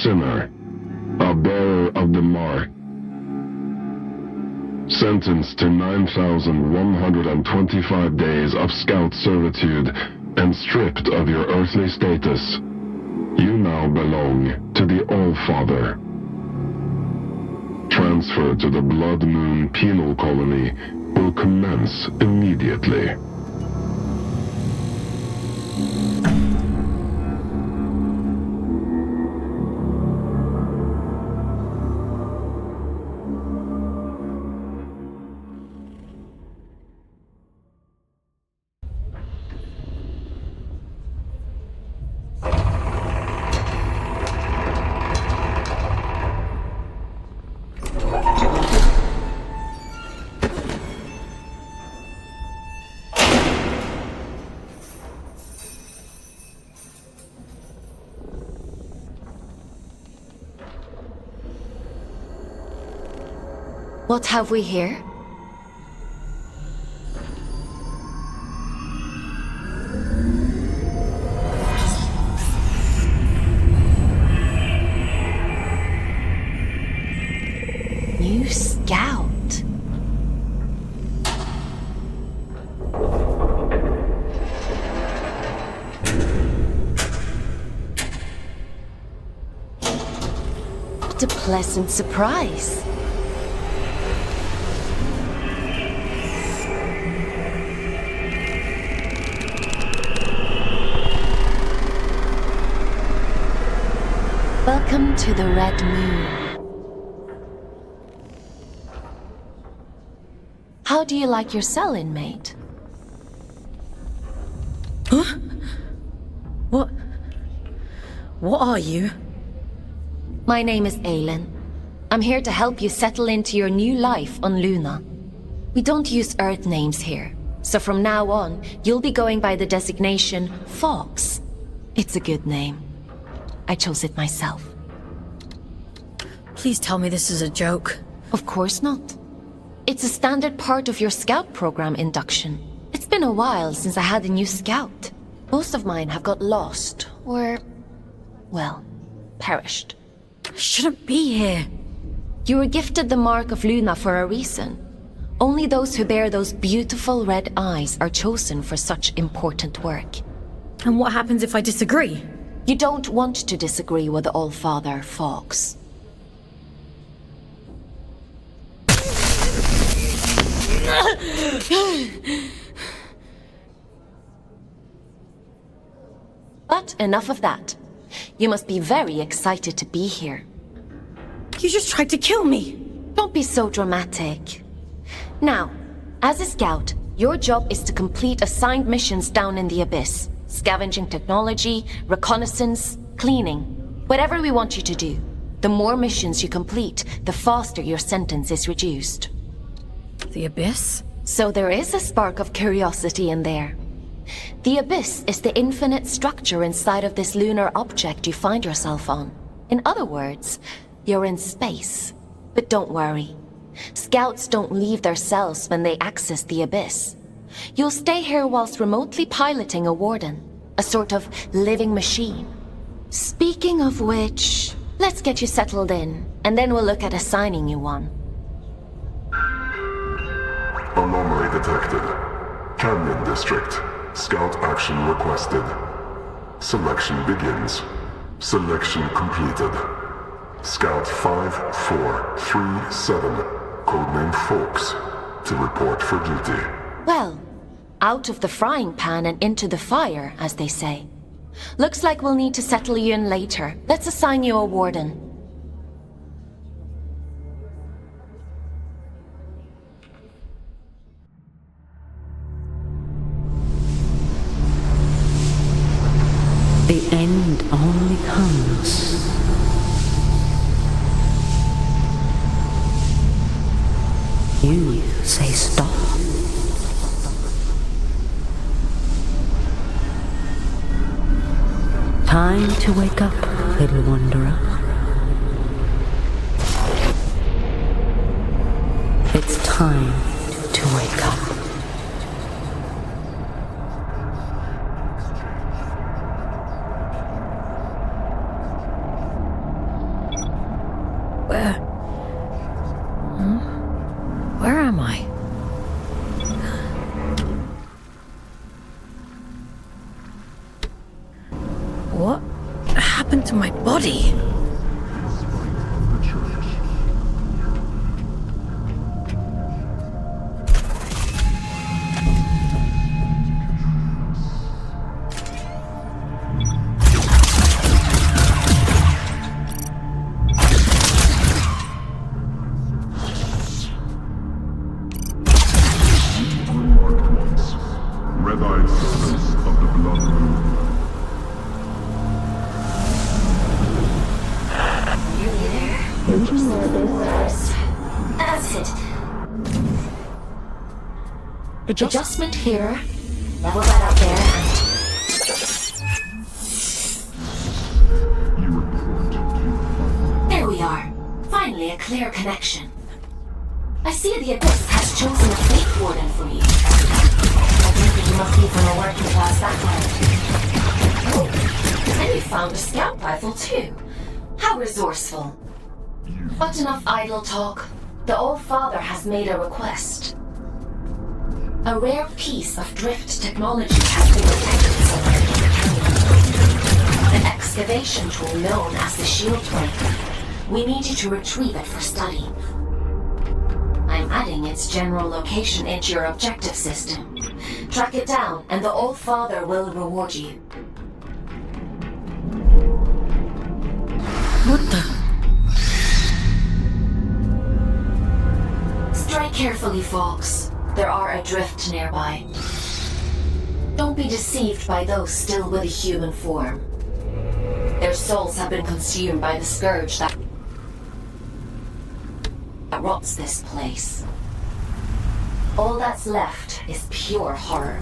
sinner, a bearer of the mark, sentenced to 9,125 days of scout servitude and stripped of your earthly status, you now belong to the All-Father. Transfer to the Blood Moon Penal Colony will commence immediately. What have we here? New scout. What a pleasant surprise. Welcome to the Red Moon. How do you like your cell, inmate? Huh? What are you? My name is Aylin. I'm here to help you settle into your new life on Luna. We don't use Earth names here, so from now on, you'll be going by the designation Fox. It's a good name. I chose it myself. Please tell me this is a joke. Of course not. It's a standard part of your scout program induction. It's been a while since I had a new scout. Most of mine have got lost, or, well, perished. I shouldn't be here. You were gifted the Mark of Luna for a reason. Only those who bear those beautiful red eyes are chosen for such important work. And what happens if I disagree? You don't want to disagree with the All-Father, Fox. But enough of that. You must be very excited to be here. You just tried to kill me. Don't be so dramatic. Now, as a scout, your job is to complete assigned missions down in the Abyss. Scavenging technology, reconnaissance, cleaning. Whatever we want you to do. The more missions you complete, the faster your sentence is reduced. The Abyss? So there is a spark of curiosity in there. The Abyss is the infinite structure inside of this lunar object you find yourself on. In other words, you're in space. But don't worry. Scouts don't leave their cells when they access the Abyss. You'll stay here whilst remotely piloting a warden, a sort of living machine. Speaking of which, let's get you settled in, and then we'll look at assigning you one. Anomaly detected. Canyon District. Scout action requested. Selection begins. Selection completed. Scout 5437, codename Fox, to report for duty. Well, out of the frying pan and into the fire, as they say. Looks like we'll need to settle you in later. Let's assign you a warden. The end only comes you say stop. Time to wake up, little wanderer. It's time to wake up. Where am I? What happened to my body? Red-eyed sisters of the blood moon. That's it. Adjustment here. Level that up there. You report to There we are. Finally, a clear connection. I see the Abyss has chosen a fate warden for you. I think that you must be from a working class background. Oh, and you found a scout rifle too. How resourceful. But enough idle talk. The Old Father has made a request. A rare piece of drift technology has been detected somewhere. An excavation tool known as the Shield Breaker. We need you to retrieve it for study. I'm adding its general location into your objective system. Track it down, and the Old Father will reward you. What the? Strike carefully, folks. There are adrift nearby. Don't be deceived by those still with a human form. Their souls have been consumed by the scourge that rots this place. All that's left is pure horror.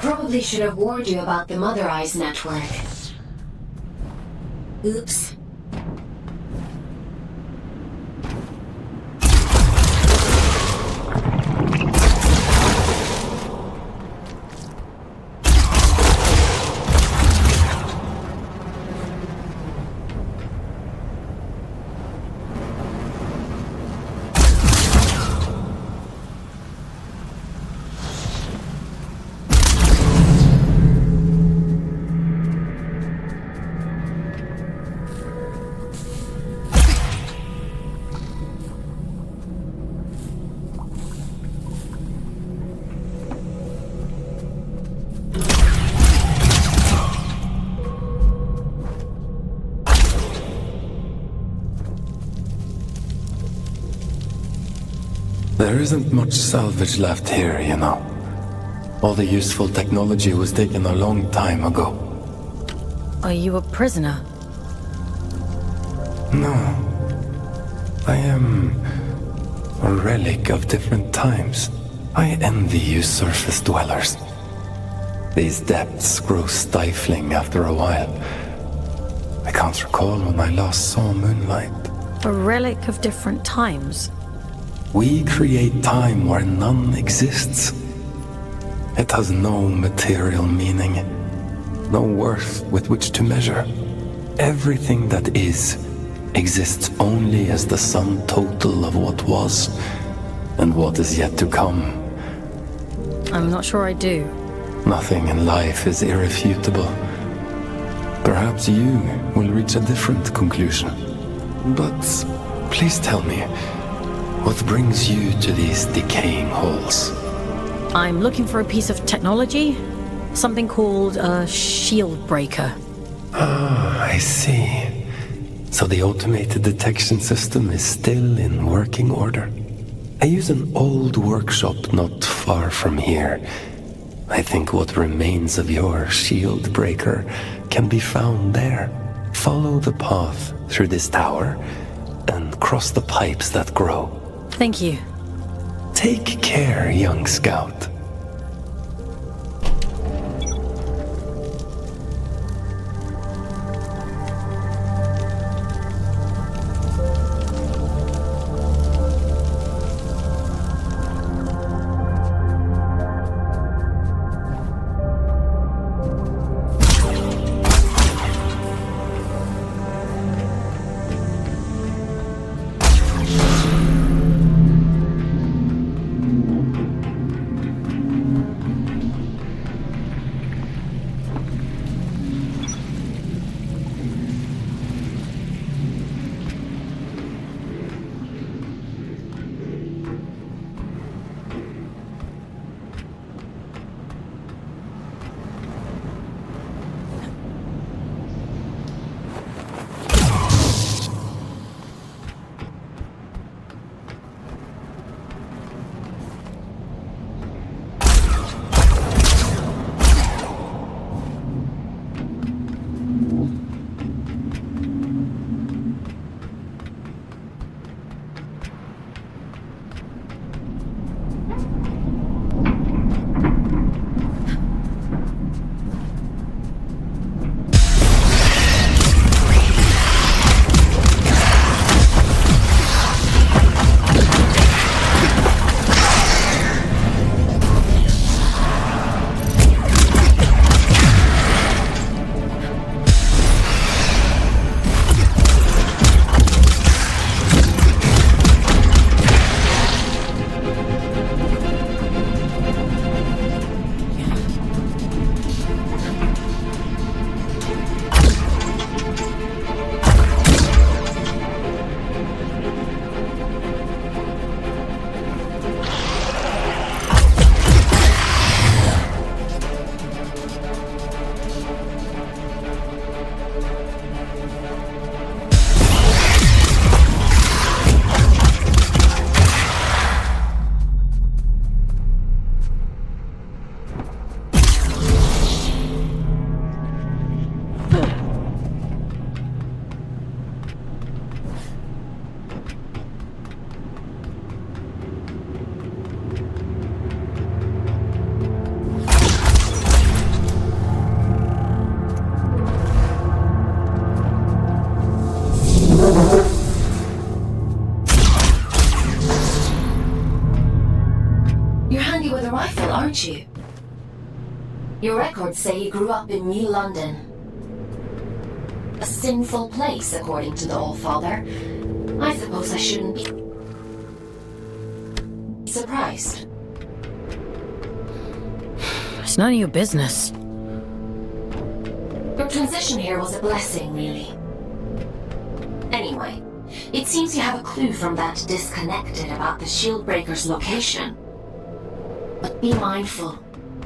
Probably should have warned you about the Mother Eyes network. Oops. There isn't much salvage left here, you know. All the useful technology was taken a long time ago. Are you a prisoner? No. I am a relic of different times. I envy you surface dwellers. These depths grow stifling after a while. I can't recall when I last saw moonlight. A relic of different times? We create time where none exists. It has no material meaning, no worth with which to measure. Everything that is exists only as the sum total of what was and what is yet to come. I'm not sure I do. Nothing in life is irrefutable. Perhaps you will reach a different conclusion. But please tell me, what brings you to these decaying halls? I'm looking for a piece of technology. Something called a shield breaker. Ah, I see. So the automated detection system is still in working order. I use an old workshop not far from here. I think what remains of your shield breaker can be found there. Follow the path through this tower and cross the pipes that grow. Thank you. Take care, young scout. You're handy with a rifle, aren't you? Your records say you grew up in New London. A sinful place, according to the Allfather. I suppose I shouldn't be surprised. It's none of your business. Your transition here was a blessing, really. Anyway, it seems you have a clue from that disconnected about the Shieldbreaker's location. But be mindful,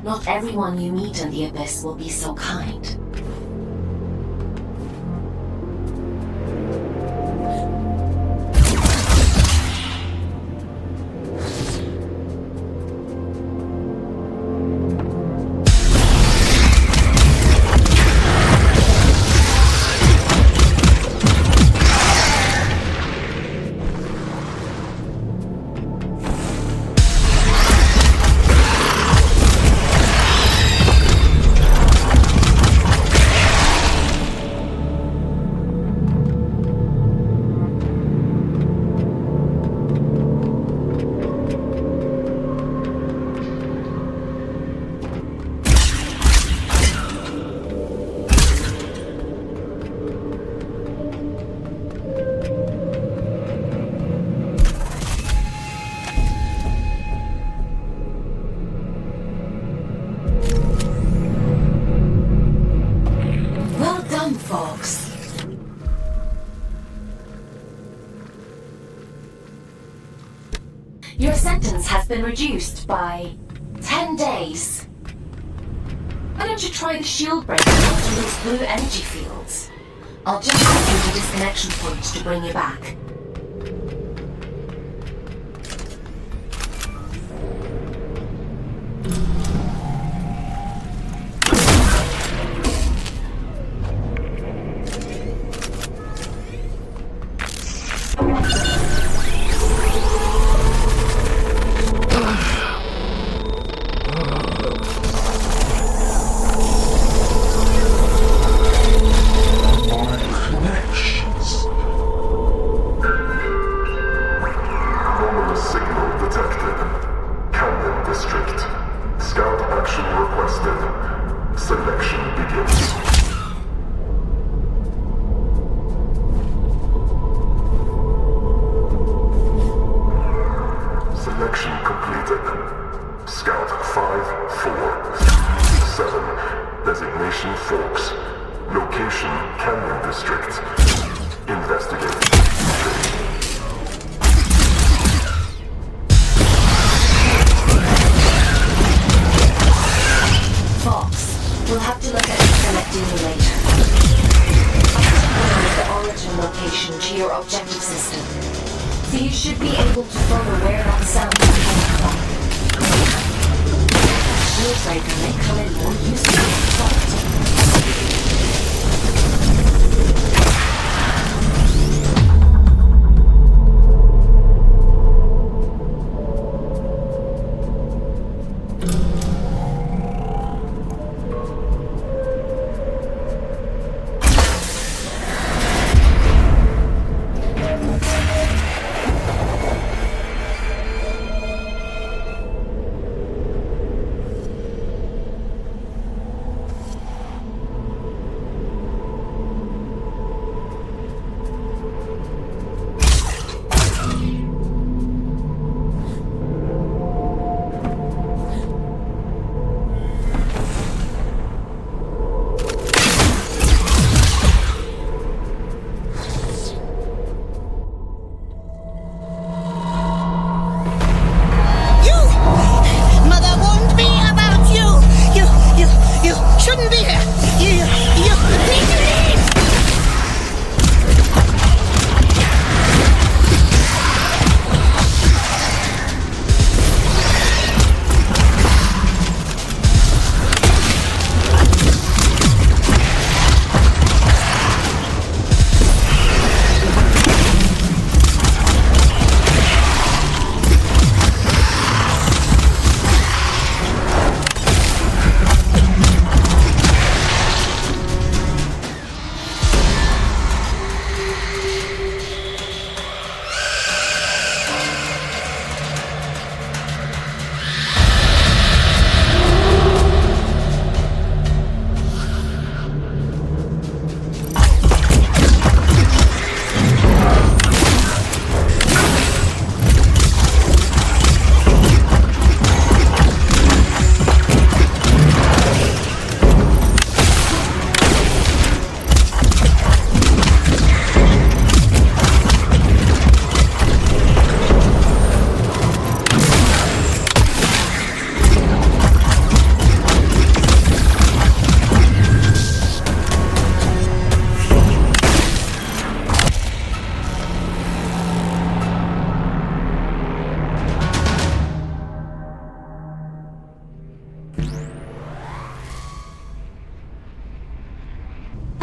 not everyone you meet in the Abyss will be so kind. Your sentence has been reduced by 10 days. Why don't you try the shield breaker after those blue energy fields? I'll just go through the disconnection point to bring you back.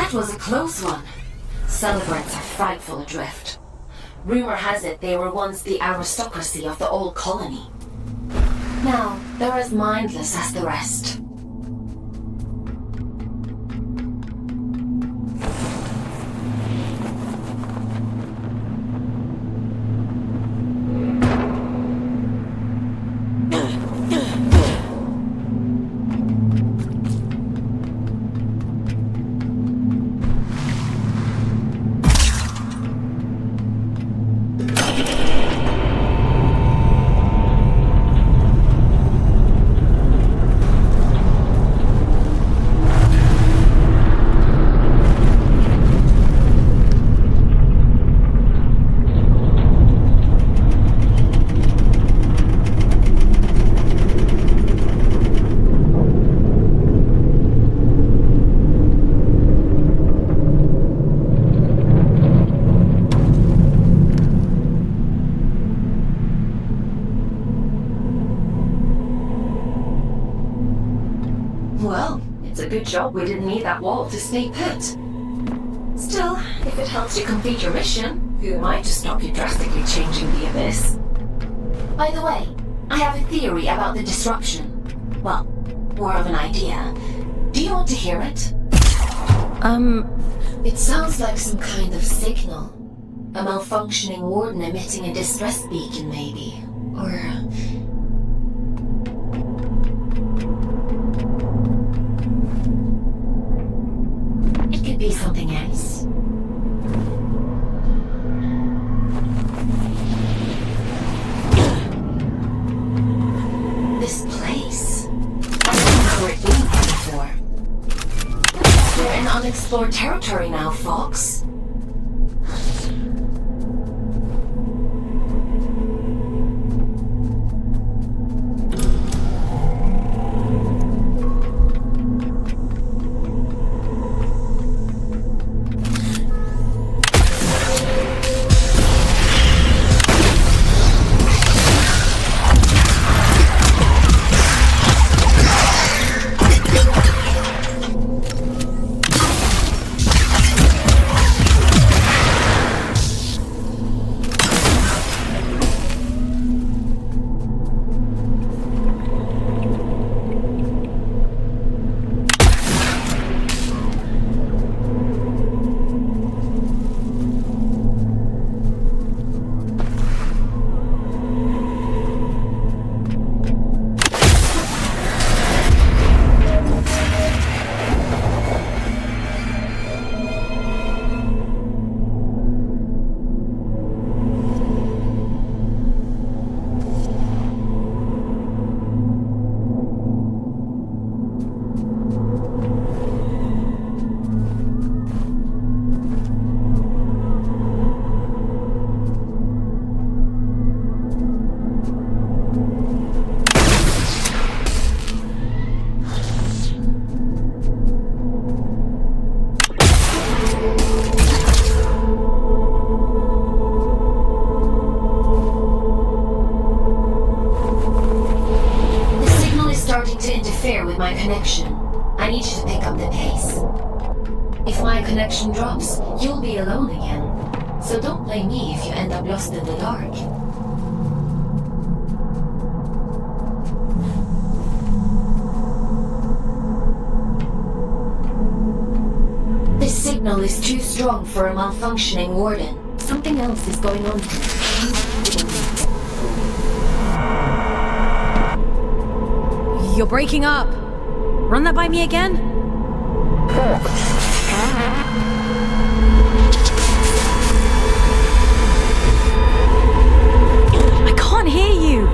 That was a close one. Celebrants are frightful adrift. Rumor has it they were once the aristocracy of the old colony. Now, they're as mindless as the rest. a good job we didn't need that wall to stay put. Still, if it helps you complete your mission, who am I to stop you drastically changing the Abyss? By the way, I have a theory about the disruption. Well, more of an idea. Do you want to hear it? It sounds like some kind of signal. A malfunctioning warden emitting a distress beacon, maybe. Or... it could be something else. This place. I don't remember it being here before. We're in unexplored territory now, Fox. With my connection. I need you to pick up the pace. If my connection drops, you'll be alone again. So don't blame me if you end up lost in the dark. This signal is too strong for a malfunctioning warden. Something else is going on here. You're breaking up. Run that by me again? I can't hear you.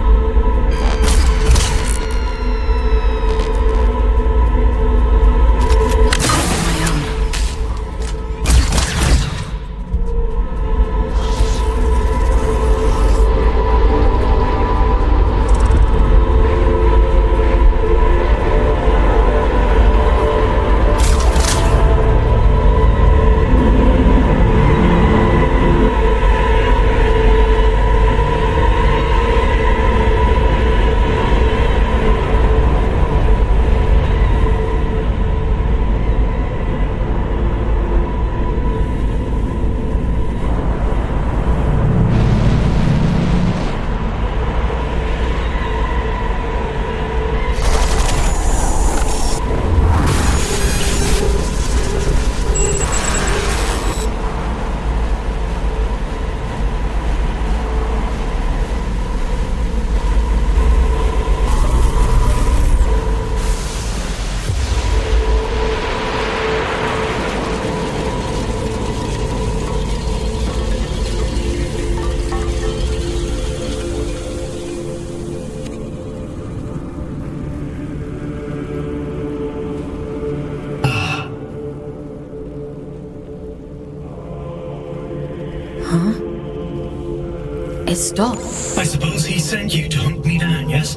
It stopped. I suppose he sent you to hunt me down, yes?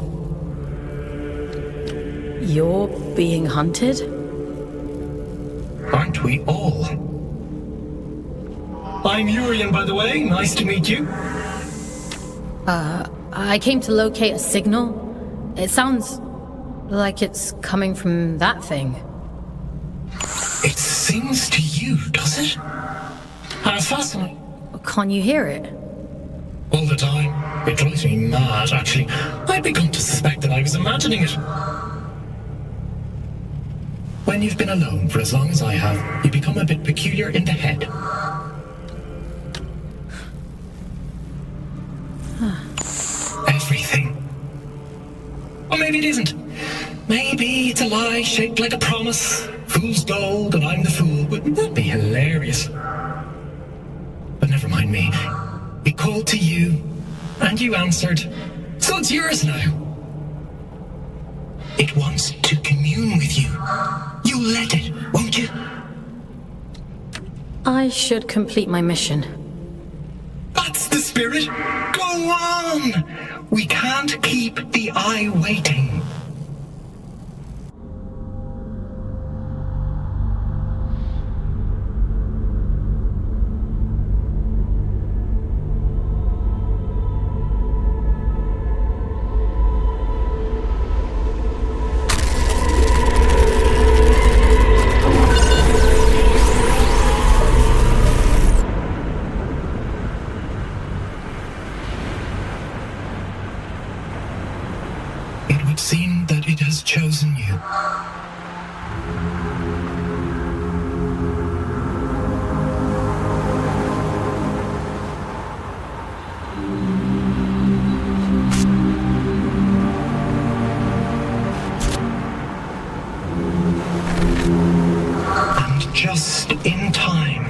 You're being hunted? Aren't we all? I'm Urian, by the way. Nice to meet you. I came to locate a signal. It sounds like it's coming from that thing. It sings to you, does it? How fascinating. Can't you hear it? All the time. It drives me mad, actually. I'd begun to suspect that I was imagining it. When you've been alone for as long as I have, you become a bit peculiar in the head. Everything. Or maybe it isn't. Maybe it's a lie shaped like a promise. Fool's gold and I'm the fool. Wouldn't that be hilarious? But never mind me. It called to you, and you answered. So it's yours now. It wants to commune with you. You'll let it, won't you? I should complete my mission. That's the spirit. Go on. We can't keep the eye waiting. It would seem that it has chosen you. And just in time.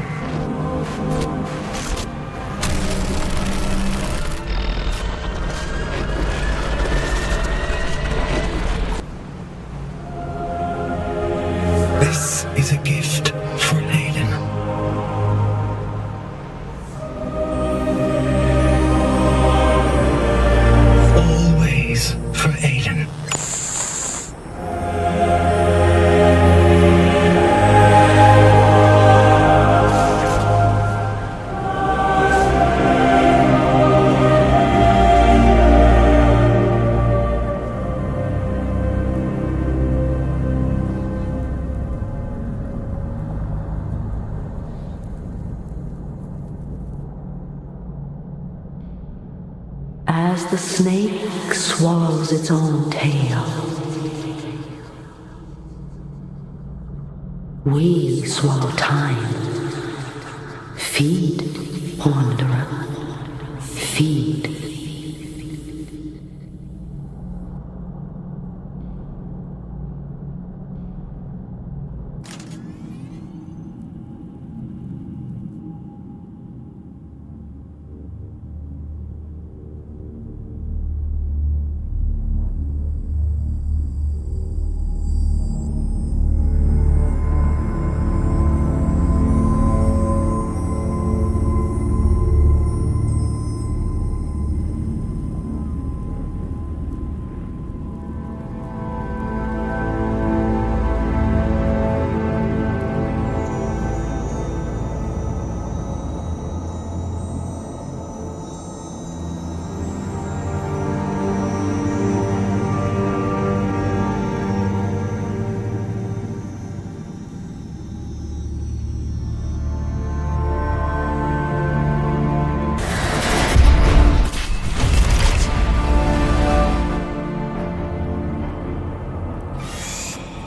This is a gift for Aiden. Always for Aiden. As the snake swallows its own tail, we swallow time. Feed, wanderer, feed.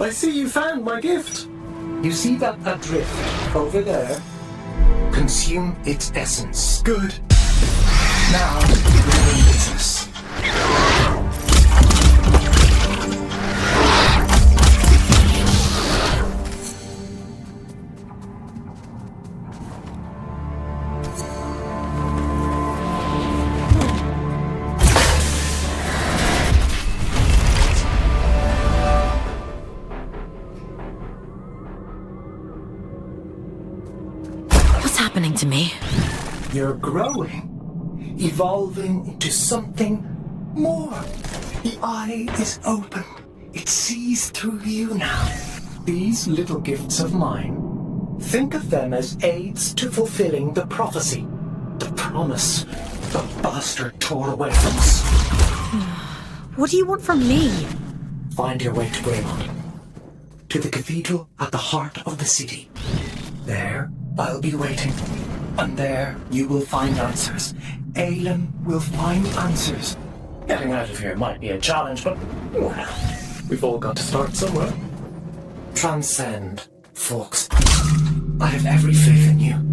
I see you found my gift. You see that adrift over there? Consume its essence. Good. Now, we're in business. What's happening to me? You're growing, evolving into something more. The eye is open. It sees through you now. These little gifts of mine, think of them as aids to fulfilling the prophecy, the promise the bastard tore away from us. What do you want from me? Find your way to Greymont. to the cathedral at the heart of the city. There, I'll be waiting. And there, you will find answers. Aelin will find answers. Getting out of here might be a challenge, but, well, we've all got to start somewhere. Transcend, folks. I have every faith in you.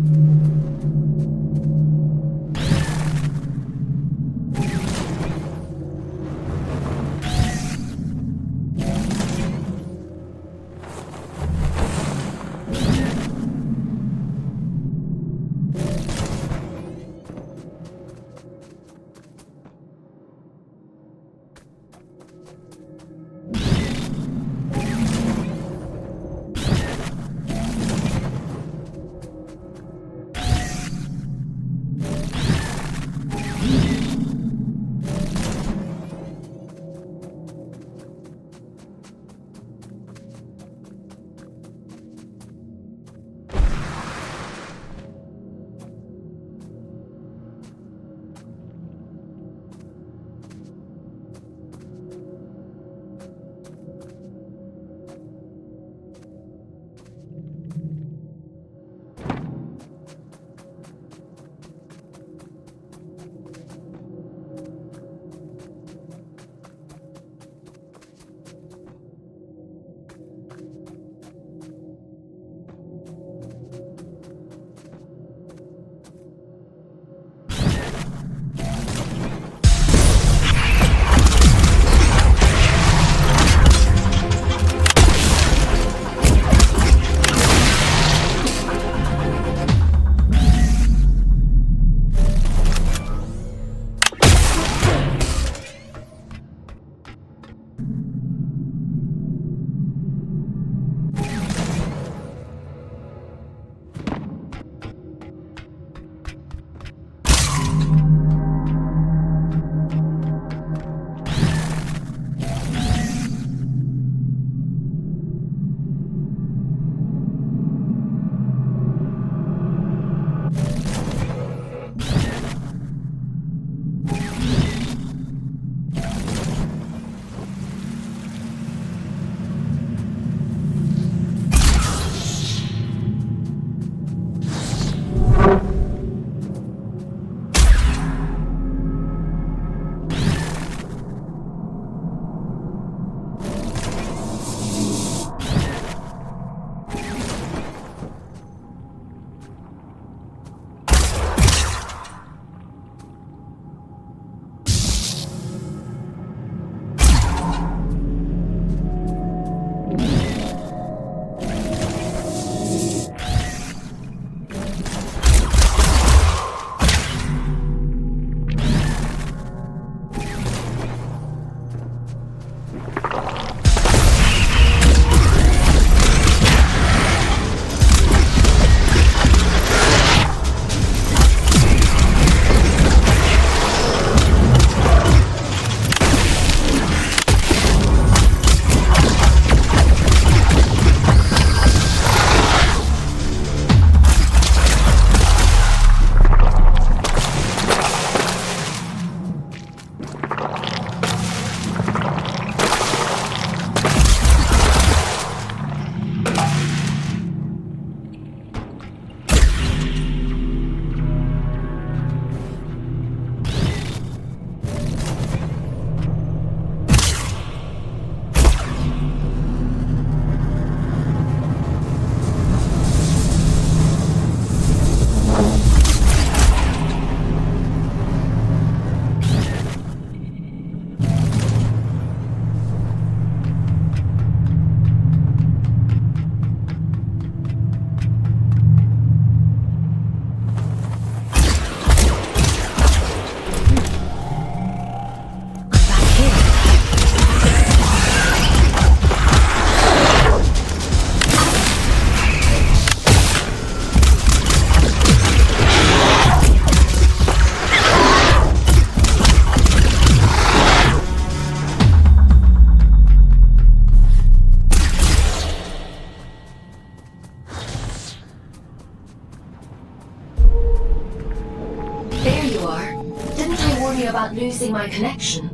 about losing my connection.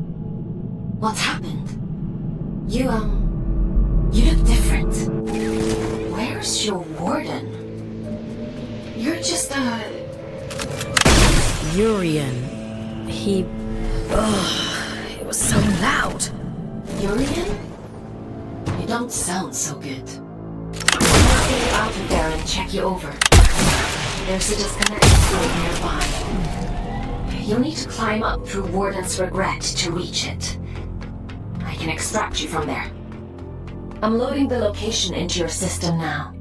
What's happened? You, You look different. Where's your warden? You're just Urian. He... it was so loud. Urian? You don't sound so good. I'll get you out of there and check you over. There's a disconnected sword nearby. You'll need to climb up through Warden's Regret to reach it. I can extract you from there. I'm loading the location into your system now.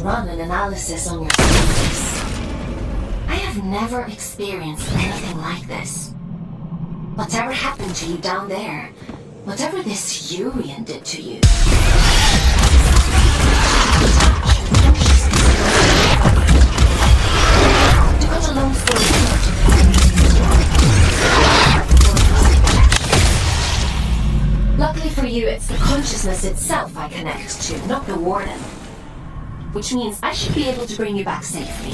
Run an analysis on your status. I have never experienced anything like this. Whatever happened to you down there, whatever this Urian did to you. To cut a long story short. Luckily for you, it's the consciousness itself I connect to, not the warden. Which means I should be able to bring you back safely.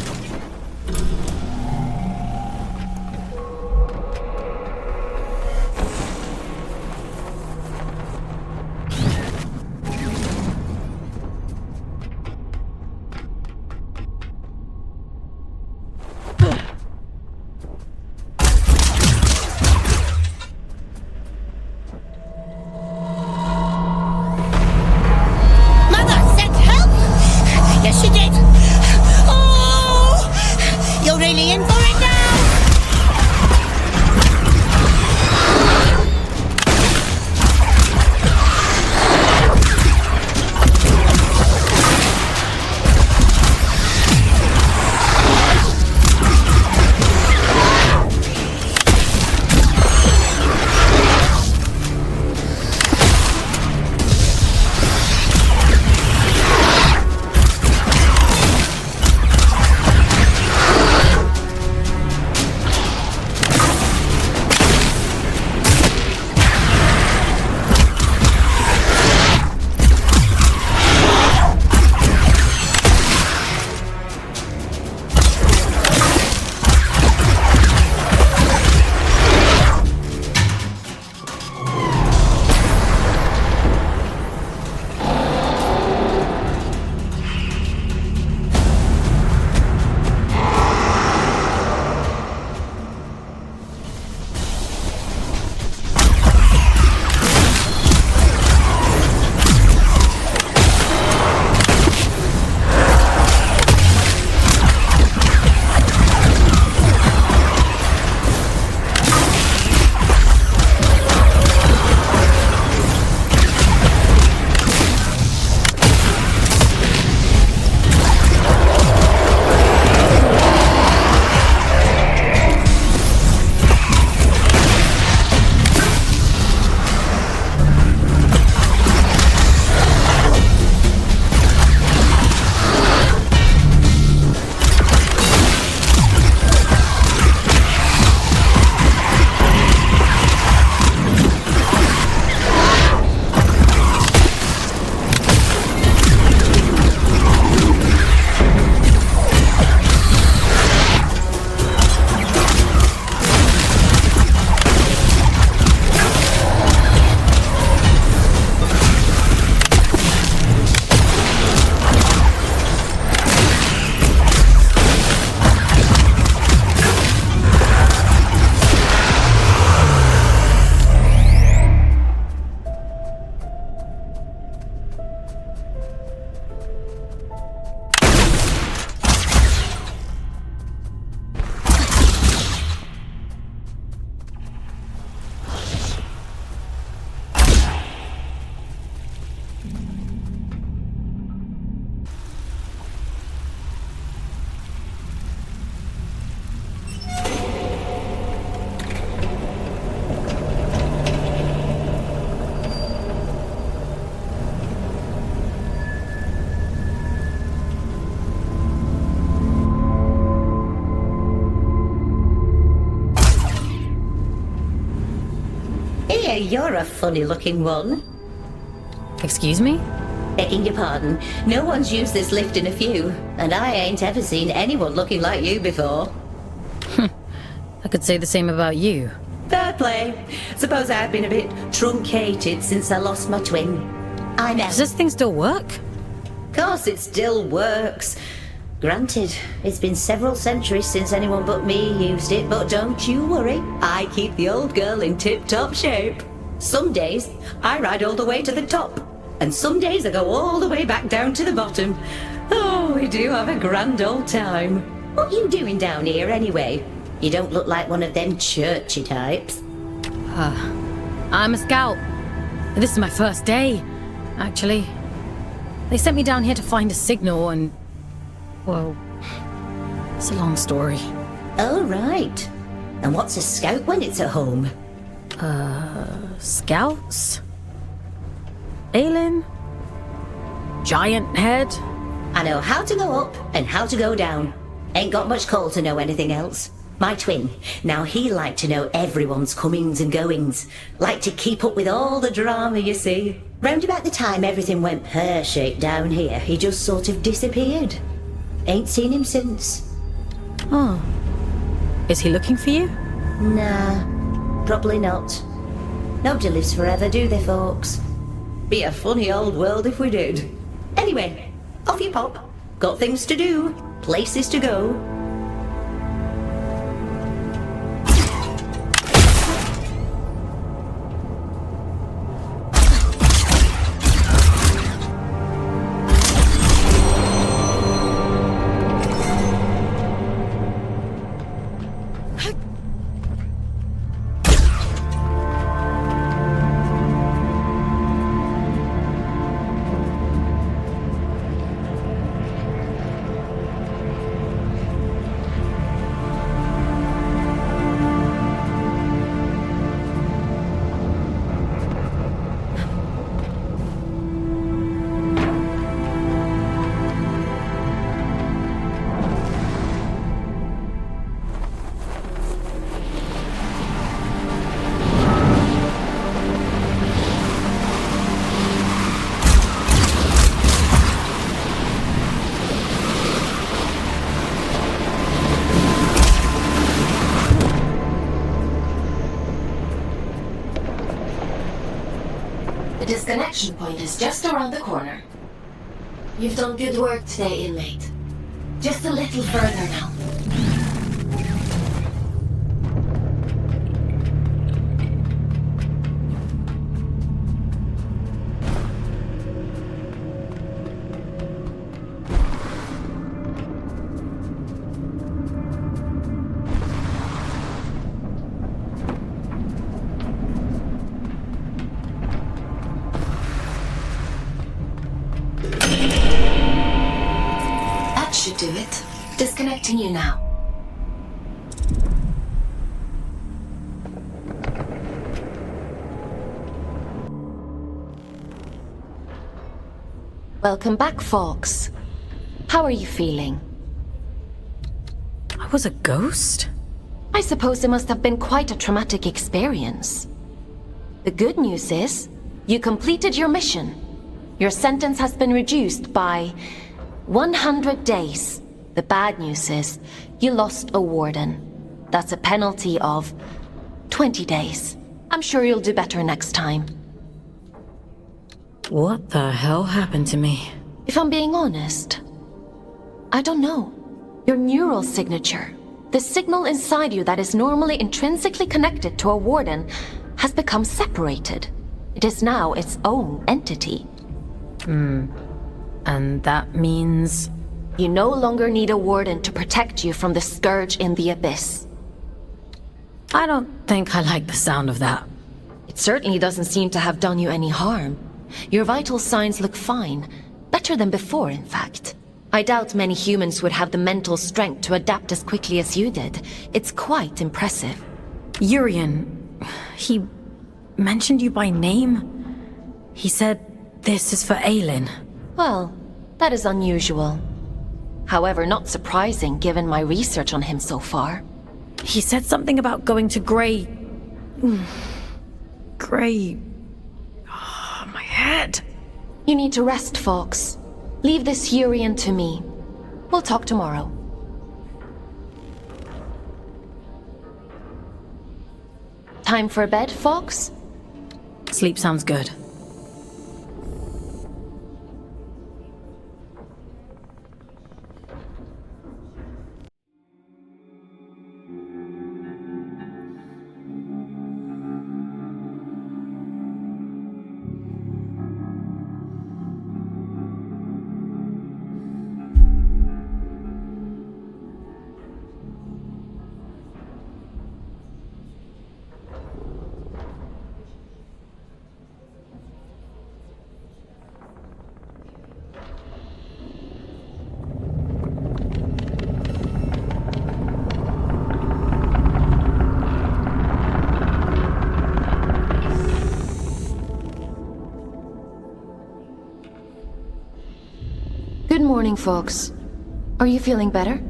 Hey, you're a funny-looking one. Excuse me? Begging your pardon, no one's used this lift in a few, and I ain't ever seen anyone looking like you before. I could say the same about you. Fair play. Suppose I've been a bit truncated since I lost my twin. I'm out. Does this thing still work? Course it still works. Granted, it's been several centuries since anyone but me used it, but don't you worry. I keep the old girl in tip-top shape. Some days, I ride all the way to the top, and some days I go all the way back down to the bottom. Oh, we do have a grand old time. What you doing down here anyway? You don't look like one of them churchy types. I'm a scout. This is my first day, actually. They sent me down here to find a signal and... well, it's a long story. Oh, right. And what's a scout when it's at home? Scouts? Aelin? Giant head? I know how to go up and how to go down. Ain't got much call to know anything else. My twin, now he liked to know everyone's comings and goings. Liked to keep up with all the drama, you see. Round about the time everything went pear-shaped down here, he just sort of disappeared. Ain't seen him since. Oh. Is he looking for you? Nah, probably not. Nobody lives forever, do they, folks? Be a funny old world if we did. Anyway, off you pop. Got things to do, places to go. The disconnection point is just around the corner. You've done good work today, inmate. Just a little further now. Should do it. Disconnecting you now. Welcome back, folks. How are you feeling? I was a ghost? I suppose it must have been quite a traumatic experience. The good news is, you completed your mission. Your sentence has been reduced by 100 days. The bad news is, you lost a warden. That's a penalty of 20 days. I'm sure you'll do better next time. What the hell happened to me? If I'm being honest, I don't know. Your neural signature, the signal inside you that is normally intrinsically connected to a warden, has become separated. It is now its own entity. And that means... You no longer need a warden to protect you from the scourge in the abyss. I don't think I like the sound of that. It certainly doesn't seem to have done you any harm. Your vital signs look fine. Better than before, in fact. I doubt many humans would have the mental strength to adapt as quickly as you did. It's quite impressive. Urian, he mentioned you by name? He said this is for Aelin. Well, that is unusual. However, not surprising given my research on him so far. He said something about going to Grey... great. Oh, my head. You need to rest, Fox. Leave this Urian to me. We'll talk tomorrow. Time for bed, Fox? Sleep sounds good. Good morning, Fox. Are you feeling better?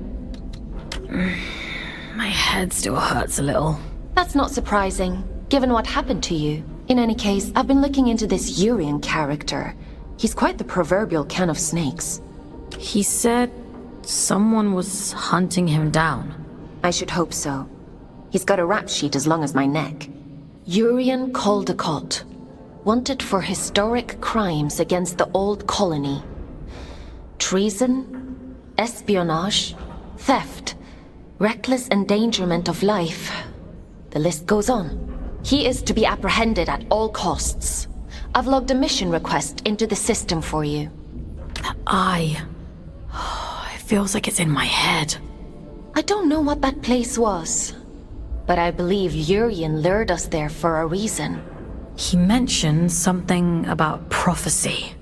My head still hurts a little. That's not surprising, given what happened to you. In any case, I've been looking into this Urian character. He's quite the proverbial can of snakes. He said someone was hunting him down. I should hope so. He's got a rap sheet as long as my neck. Urian Caldecott, wanted for historic crimes against the old colony. Treason, espionage, theft, reckless endangerment of life. The list goes on. He is to be apprehended at all costs. I've logged a mission request into the system for you. That eye. It feels like it's in my head. I don't know what that place was, but I believe Urian lured us there for a reason. He mentioned something about prophecy.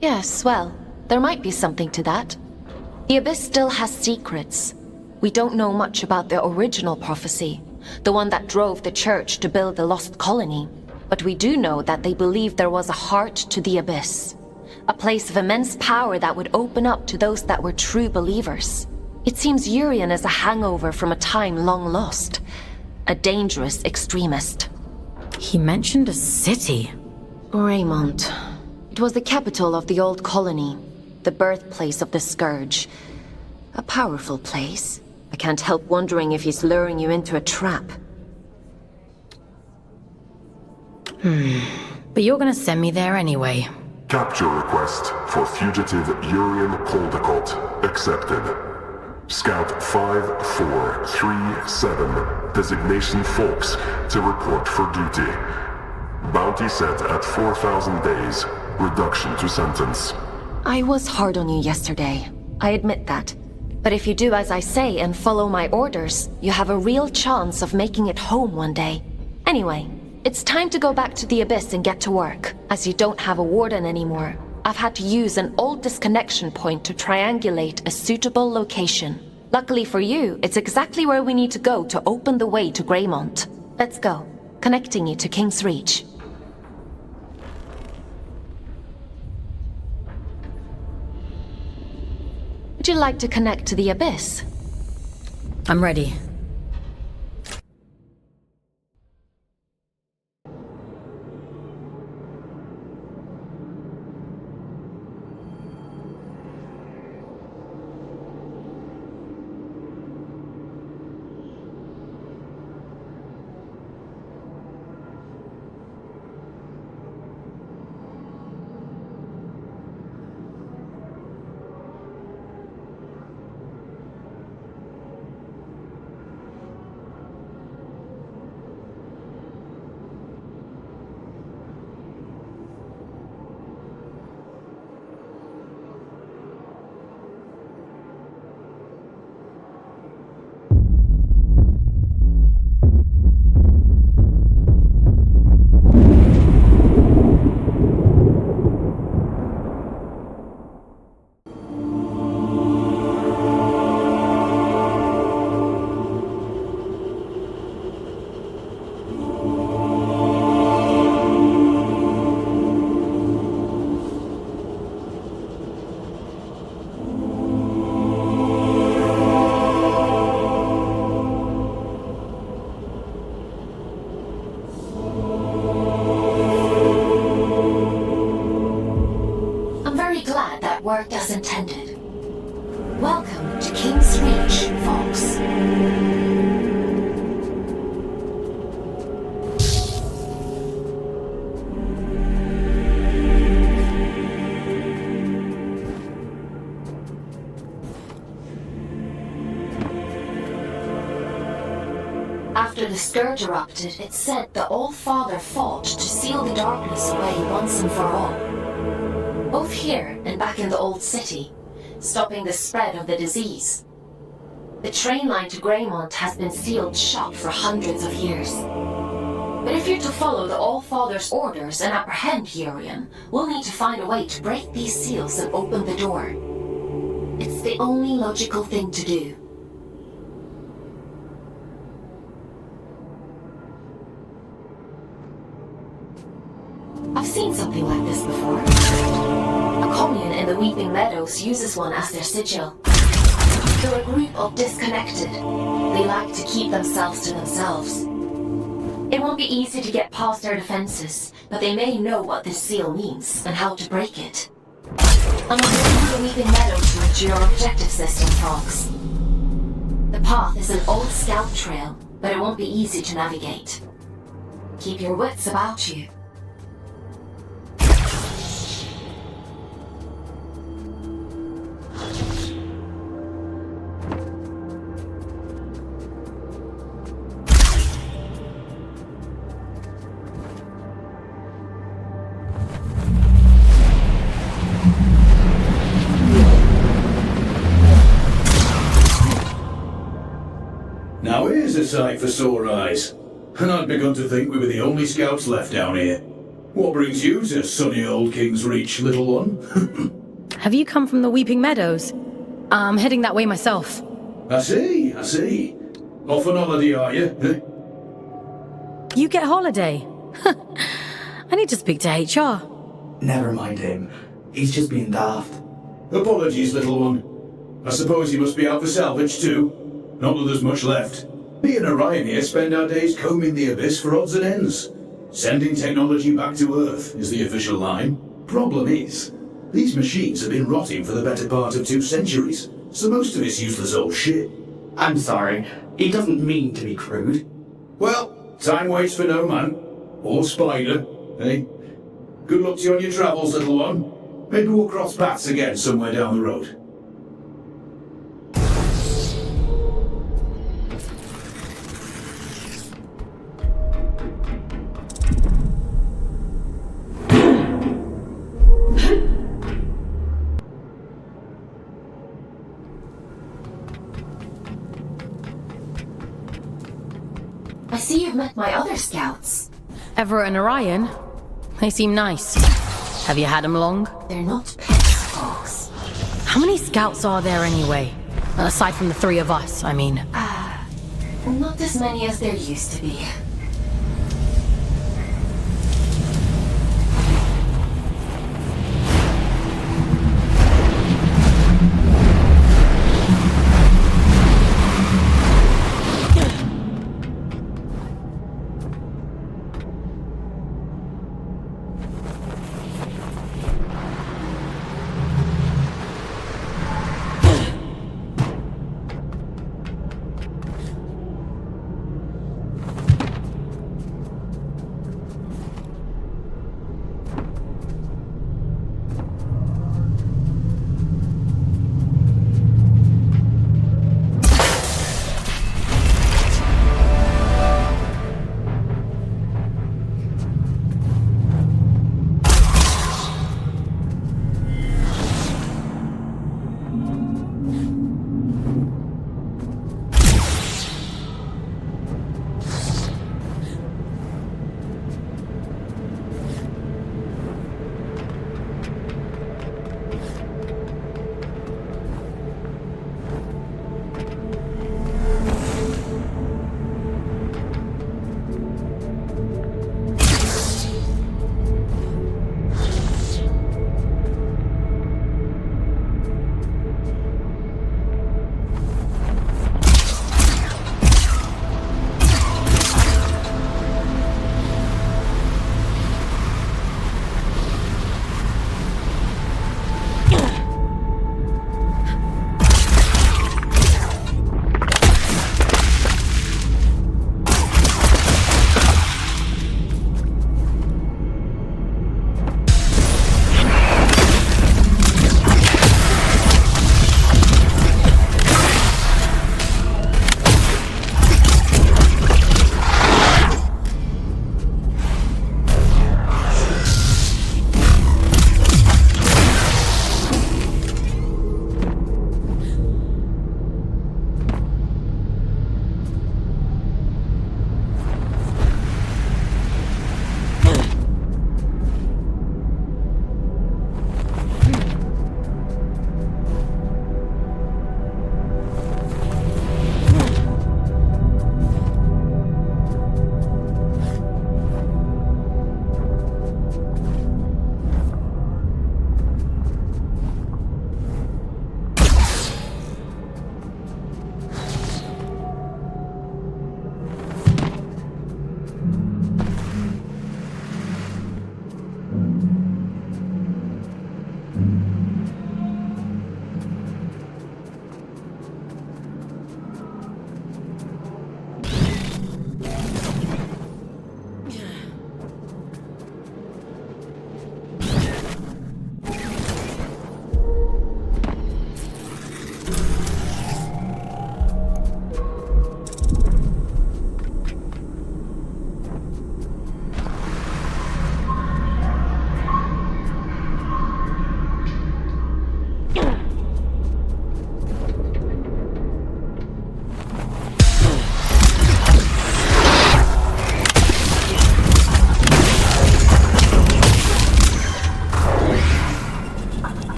Yes, well, there might be something to that. The Abyss still has secrets. We don't know much about the original prophecy, the one that drove the Church to build the Lost Colony. But we do know that they believed there was a heart to the Abyss. A place of immense power that would open up to those that were true believers. It seems Urian is a hangover from a time long lost. A dangerous extremist. He mentioned a city. Greymont. It was the capital of the old colony. The birthplace of the Scourge. A powerful place. I can't help wondering if he's luring you into a trap. But you're gonna send me there anyway. Capture request for fugitive Urian Caldecott accepted. Scout 5437, designation Fox, to report for duty. Bounty set at 4,000 days, reduction to sentence. I was hard on you yesterday. I admit that. But if you do as I say and follow my orders, you have a real chance of making it home one day. Anyway, it's time to go back to the Abyss and get to work. As you don't have a warden anymore, I've had to use an old disconnection point to triangulate a suitable location. Luckily for you, it's exactly where we need to go to open the way to Greymont. Let's go, connecting you to King's Reach. Would you like to connect to the Abyss? I'm ready. very glad that worked as intended. Welcome to King's Reach, Fox. After the Scourge erupted, it's said the All-Father fought to seal the darkness away once and for all. Both here and back in the Old City, stopping the spread of the disease. The train line to Greymont has been sealed shut for hundreds of years. But if you're to follow the All-Father's orders and apprehend Urian, we'll need to find a way to break these seals and open the door. It's the only logical thing to do. I've seen something like this before. A commune in the Weeping Meadows uses one as their sigil. They're a group of disconnected. They like to keep themselves to themselves. It won't be easy to get past their defenses, but they may know what this seal means and how to break it. I'm going to the Weeping Meadows route to your objective system, Fox. The path is an old scout trail, but it won't be easy to navigate. Keep your wits about you. Now here's a sight for sore eyes. And I'd begun to think we were the only scouts left down here. What brings you to sunny old King's Reach, little one? Have you come from the Weeping Meadows? I'm heading that way myself. I see. Off on holiday, are you? Eh? You get holiday? I need to speak to HR. Never mind him. He's just being daft. Apologies, little one. I suppose you must be out for salvage too. Not that there's much left. Me and Orion here spend our days combing the abyss for odds and ends. Sending technology back to Earth is the official line. Problem is, these machines have been rotting for the better part of 2 centuries, so most of it's useless old shit. I'm sorry. He doesn't mean to be crude. Well, time waits for no man. Or spider, eh? Good luck to you on your travels, little one. Maybe we'll cross paths again somewhere down the road. I see you've met my other scouts. Everett and Orion? They seem nice. Have you had them long? They're not pets, Fox. How many scouts are there anyway? Aside from the 3 of us, I mean. Not as many as there used to be.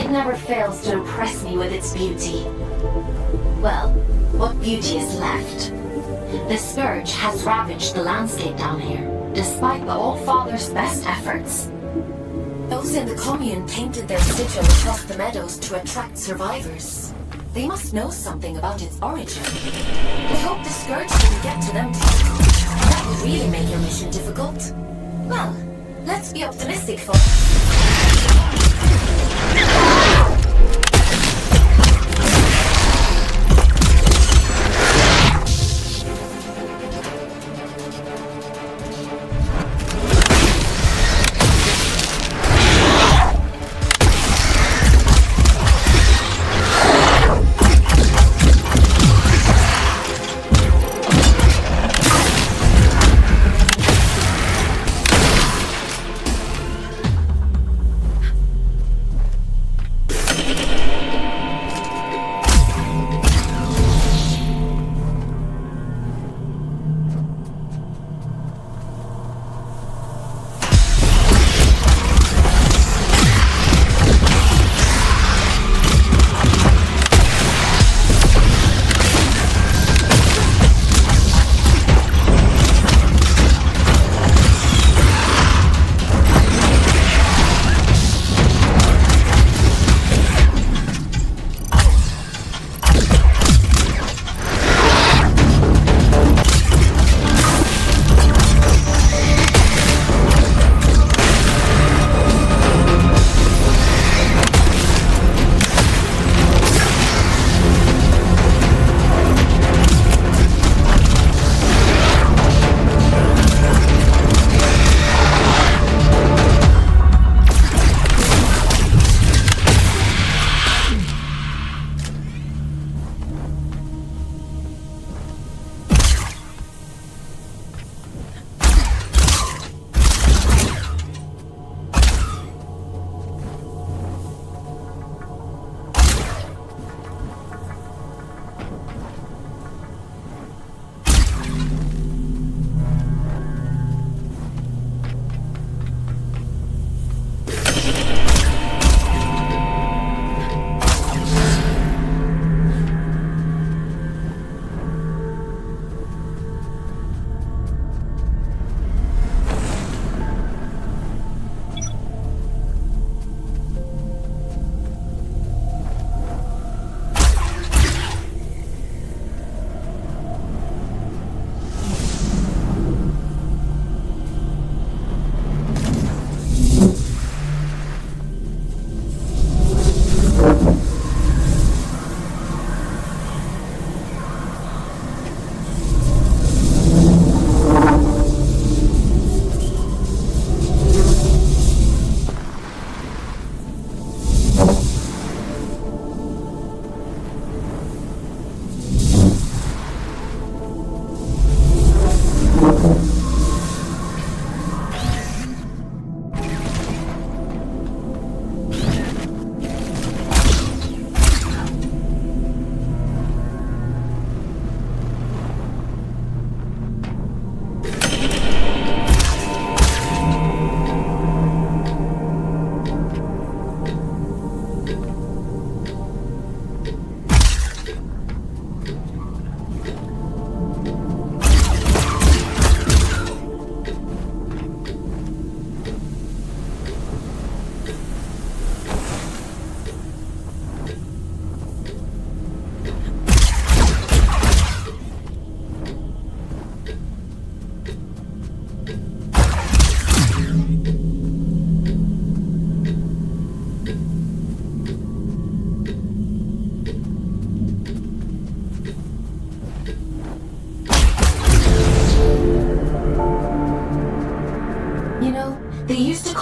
It never fails to impress me with its beauty. Well, what beauty is left? The Scourge has ravaged the landscape down here, despite the All-Father's best efforts. Those in the commune painted their sigil across the meadows to attract survivors. They must know something about its origin. We hope the Scourge didn't get to them too. That would really make your mission difficult. Well, let's be optimistic, folks.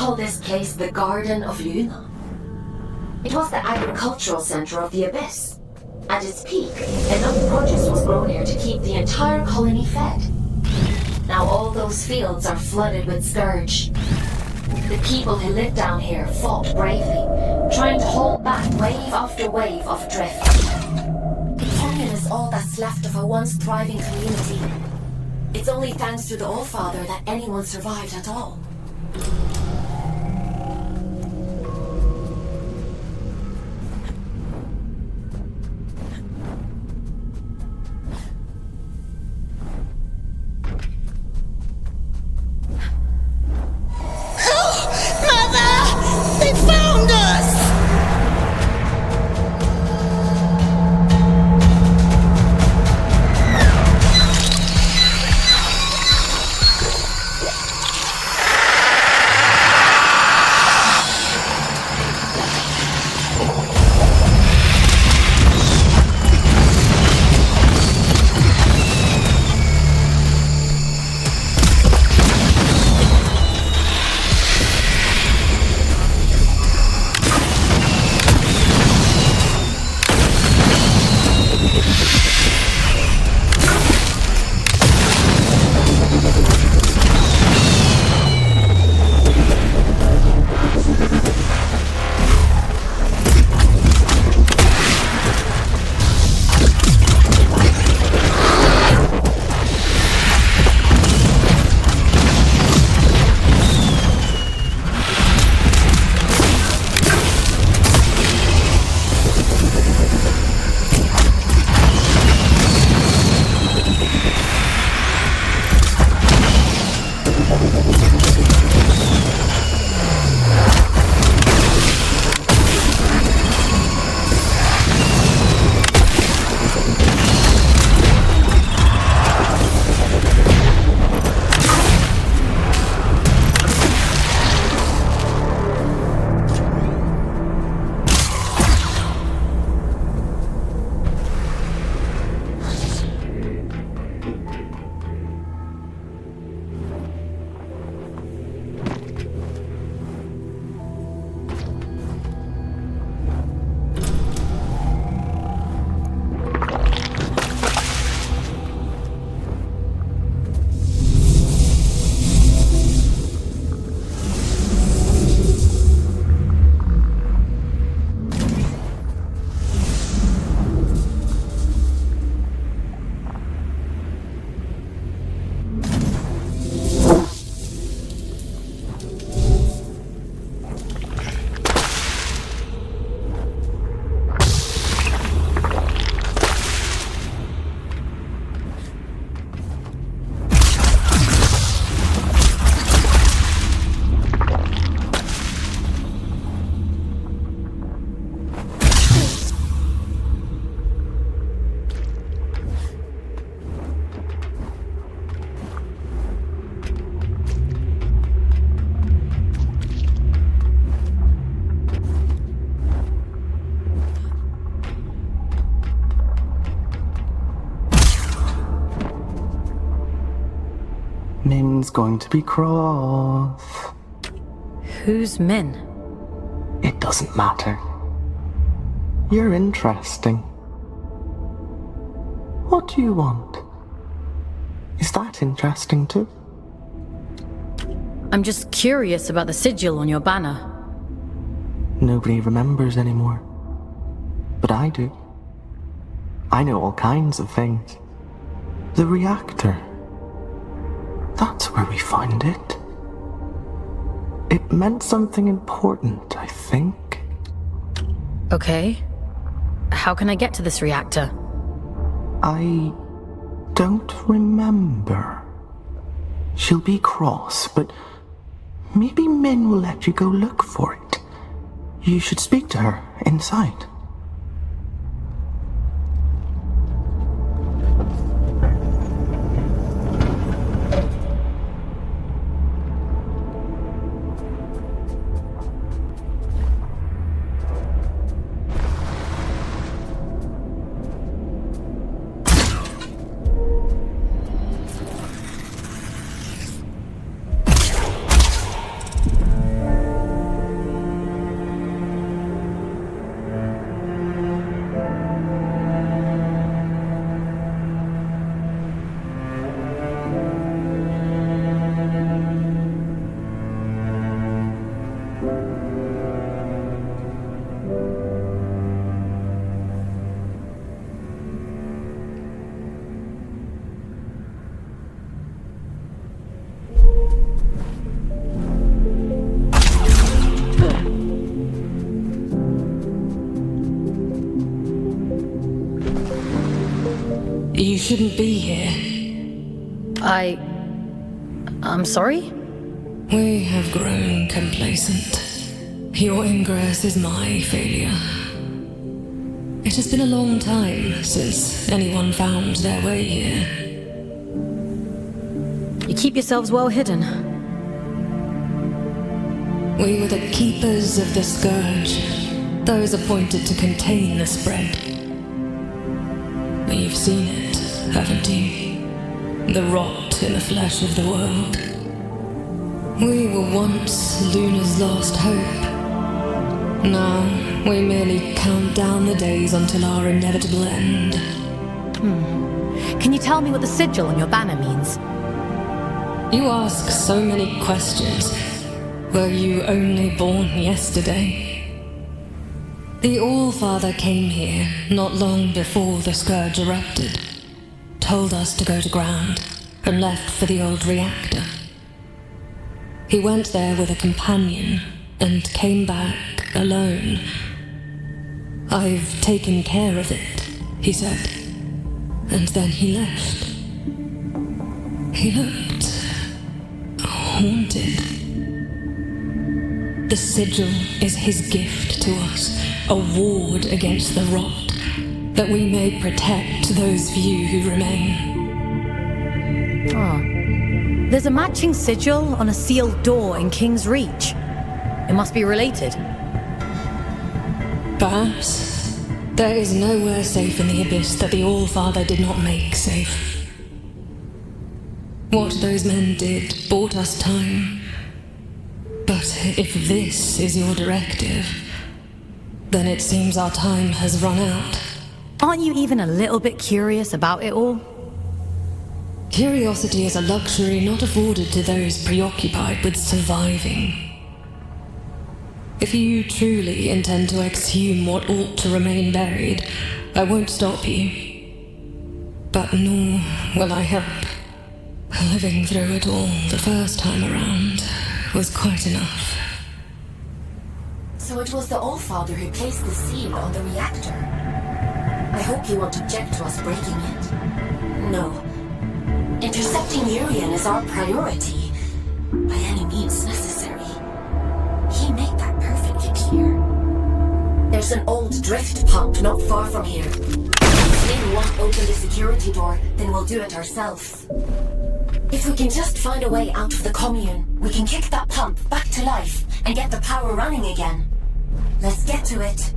call this place the Garden of Luna. It was the agricultural center of the Abyss. At its peak, enough produce was grown here to keep the entire colony fed. Now all those fields are flooded with scourge. The people who live down here fought bravely, trying to hold back wave after wave of drift. The canyon is all that's left of a once thriving community. It's only thanks to the Allfather that anyone survived at all. Min's going to be cross. Who's Min? It doesn't matter. You're interesting. What do you want? Is that interesting too? I'm just curious about the sigil on your banner. Nobody remembers anymore. But I do. I know all kinds of things. The reactor. That's where we find it. It meant something important, I think. Okay. How can I get to this reactor? I don't remember. She'll be cross, but maybe Min will let you go look for it. You should speak to her inside. You shouldn't be here. I'm sorry? We have grown complacent. Your ingress is my failure. It has been a long time since anyone found their way here. You keep yourselves well hidden. We were the keepers of the Scourge, those appointed to contain the spread. You've seen it, haven't you? The rot in the flesh of the world. We were once Luna's last hope. Now, we merely count down the days until our inevitable end. Can you tell me what the sigil on your banner means? You ask so many questions. Were you only born yesterday? The All-Father came here not long before the Scourge erupted, told us to go to ground, and left for the old reactor. He went there with a companion, and came back alone. I've taken care of it, he said, and then he left. He looked haunted. The sigil is his gift to us, a ward against the rot, that we may protect those few who remain. There's a matching sigil on a sealed door in King's Reach. It must be related. Perhaps. There is nowhere safe in the Abyss that the All-Father did not make safe. What those men did bought us time. But if this is your directive, then it seems our time has run out. Aren't you even a little bit curious about it all? Curiosity is a luxury not afforded to those preoccupied with surviving. If you truly intend to exhume what ought to remain buried, I won't stop you. But nor will I help. Living through it all the first time around was quite enough. So it was the All-Father who placed the seal on the reactor. I hope you won't object to us breaking it. No. Intercepting Urian is our priority, by any means necessary. He made that perfectly clear. There's an old drift pump not far from here. If Lynn won't open the security door, then we'll do it ourselves. If we can just find a way out of the commune, we can kick that pump back to life and get the power running again. Let's get to it.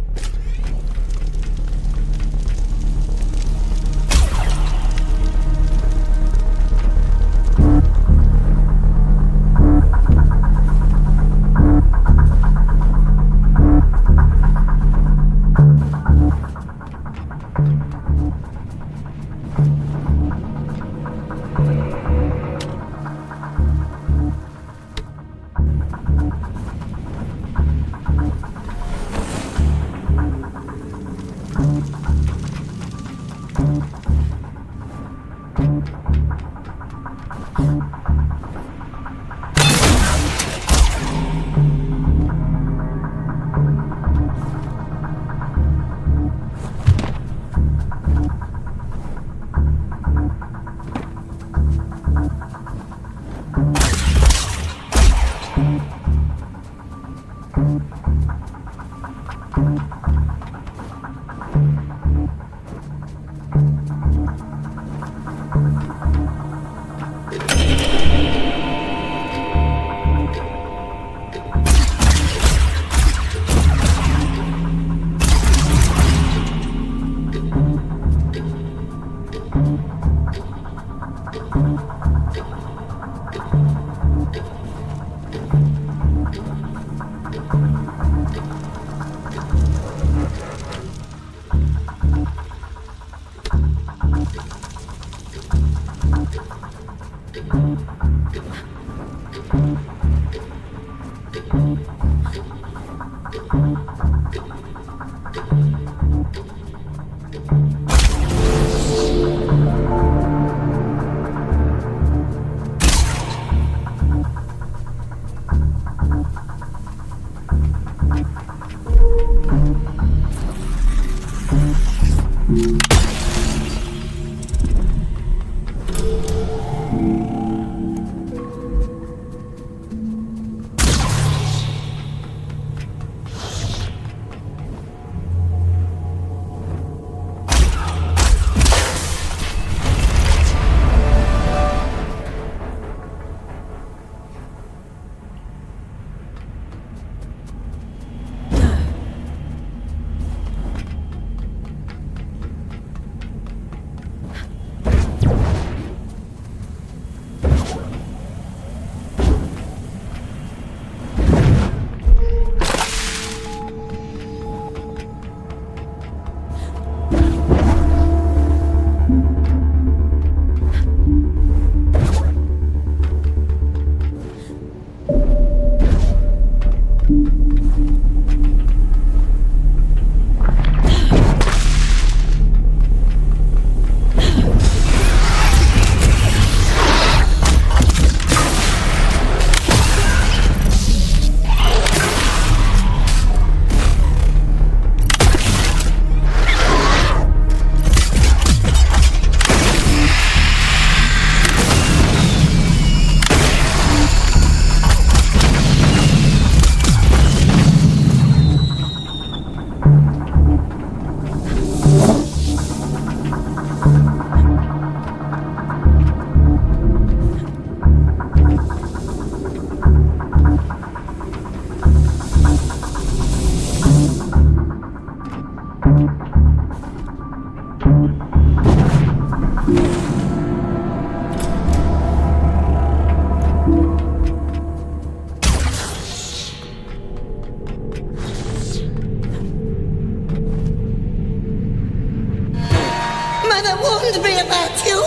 Mother warned me about you.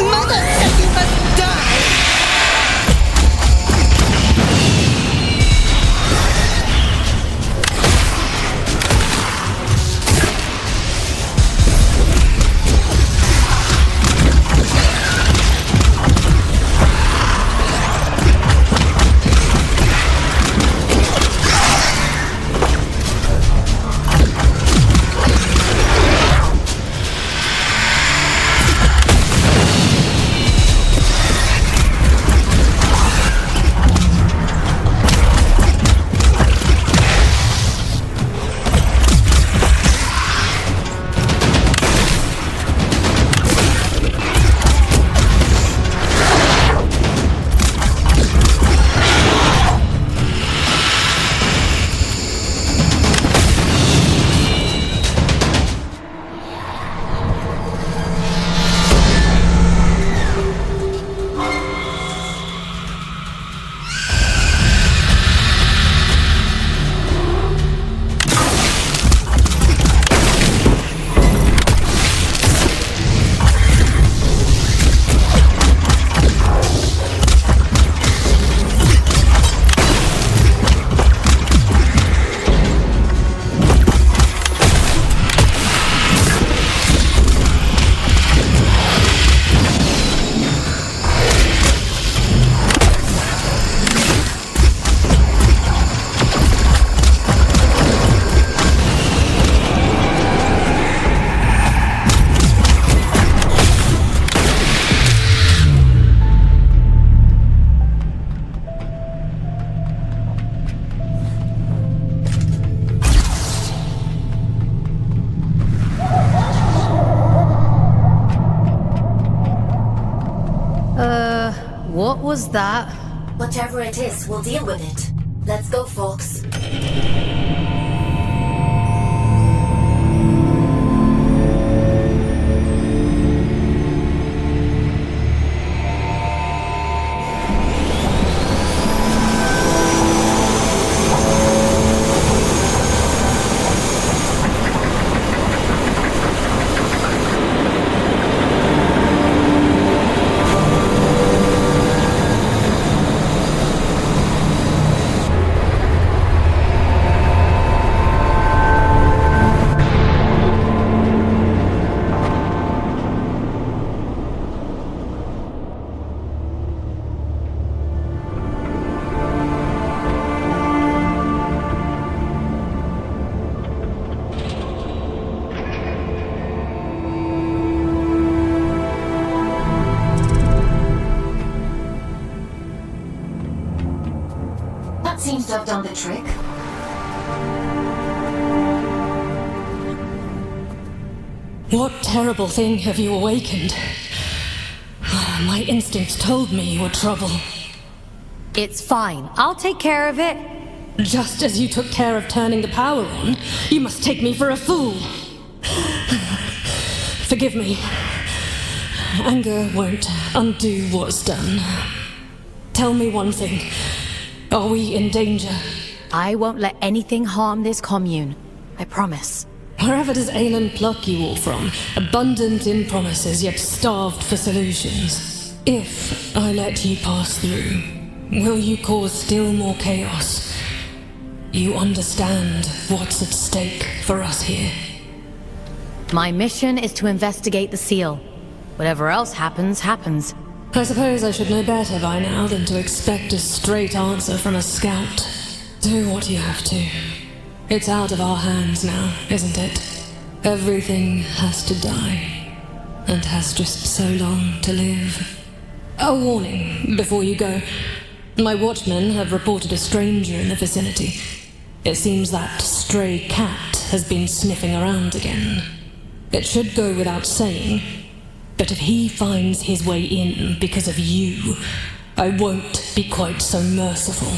Mother said you must die. What was that? Whatever it is, we'll deal with it. Let's go, folks. Seems to have done the trick. What terrible thing have you awakened? My instincts told me you were trouble. It's fine. I'll take care of it. Just as you took care of turning the power on, you must take me for a fool. Forgive me. Anger won't undo what's done. Tell me one thing. Are we in danger? I won't let anything harm this commune. I promise. Wherever does Aelin pluck you all from? Abundant in promises, yet starved for solutions. If I let you pass through, will you cause still more chaos? You understand what's at stake for us here. My mission is to investigate the seal. Whatever else happens, happens. I suppose I should know better by now than to expect a straight answer from a scout. Do what you have to. It's out of our hands now, isn't it? Everything has to die, and has just so long to live. A warning before you go. My watchmen have reported a stranger in the vicinity. It seems that stray cat has been sniffing around again. It should go without saying, but if he finds his way in because of you, I won't be quite so merciful.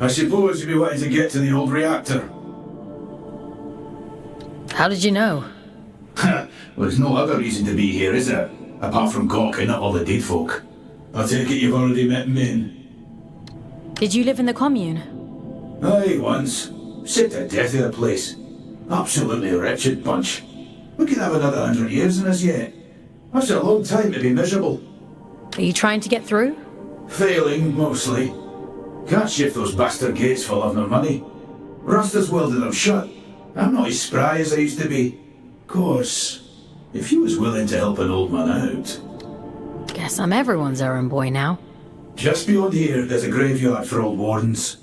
I suppose you'd be wanting to get to the old reactor. How did you know? Well, there's no other reason to be here, is there? Apart from gawking at all the dead folk. I take it you've already met Min. Did you live in the commune? Aye, once. Sick to death of the place. Absolutely wretched bunch. We could have another 100 years in us yet. That's a long time to be miserable. Are you trying to get through? Failing, mostly. Can't shift those bastard gates for love nor money. Rasta's welded them shut. I'm not as spry as I used to be. Course, if you was willing to help an old man out. Guess I'm everyone's errand boy now. Just beyond here, there's a graveyard for old wardens.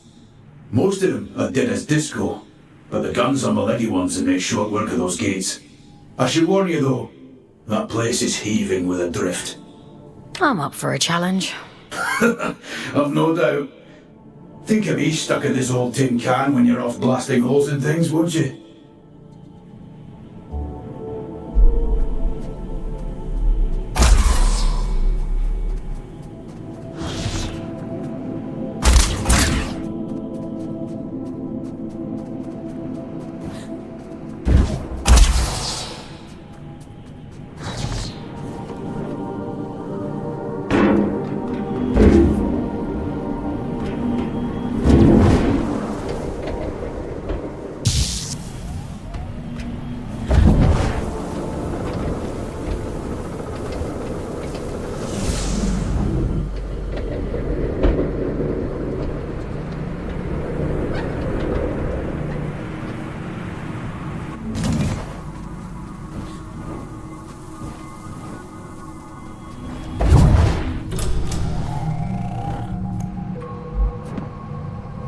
Most of them are dead as disco, but the guns are my leggy ones and make short work of those gates. I should warn you though, that place is heaving with a drift. I'm up for a challenge. I've no doubt. Think of me stuck in this old tin can when you're off blasting holes in things, won't you?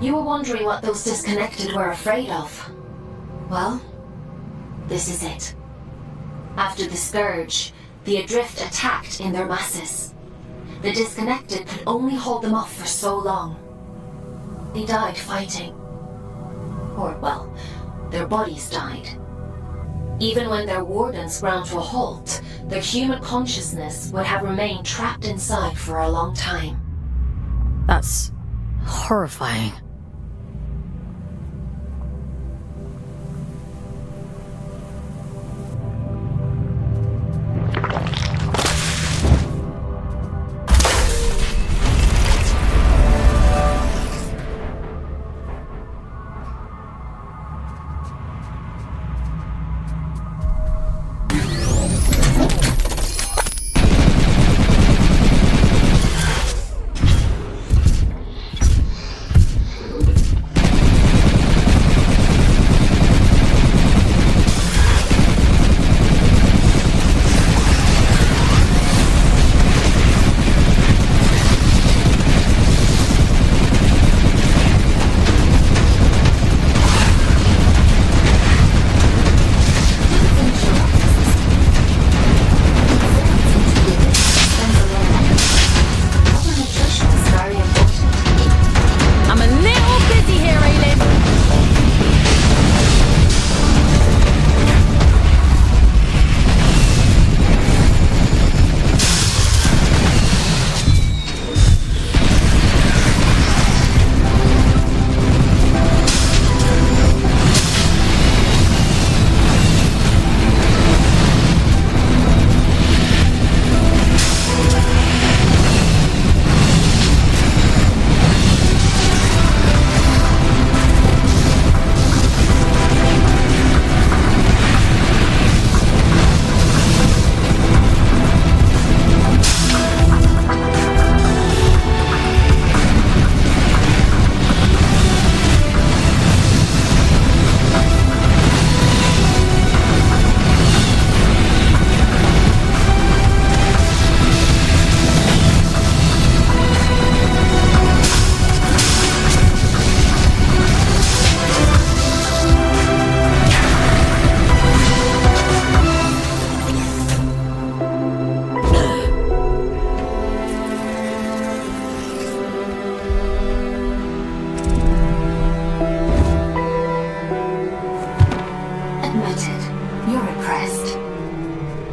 You were wondering what those disconnected were afraid of. Well, this is it. After the Scourge, the Adrift attacked in their masses. The disconnected could only hold them off for so long. They died fighting. Or, well, their bodies died. Even when their wardens ground to a halt, their human consciousness would have remained trapped inside for a long time. That's horrifying.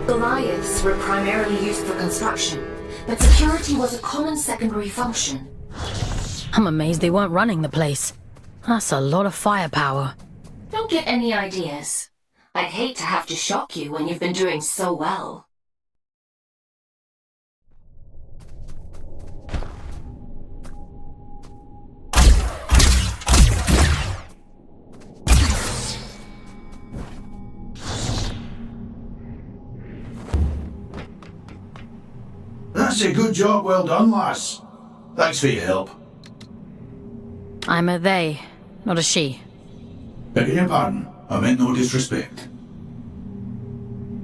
Goliaths were primarily used for construction, but security was a common secondary function. I'm amazed they weren't running the place. That's a lot of firepower. Don't get any ideas. I'd hate to have to shock you when you've been doing so well. That's a good job, well done, lass. Thanks for your help. I'm a they, not a she. Begging your pardon, I meant no disrespect.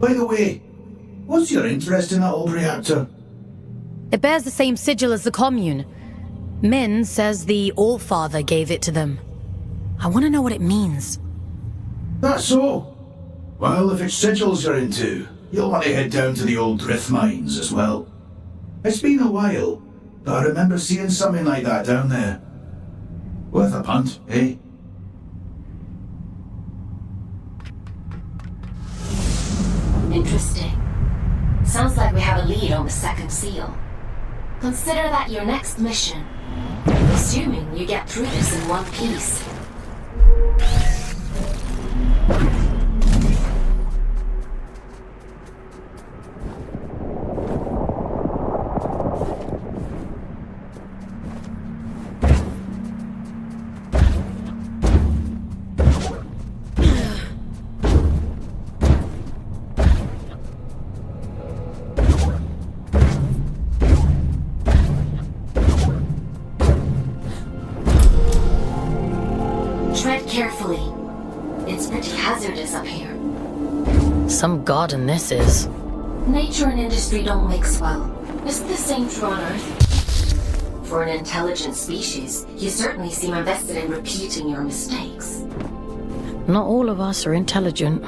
By the way, what's your interest in that old reactor? It bears the same sigil as the commune. Min says the Allfather gave it to them. I want to know what it means. That's so. Well, if it's sigils you're into, you'll want to head down to the old Drith mines as well. It's been a while, but I remember seeing something like that down there. Worth a punt, eh? Interesting. Sounds like we have a lead on the second seal. Consider that your next mission. Assuming you get through this in one piece. Tread carefully. It's pretty hazardous up here. Some garden this is. Nature and industry don't mix well. Isn't the same true on Earth? For an intelligent species, you certainly seem invested in repeating your mistakes. Not all of us are intelligent.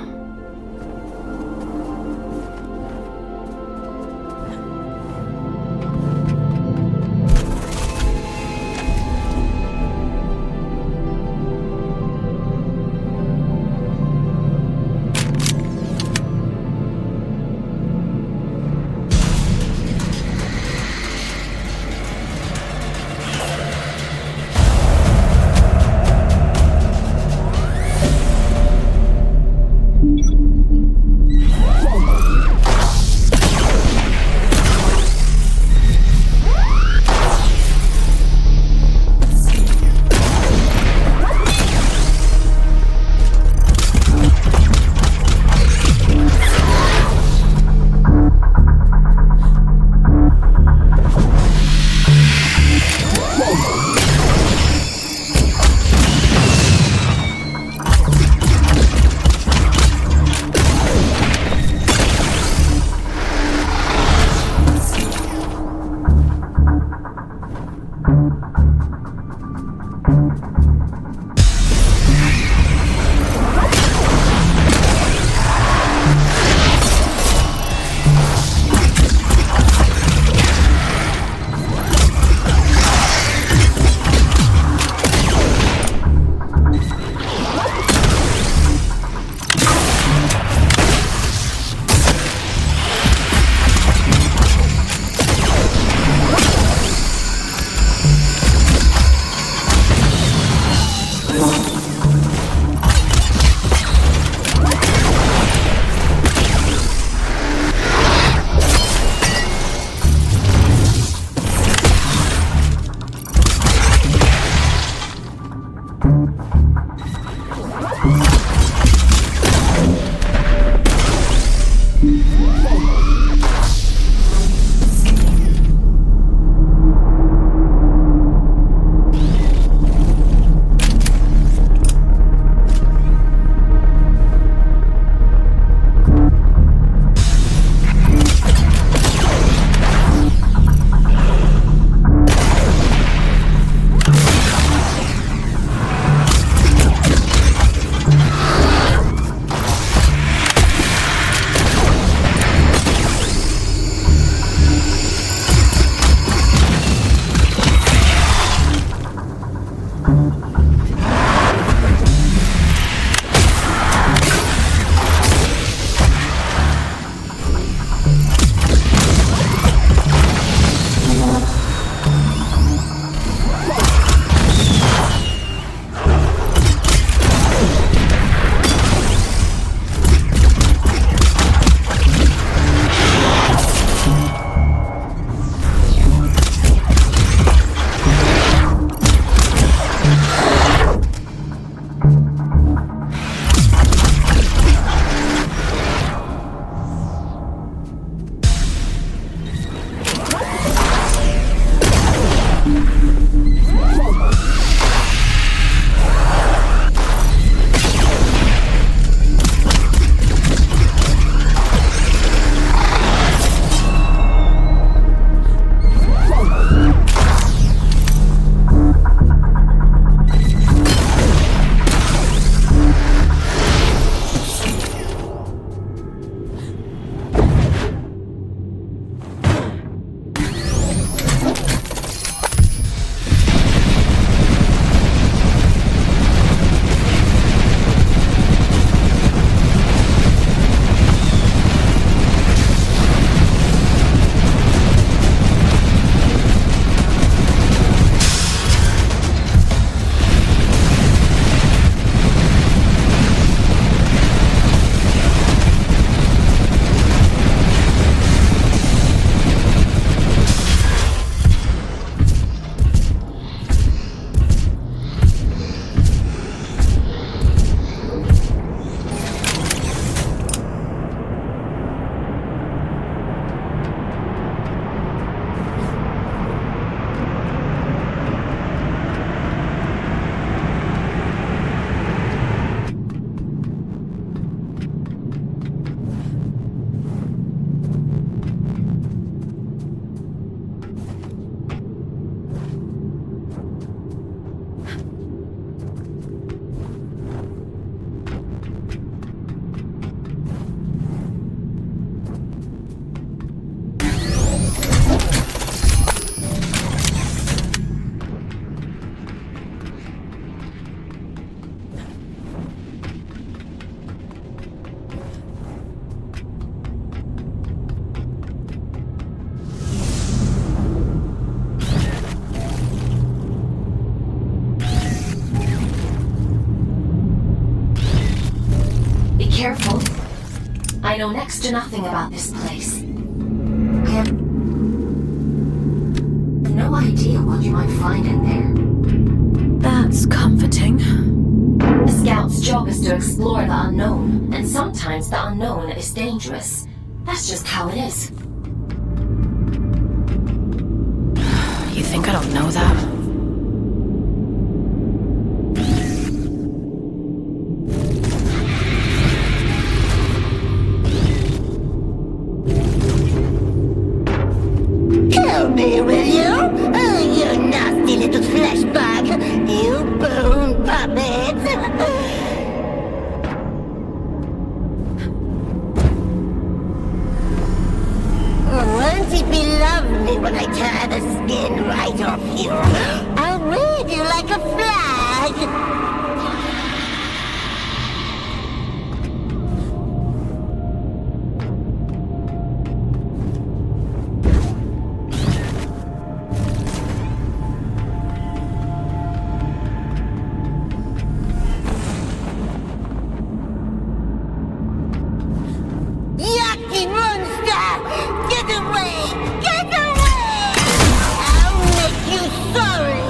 I know next to nothing about this place. I have no idea what you might find in there. That's comforting. A scout's job is to explore the unknown, and sometimes the unknown is dangerous. That's just how it is. You think I don't know that? Help me, will you? Oh, you nasty little flesh bag. You bone puppet. Won't it be lovely when I tear the skin right off you? I'll wave you like a flag. Yucky monster! Get away! Get away! I'll make you sorry!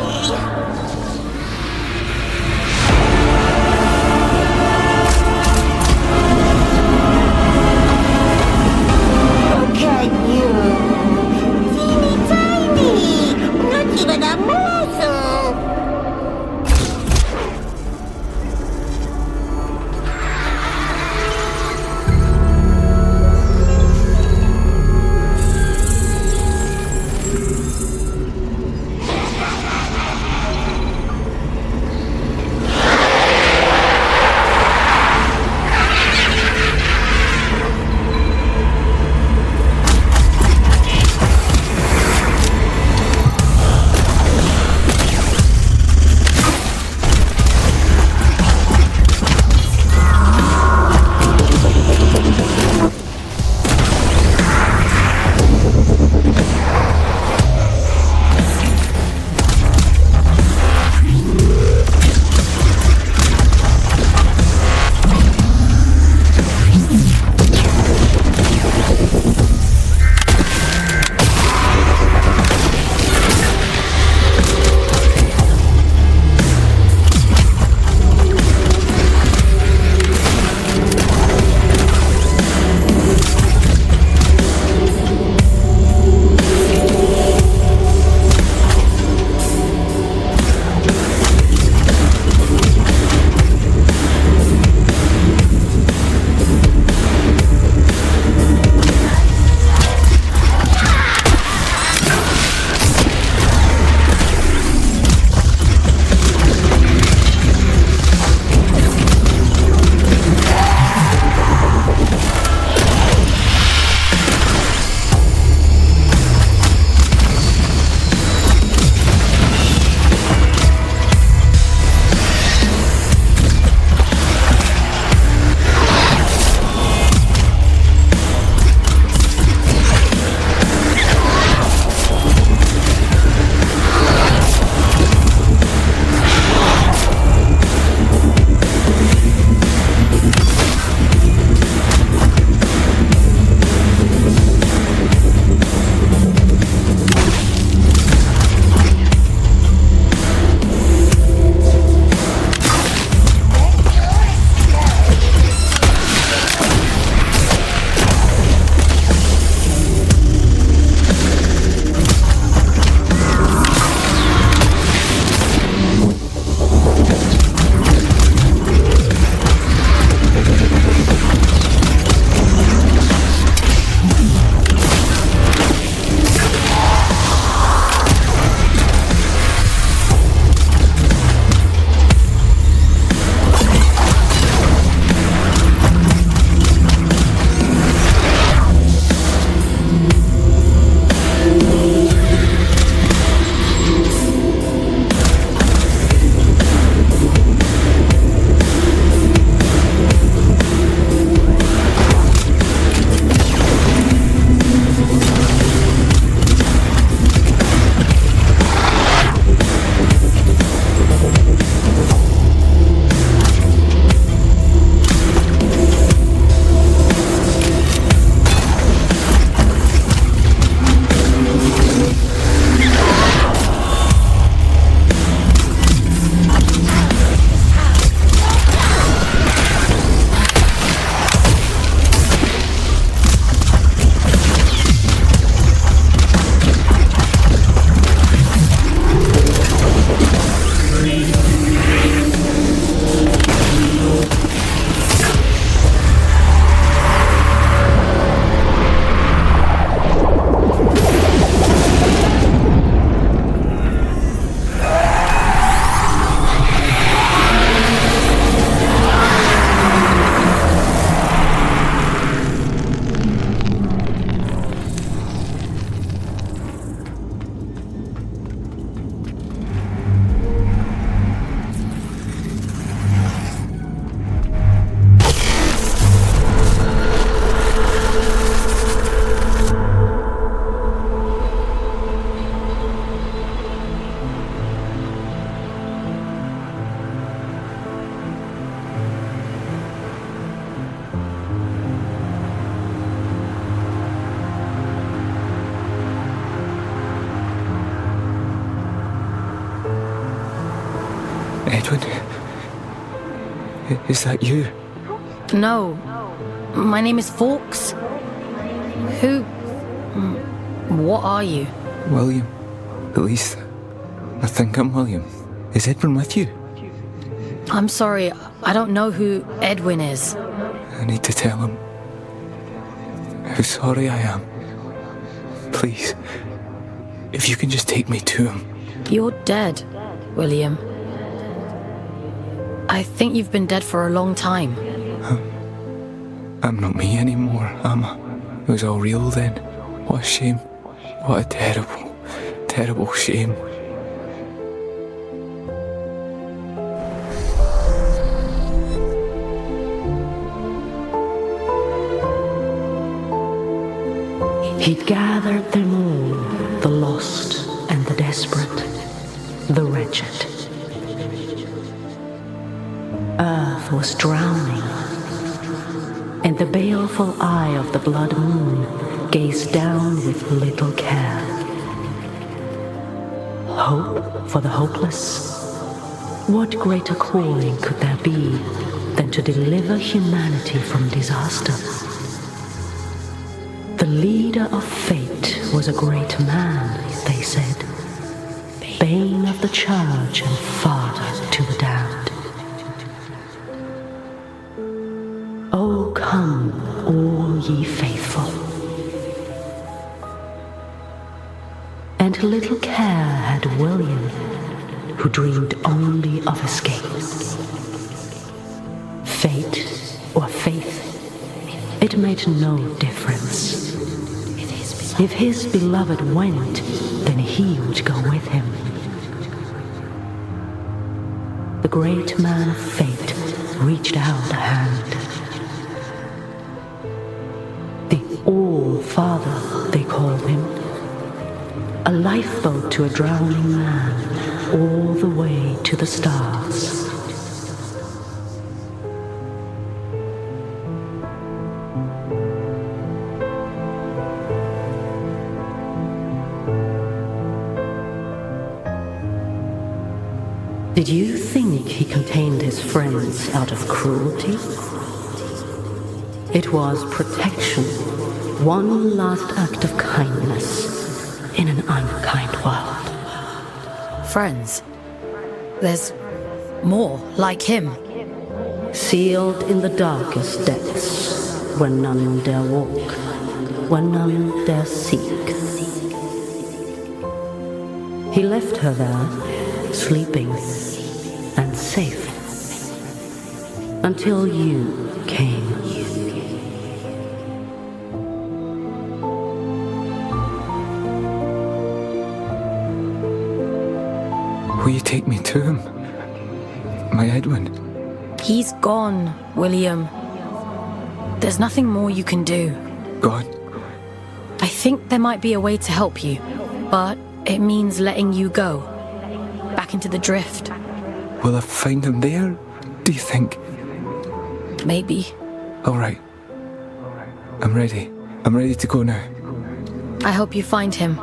Edwin? Is that you? No. My name is Fawkes. Who... What are you? William. At least, I think I'm William. Is Edwin with you? I'm sorry, I don't know who Edwin is. I need to tell him how sorry I am. Please, if you can just take me to him. You're dead, William. I think you've been dead for a long time. I'm not me anymore, am I? It was all real then. What a shame. What a terrible, terrible shame. He'd gathered them all, the lost and the desperate, the wretched. Earth was drowning, and the baleful eye of the blood moon gazed down with little care. Hope for the hopeless? What greater calling could there be than to deliver humanity from disaster? The leader of fate was a great man, they said, bane of the church and father to the damned. Oh, come, all ye faithful. And little care had William, who dreamed only of escape. Fate or faith, it made no difference. If his beloved went, then he would go with him. The great man of fate reached out a hand. The All-Father, they called him. A lifeboat to a drowning man, all the way to the stars. Did you think he contained his friends out of cruelty? It was protection, one last act of kindness in an unkind world. Friends? There's more like him. Sealed in the darkest depths, where none dare walk, where none dare seek. He left her there, sleeping and safe, until you came. Will you take me to him? My Edwin? He's gone, William. There's nothing more you can do. Gone? I think there might be a way to help you, but it means letting you go. Back into the drift. Will I find him there, do you think? Maybe. All right. I'm ready. I'm ready to go now. I hope you find him.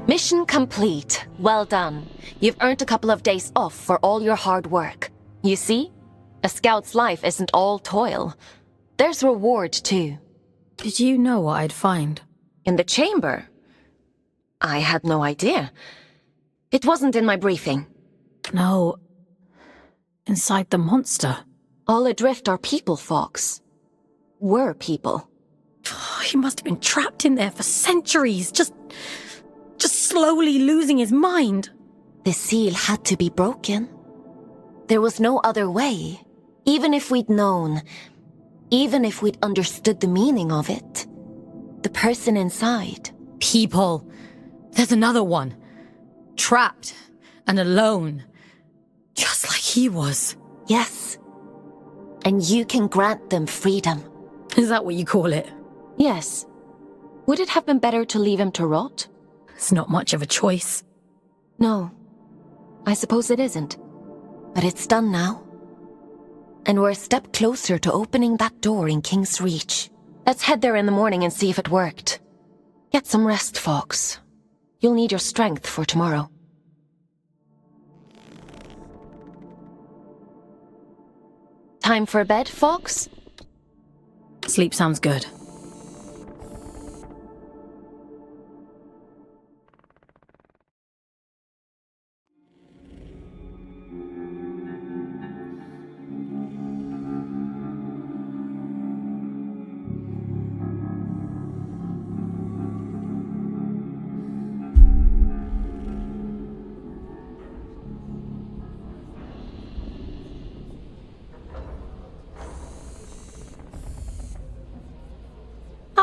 Mission complete. Well done. You've earned a couple of days off for all your hard work. You see? A scout's life isn't all toil. There's reward, too. Did you know what I'd find? In the chamber? I had no idea. It wasn't in my briefing. No. Inside the monster. All adrift are people, Fox. Were people. He must have been trapped in there for centuries, just slowly losing his mind. The seal had to be broken. There was no other way. Even if we'd known, even if we'd understood the meaning of it. The person inside. People. There's another one. Trapped and alone. Just like he was. Yes. And you can grant them freedom. Is that what you call it? Yes. Would it have been better to leave him to rot? It's not much of a choice. No. I suppose it isn't. But it's done now. And we're a step closer to opening that door in King's Reach. Let's head there in the morning and see if it worked. Get some rest, Fox. You'll need your strength for tomorrow. Time for bed, Fox? Sleep sounds good.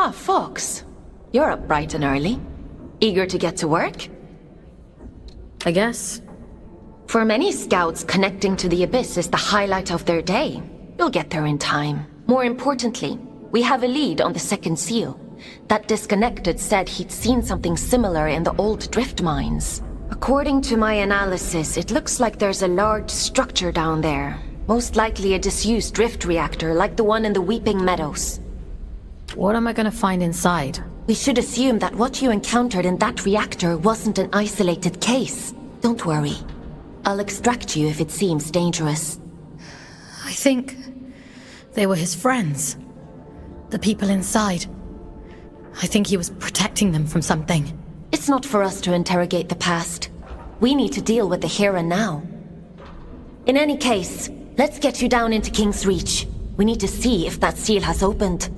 Ah, Fox. You're up bright and early. Eager to get to work? I guess. For many scouts, connecting to the Abyss is the highlight of their day. You'll get there in time. More importantly, we have a lead on the second seal. That disconnected said he'd seen something similar in the old drift mines. According to my analysis, it looks like there's a large structure down there. Most likely a disused drift reactor like the one in the Weeping Meadows. What am I gonna find inside? We should assume that what you encountered in that reactor wasn't an isolated case. Don't worry. I'll extract you if it seems dangerous. I think they were his friends. The people inside. I think he was protecting them from something. It's not for us to interrogate the past. We need to deal with the here and now. In any case, let's get you down into King's Reach. We need to see if that seal has opened.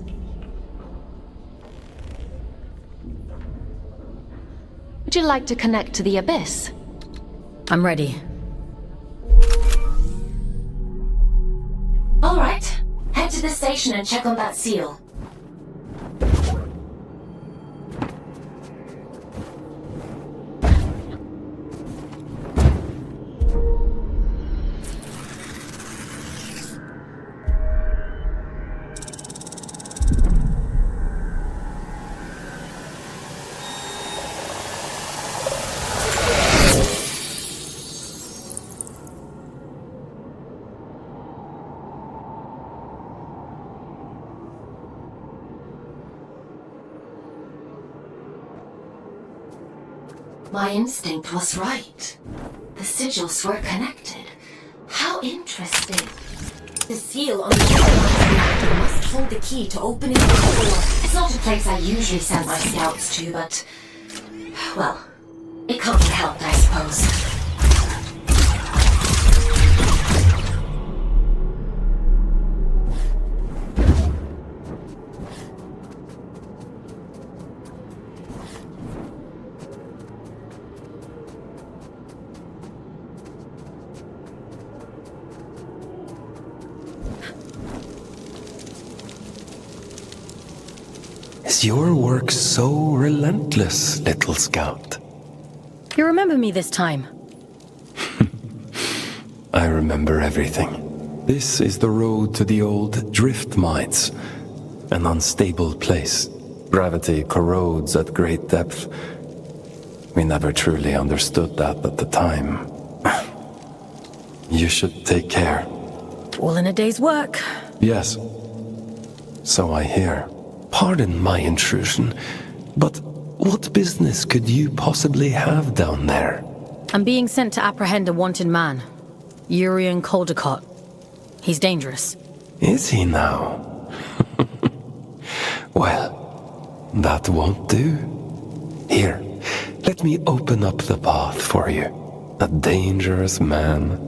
Would you like to connect to the Abyss? I'm ready. All right. Head to the station and check on that seal. My instinct was right. The sigils were connected. How interesting. The seal on the reactor must hold the key to opening the door. It's not a place I usually send my scouts to, but... well, it can't be helped, I suppose. Is your work so relentless, little scout? You remember me this time? I remember everything. This is the road to the old drift mines. An unstable place. Gravity corrodes at great depth. We never truly understood that at the time. You should take care. All in a day's work. Yes. So I hear. Pardon my intrusion, but what business could you possibly have down there? I'm being sent to apprehend a wanted man. Urian Caldecott. He's dangerous. Is he now? Well, that won't do. Here, let me open up the path for you. A dangerous man.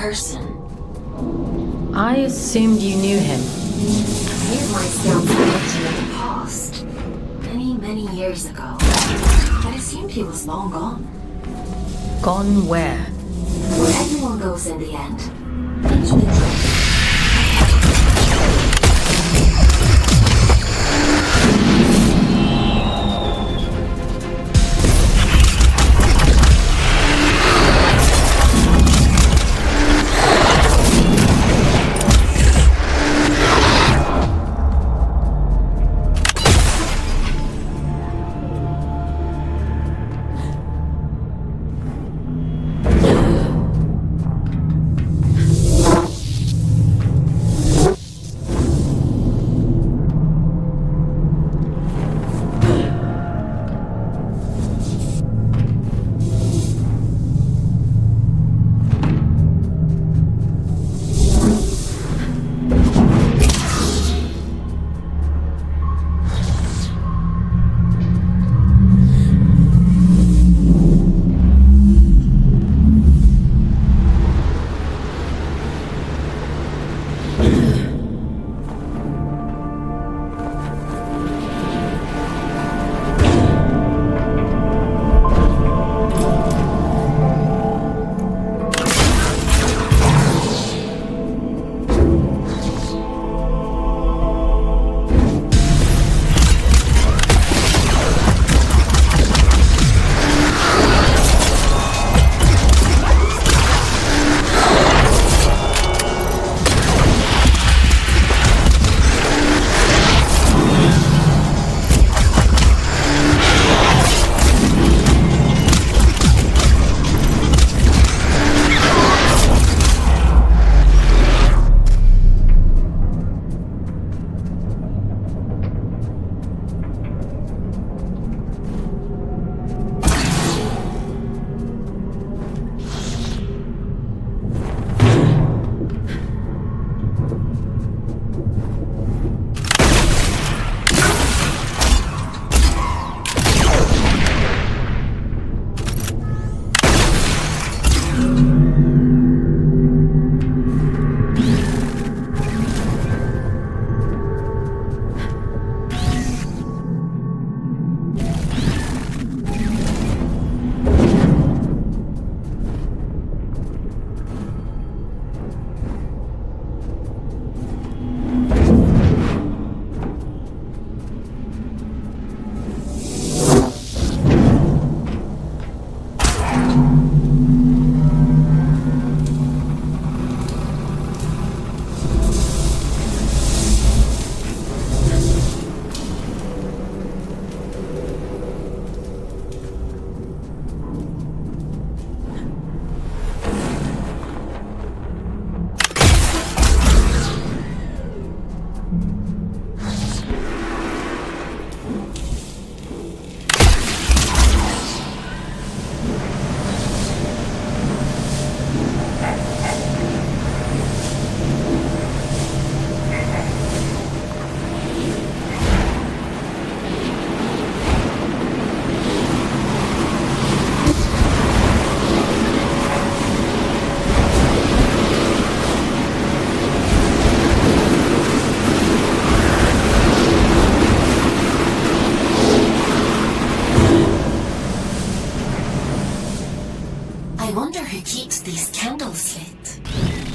person. I assumed you knew him. A few of my scouts I met him in the past. Many years ago. I assumed he was long gone. Gone where? Where everyone goes in the end. Into the drain.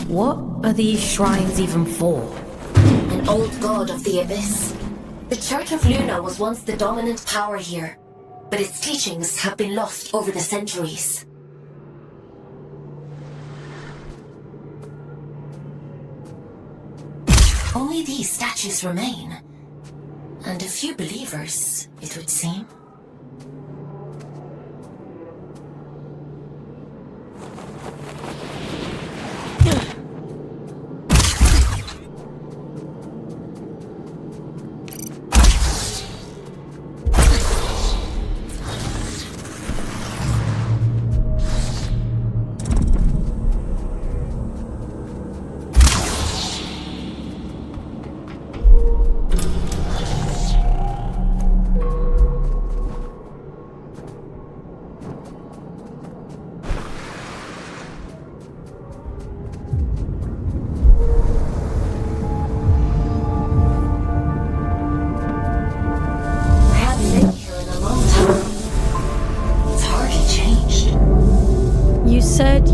What are these shrines even for? An old god of the Abyss. The Church of Luna was once the dominant power here, but its teachings have been lost over the centuries. Only these statues remain, and a few believers, it would seem.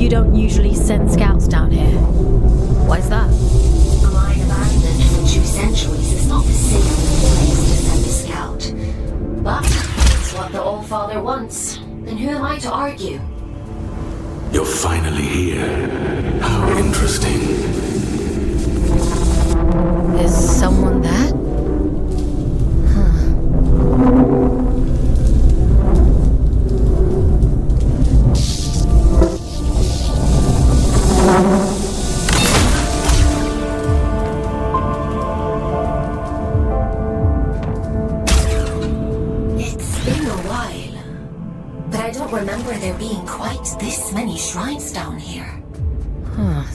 you don't usually send scouts down here. Why's that? A line abandoned for 2 centuries is not the safest place to send a scout. But it's what the All-Father wants. Then who am I to argue? You're finally here. How interesting. Is someone there? Remember there being quite this many shrines down here.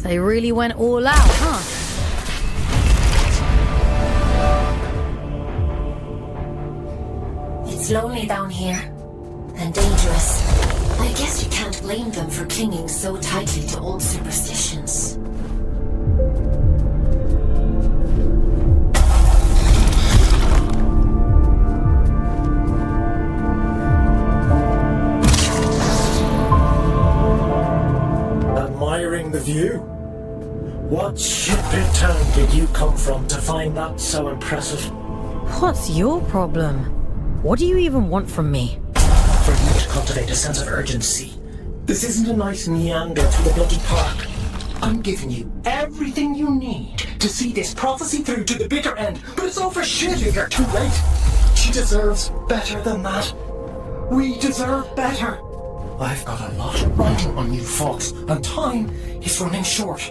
They really went all out, huh? It's lonely down here. And dangerous. I guess you can't blame them for clinging so tightly to old superstitions. Admiring the view? What shipwreck town did you come from to find that so impressive? What's your problem? What do you even want from me? For you to cultivate a sense of urgency. This isn't a nice meander through the bloody park. I'm giving you everything you need to see this prophecy through to the bitter end, but it's all for shit if you're too late. She deserves better than that. We deserve better. I've got a lot riding on you folks, and time is running short.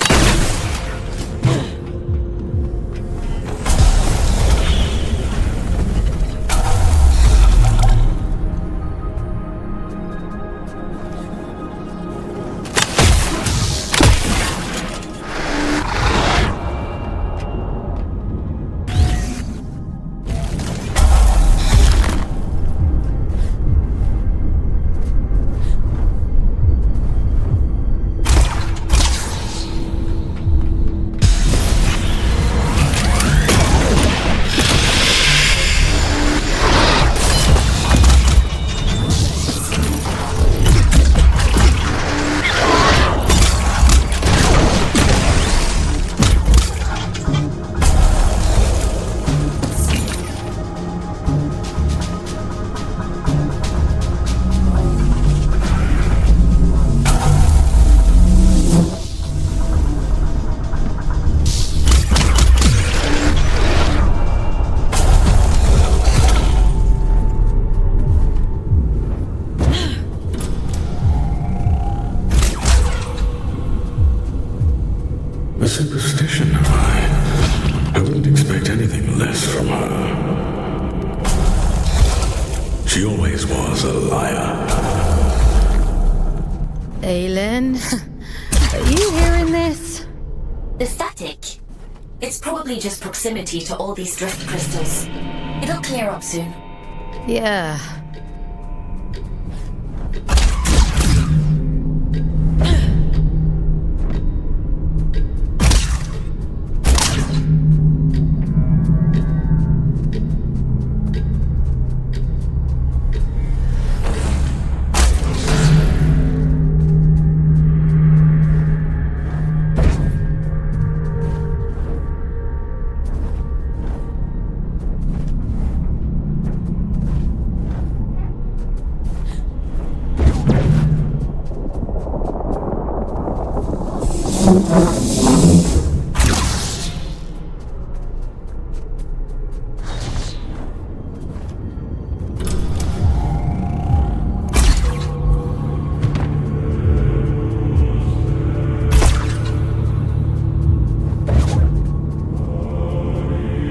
Superstition of I wouldn't expect anything less from her. She always was a liar. Aylin, are you hearing this? The static. It's probably just proximity to all these drift crystals. It'll clear up soon. Yeah.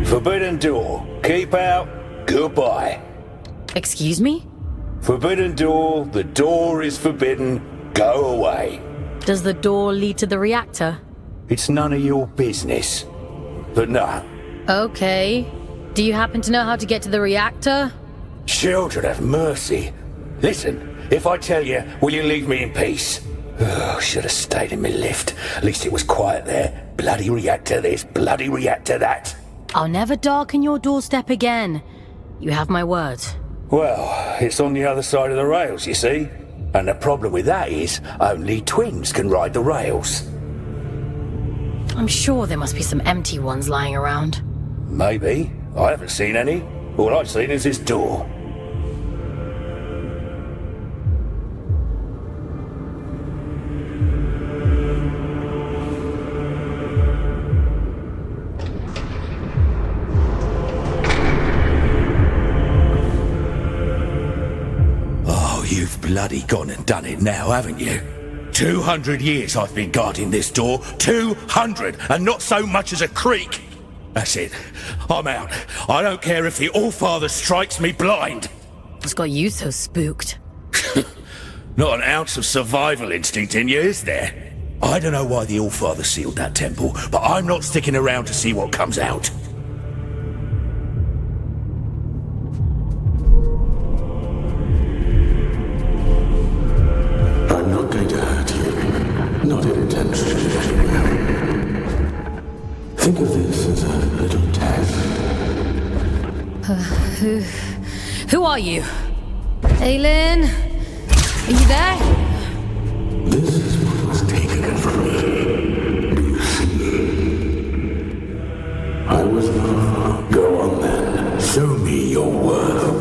Forbidden door. Keep out. Goodbye. Excuse me? Forbidden door. The door is forbidden. Go away. Does the door lead to the reactor? It's none of your business. But no. Okay. Do you happen to know how to get to the reactor? Children have mercy. Listen, if I tell you, will you leave me in peace? Oh, should have stayed in my lift. At least it was quiet there. Bloody reactor this, bloody reactor that. I'll never darken your doorstep again. You have my word. Well, it's on the other side of the rails, you see. And the problem with that is, only twins can ride the rails. I'm sure there must be some empty ones lying around. Maybe. I haven't seen any. All I've seen is this door. Oh, you've bloody gone and done it now, haven't you? 200 years I've been guarding this door. 200, and not so much as a creak. That's it. I'm out. I don't care if the Allfather strikes me blind. What's got you so spooked? Not an ounce of survival instinct in you, is there? I don't know why the Allfather sealed that temple, but I'm not sticking around to see what comes out. I'm not going to hurt you. Not intentionally, anyway. Think of this as a little test. Who are you? Aylin? Are you there? This is what was taken from me. Do you see? I was not. Go on then. Show me your worth.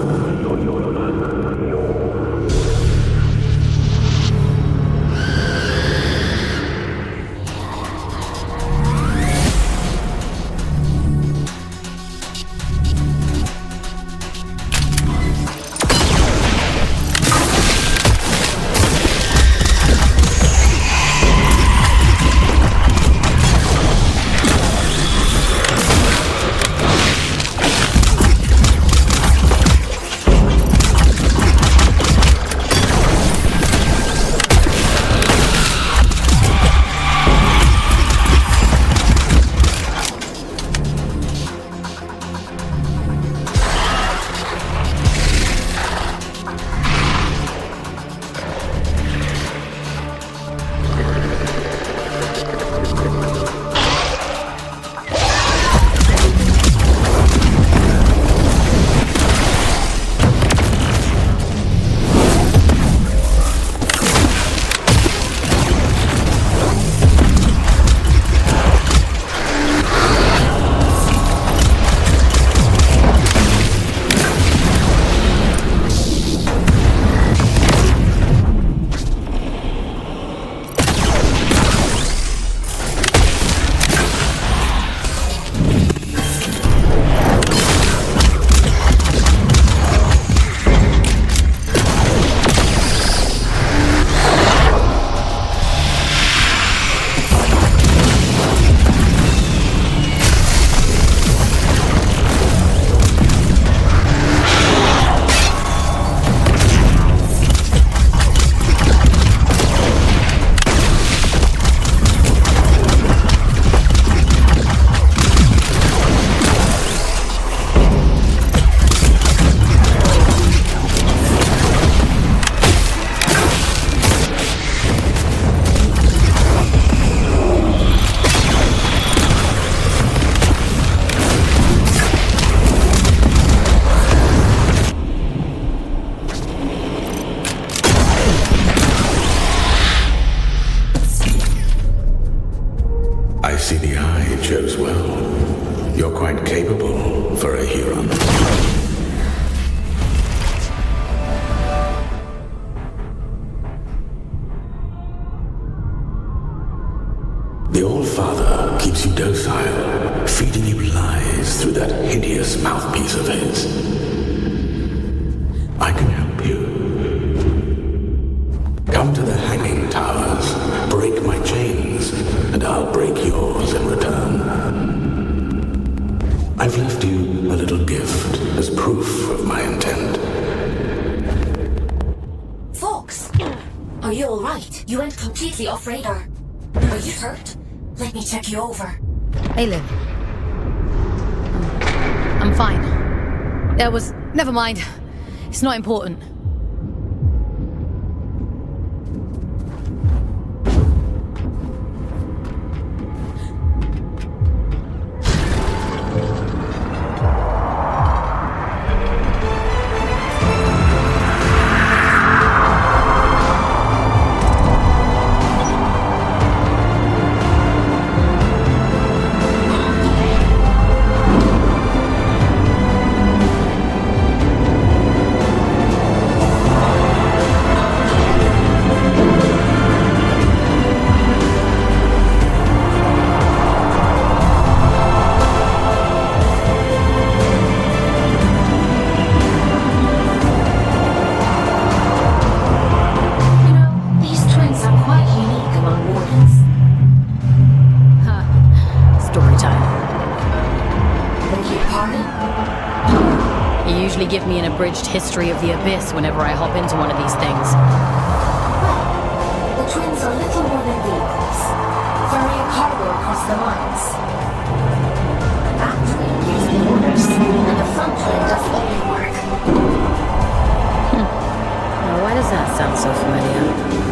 chose well. You're quite capable for a Huron. The All-Father keeps you docile, feeding you lies through that hideous mouthpiece of his. I can help you. Come to the hanging towers, break my chains, and I'll break yours in return. I've left you a little gift as proof of my intent. Fox! Are you alright? You went completely off radar. Are you hurt? Let me check you over. Aylin. I'm fine. Never mind. It's not important. usually give me an abridged history of the Abyss whenever I hop into one of these things. The twins are little more than vehicles, ferrying cargo across the mines. The back twin gives the orders, and the front twin does all the work. Now, why does that sound so familiar?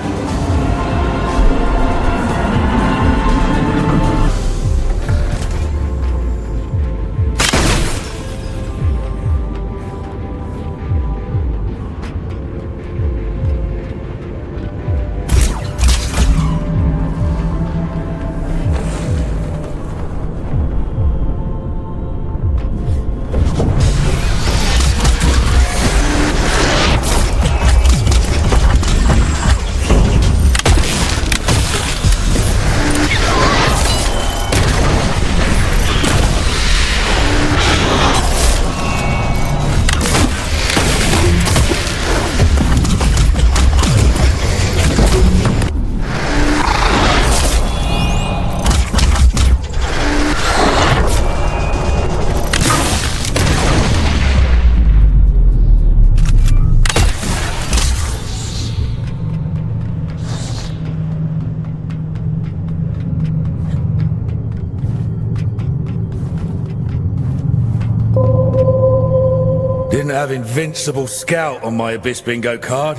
Didn't have Invincible Scout on my Abyss bingo card,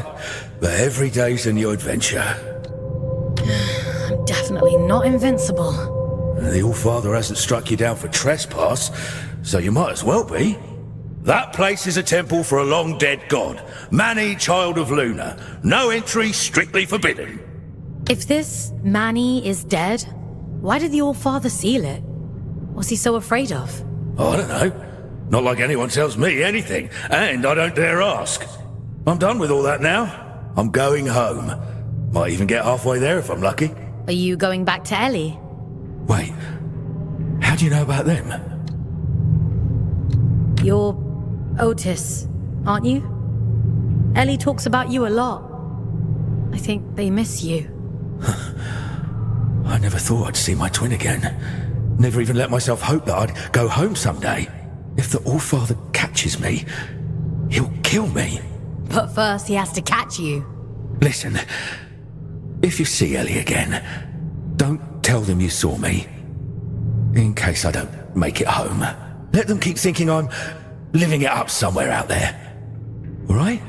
but every day's a new adventure. I'm definitely not invincible. The Allfather hasn't struck you down for trespass, so you might as well be. That place is a temple for a long-dead god, Mani, child of Luna. No entry, strictly forbidden. If this Manny is dead, why did the Allfather seal it? What's he so afraid of? Oh, I don't know. Not like anyone tells me anything, and I don't dare ask. I'm done with all that now. I'm going home. Might even get halfway there if I'm lucky. Are you going back to Ellie? Wait, how do you know about them? You're Otis, aren't you? Ellie talks about you a lot. I think they miss you. I never thought I'd see my twin again. Never even let myself hope that I'd go home someday. If the Allfather catches me, he'll kill me. But first he has to catch you. Listen, if you see Ellie again, don't tell them you saw me. In case I don't make it home. Let them keep thinking I'm living it up somewhere out there. All right?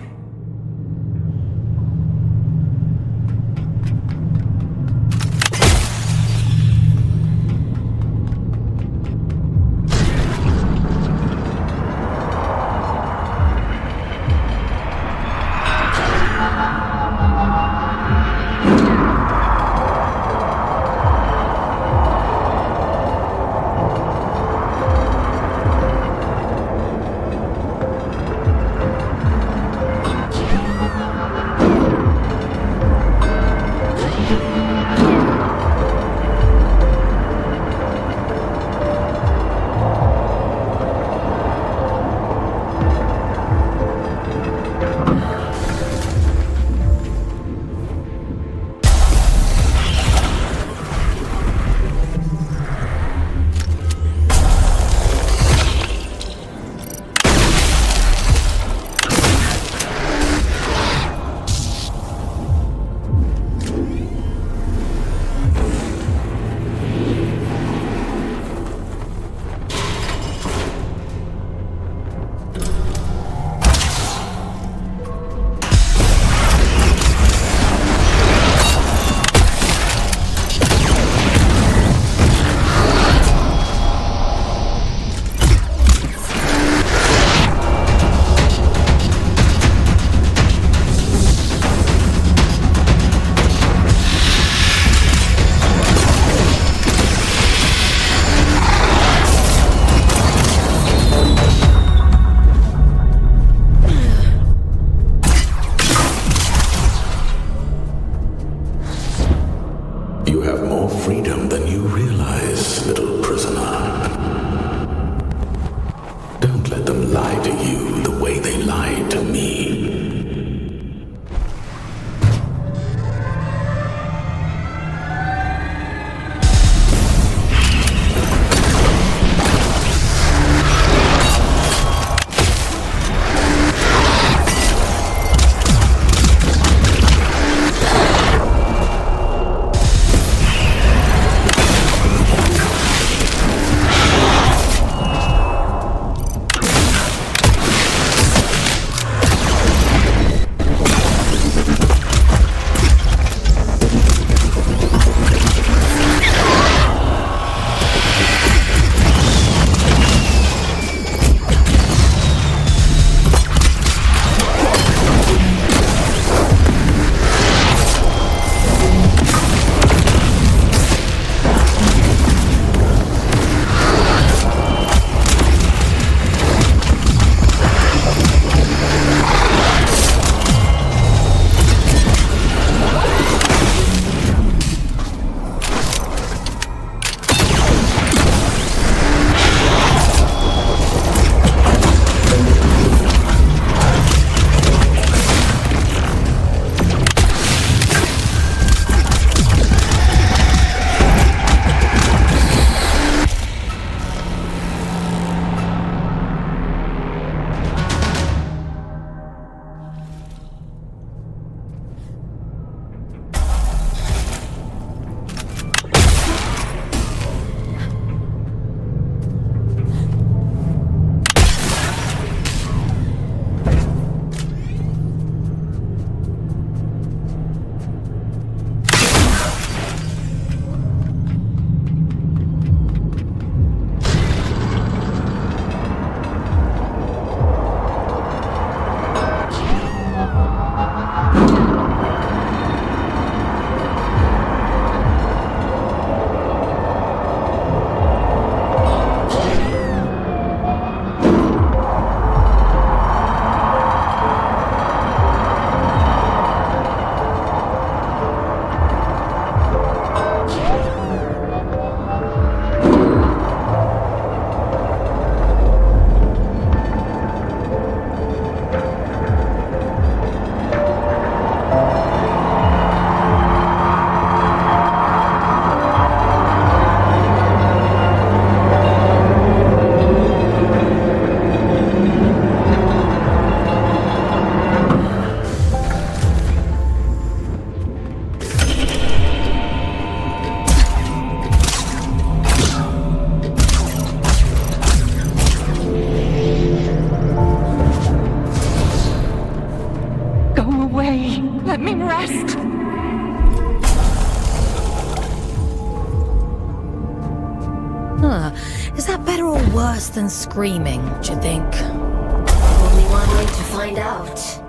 Is that better or worse than screaming, do you think? Only one way to find out.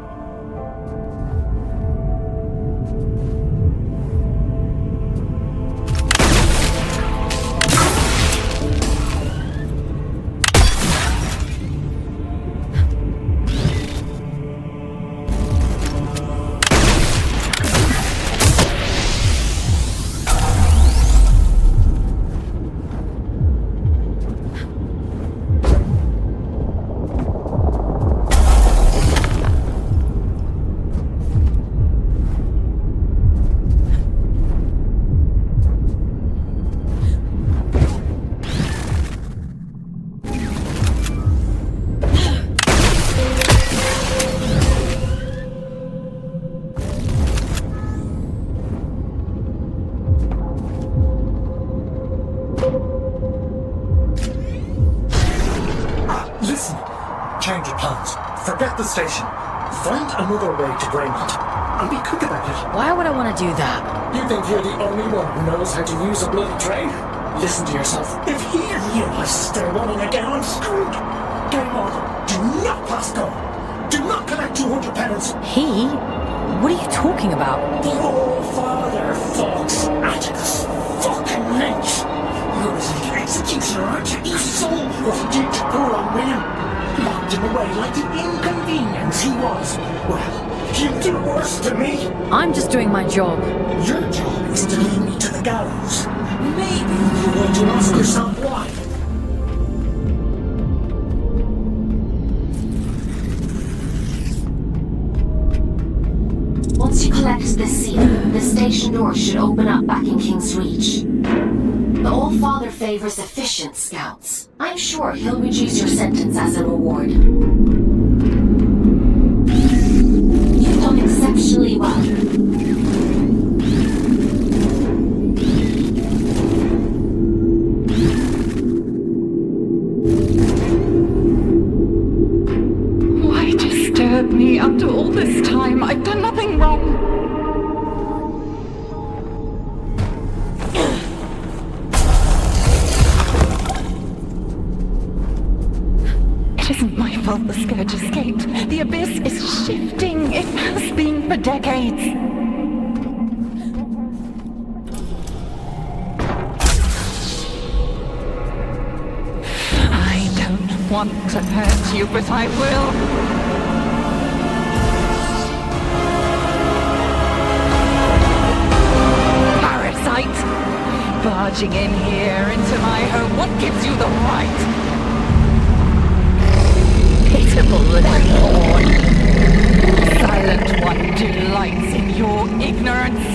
Listen, change of plans. Forget the station. Find another way to Greymont. And be quick about it. Why would I want to do that? You think you're the only one who knows how to use a bloody train? Listen to yourself. If he realizes they're running again, I'm screwed. Greymont, do not pass go. Do not collect 200 penance. He? What are you talking about? The All-Father, Fox. Atticus. Fucking Lynch. You're his little executioner, aren't you? You saw what he did to poor old William. Locked him away like the inconvenience he was. Well, he'll do worse to me. I'm just doing my job. Your job is to lead me to the gallows. Maybe you want to ask yourself why. Once you collect this seal, the station door should open up back in King's Reach. The All-Father favors efficient scouts. I'm sure he'll reduce your sentence as a reward. You've done exceptionally well. Why disturb me after all this time? I've done nothing wrong. It isn't my fault the Scourge escaped. The Abyss is shifting. It has been for decades. I don't want to hurt you, but I will. Parasite! Barging in here into my home, what gives you the right? Pitiful landlord. Silent One delights in your ignorance.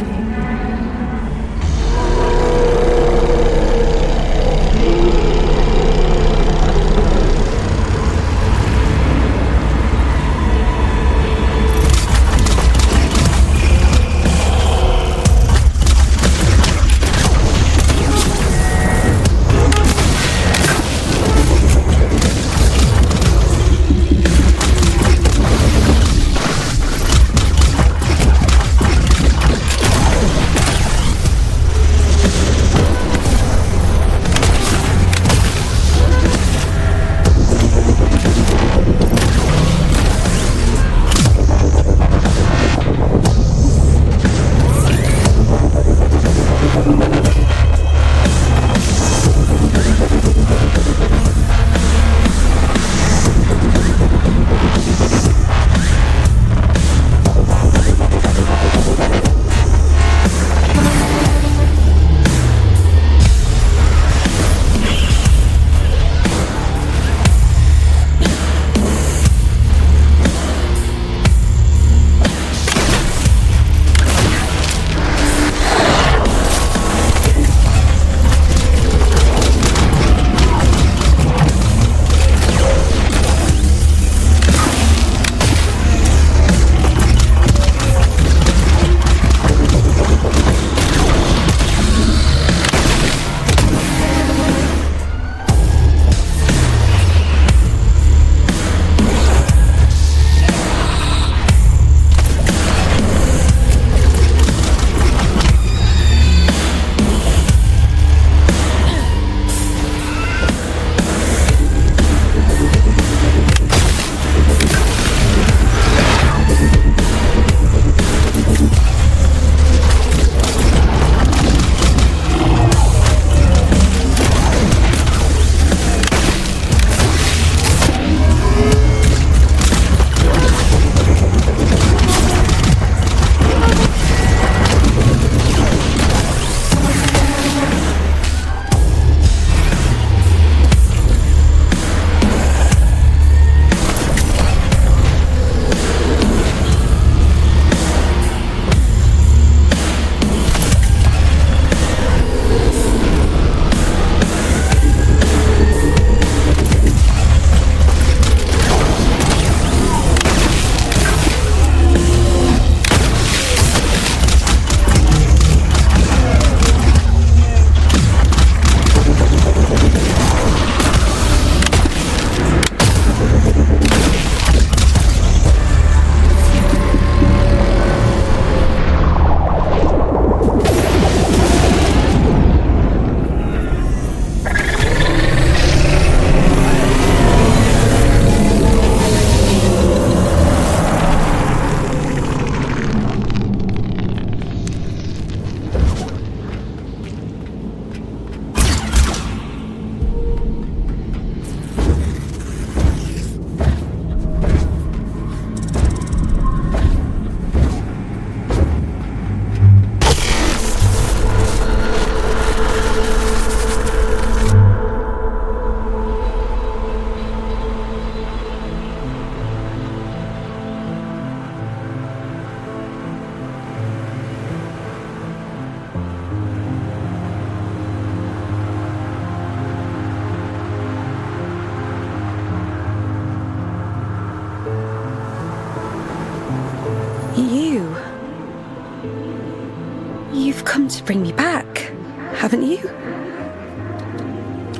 come to bring me back, haven't you?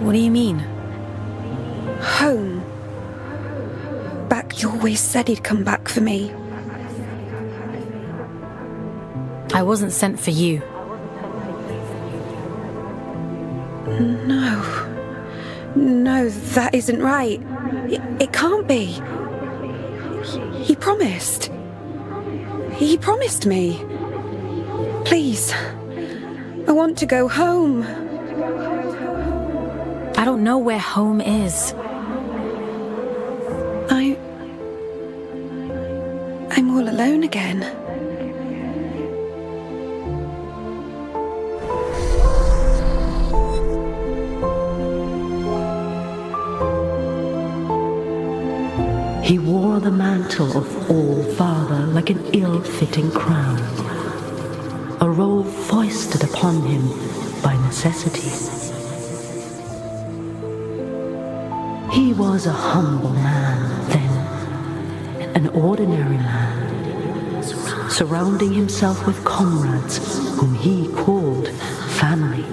What do you mean? Home. Back, you always said he'd come back for me. I wasn't sent for you. No, that isn't right. It can't be. He promised. He promised me. Please, I want to go home. I don't know where home is. I'm all alone again. He wore the mantle of All-Father like an ill-fitting crown, a role foisted upon him by necessity. He was a humble man then, an ordinary man, surrounding himself with comrades whom he called family.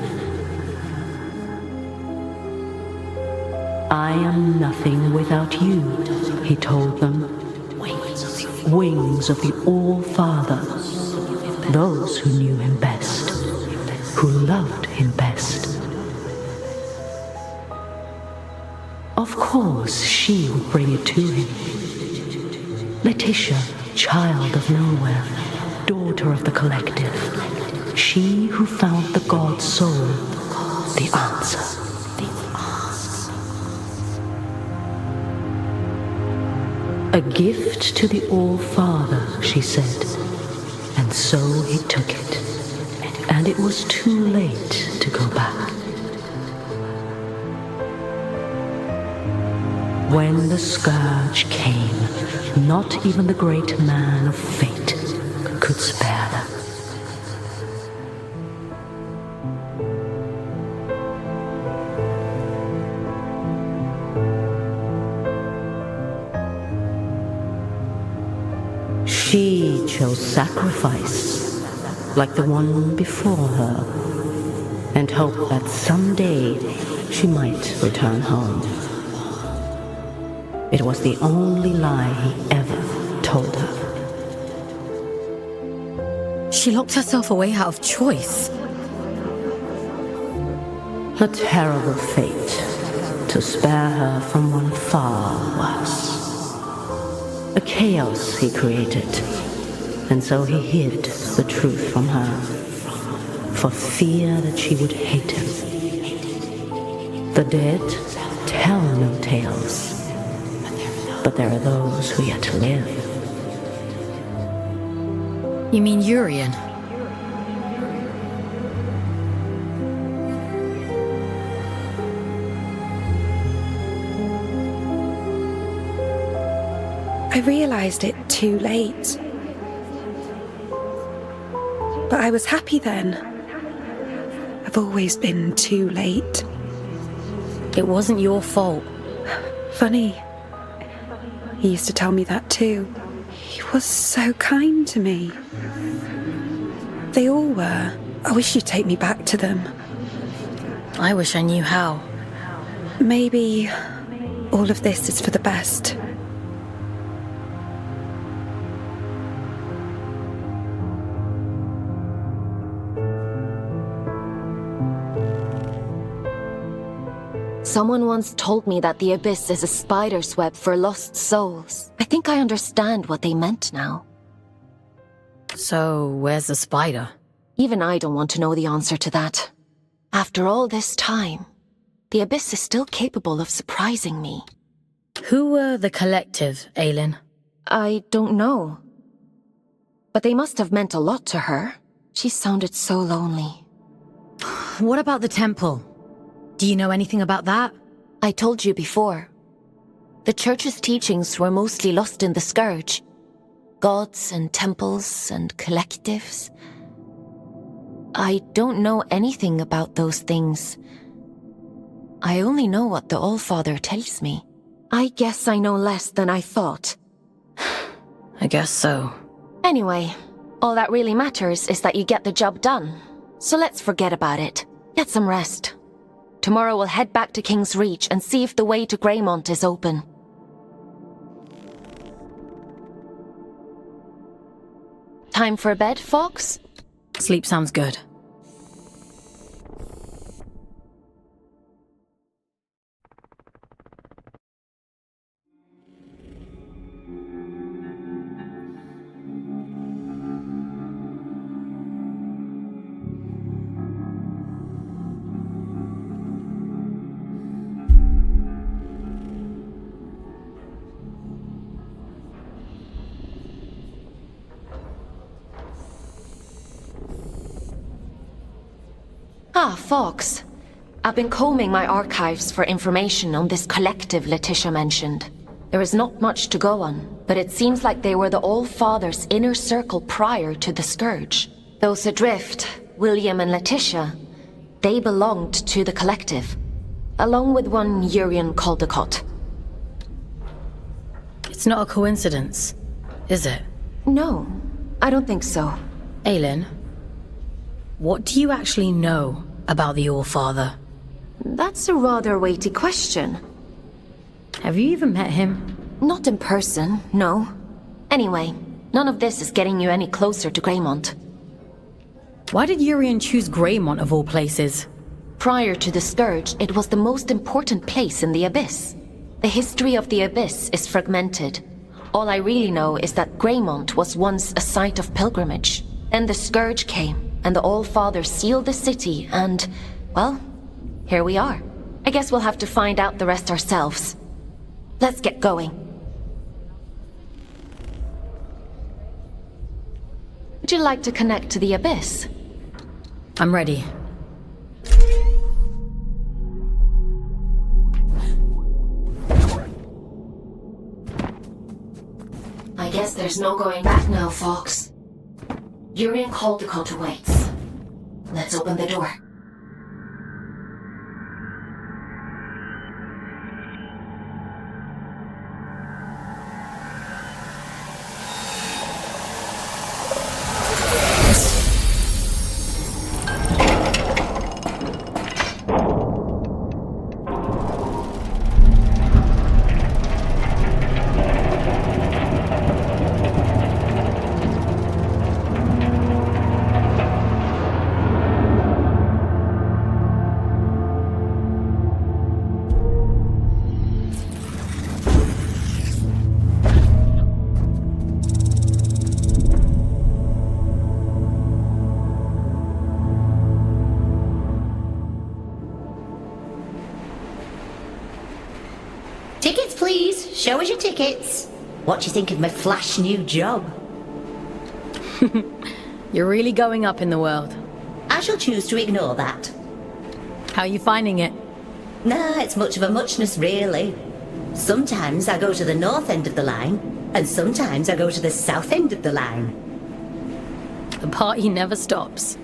I am nothing without you, he told them. Wings of the All-Father, those who knew him best, who loved him best. Of course, she would bring it to him. Letitia, child of nowhere, daughter of the collective, she who found the God soul, the answer. A gift to the All-Father, she said, and so he took it, and it was too late to go back. When the scourge came, not even the great man of fate could spare them. She chose sacrifice, like the one before her, and hoped that someday she might return home. It was the only lie he ever told her. She locked herself away out of choice. A terrible fate to spare her from one far worse. A chaos he created, and so he hid the truth from her, for fear that she would hate him. The dead tell no tales, but there are those who yet live. You mean Urian? I realized it too late. But I was happy then. I've always been too late. It wasn't your fault. Funny. He used to tell me that too. He was so kind to me. They all were. I wish you'd take me back to them. I wish I knew how. Maybe all of this is for the best. Someone once told me that the Abyss is a spider's web for lost souls. I think I understand what they meant now. So, where's the spider? Even I don't want to know the answer to that. After all this time, the Abyss is still capable of surprising me. Who were the collective, Aylin? I don't know. But they must have meant a lot to her. She sounded so lonely. What about the temple? Do you know anything about that? I told you before. The Church's teachings were mostly lost in the Scourge. Gods and temples and collectives. I don't know anything about those things. I only know what the All-Father tells me. I guess I know less than I thought. I guess so. Anyway, all that really matters is that you get the job done. So let's forget about it. Get some rest. Tomorrow we'll head back to King's Reach and see if the way to Greymont is open. Time for bed, Fox? Sleep sounds good. Ah, Fox. I've been combing my archives for information on this collective Letitia mentioned. There is not much to go on, but it seems like they were the All-Father's inner circle prior to the Scourge. Those adrift, William and Letitia, they belonged to the collective, along with one Urian Caldecott. It's not a coincidence, is it? No, I don't think so. Aylin, what do you actually know about the All-Father? That's a rather weighty question. Have you even met him? Not in person, no. Anyway, none of this is getting you any closer to Greymont. Why did Urian choose Greymont of all places? Prior to the Scourge, it was the most important place in the Abyss. The history of the Abyss is fragmented. All I really know is that Greymont was once a site of pilgrimage. Then the Scourge came, and the All-Father sealed the city, and, well, here we are. I guess we'll have to find out the rest ourselves. Let's get going. Would you like to connect to the Abyss? I'm ready. I guess there's no going back now, Fox. Urian Caldecott awaits. Let's open the door. Tickets, please. Show us your tickets. What do you think of my flash new job? You're really going up in the world. I shall choose to ignore that. How are you finding it? Nah, it's much of a muchness, really. Sometimes I go to the north end of the line, and sometimes I go to the south end of the line. The party never stops.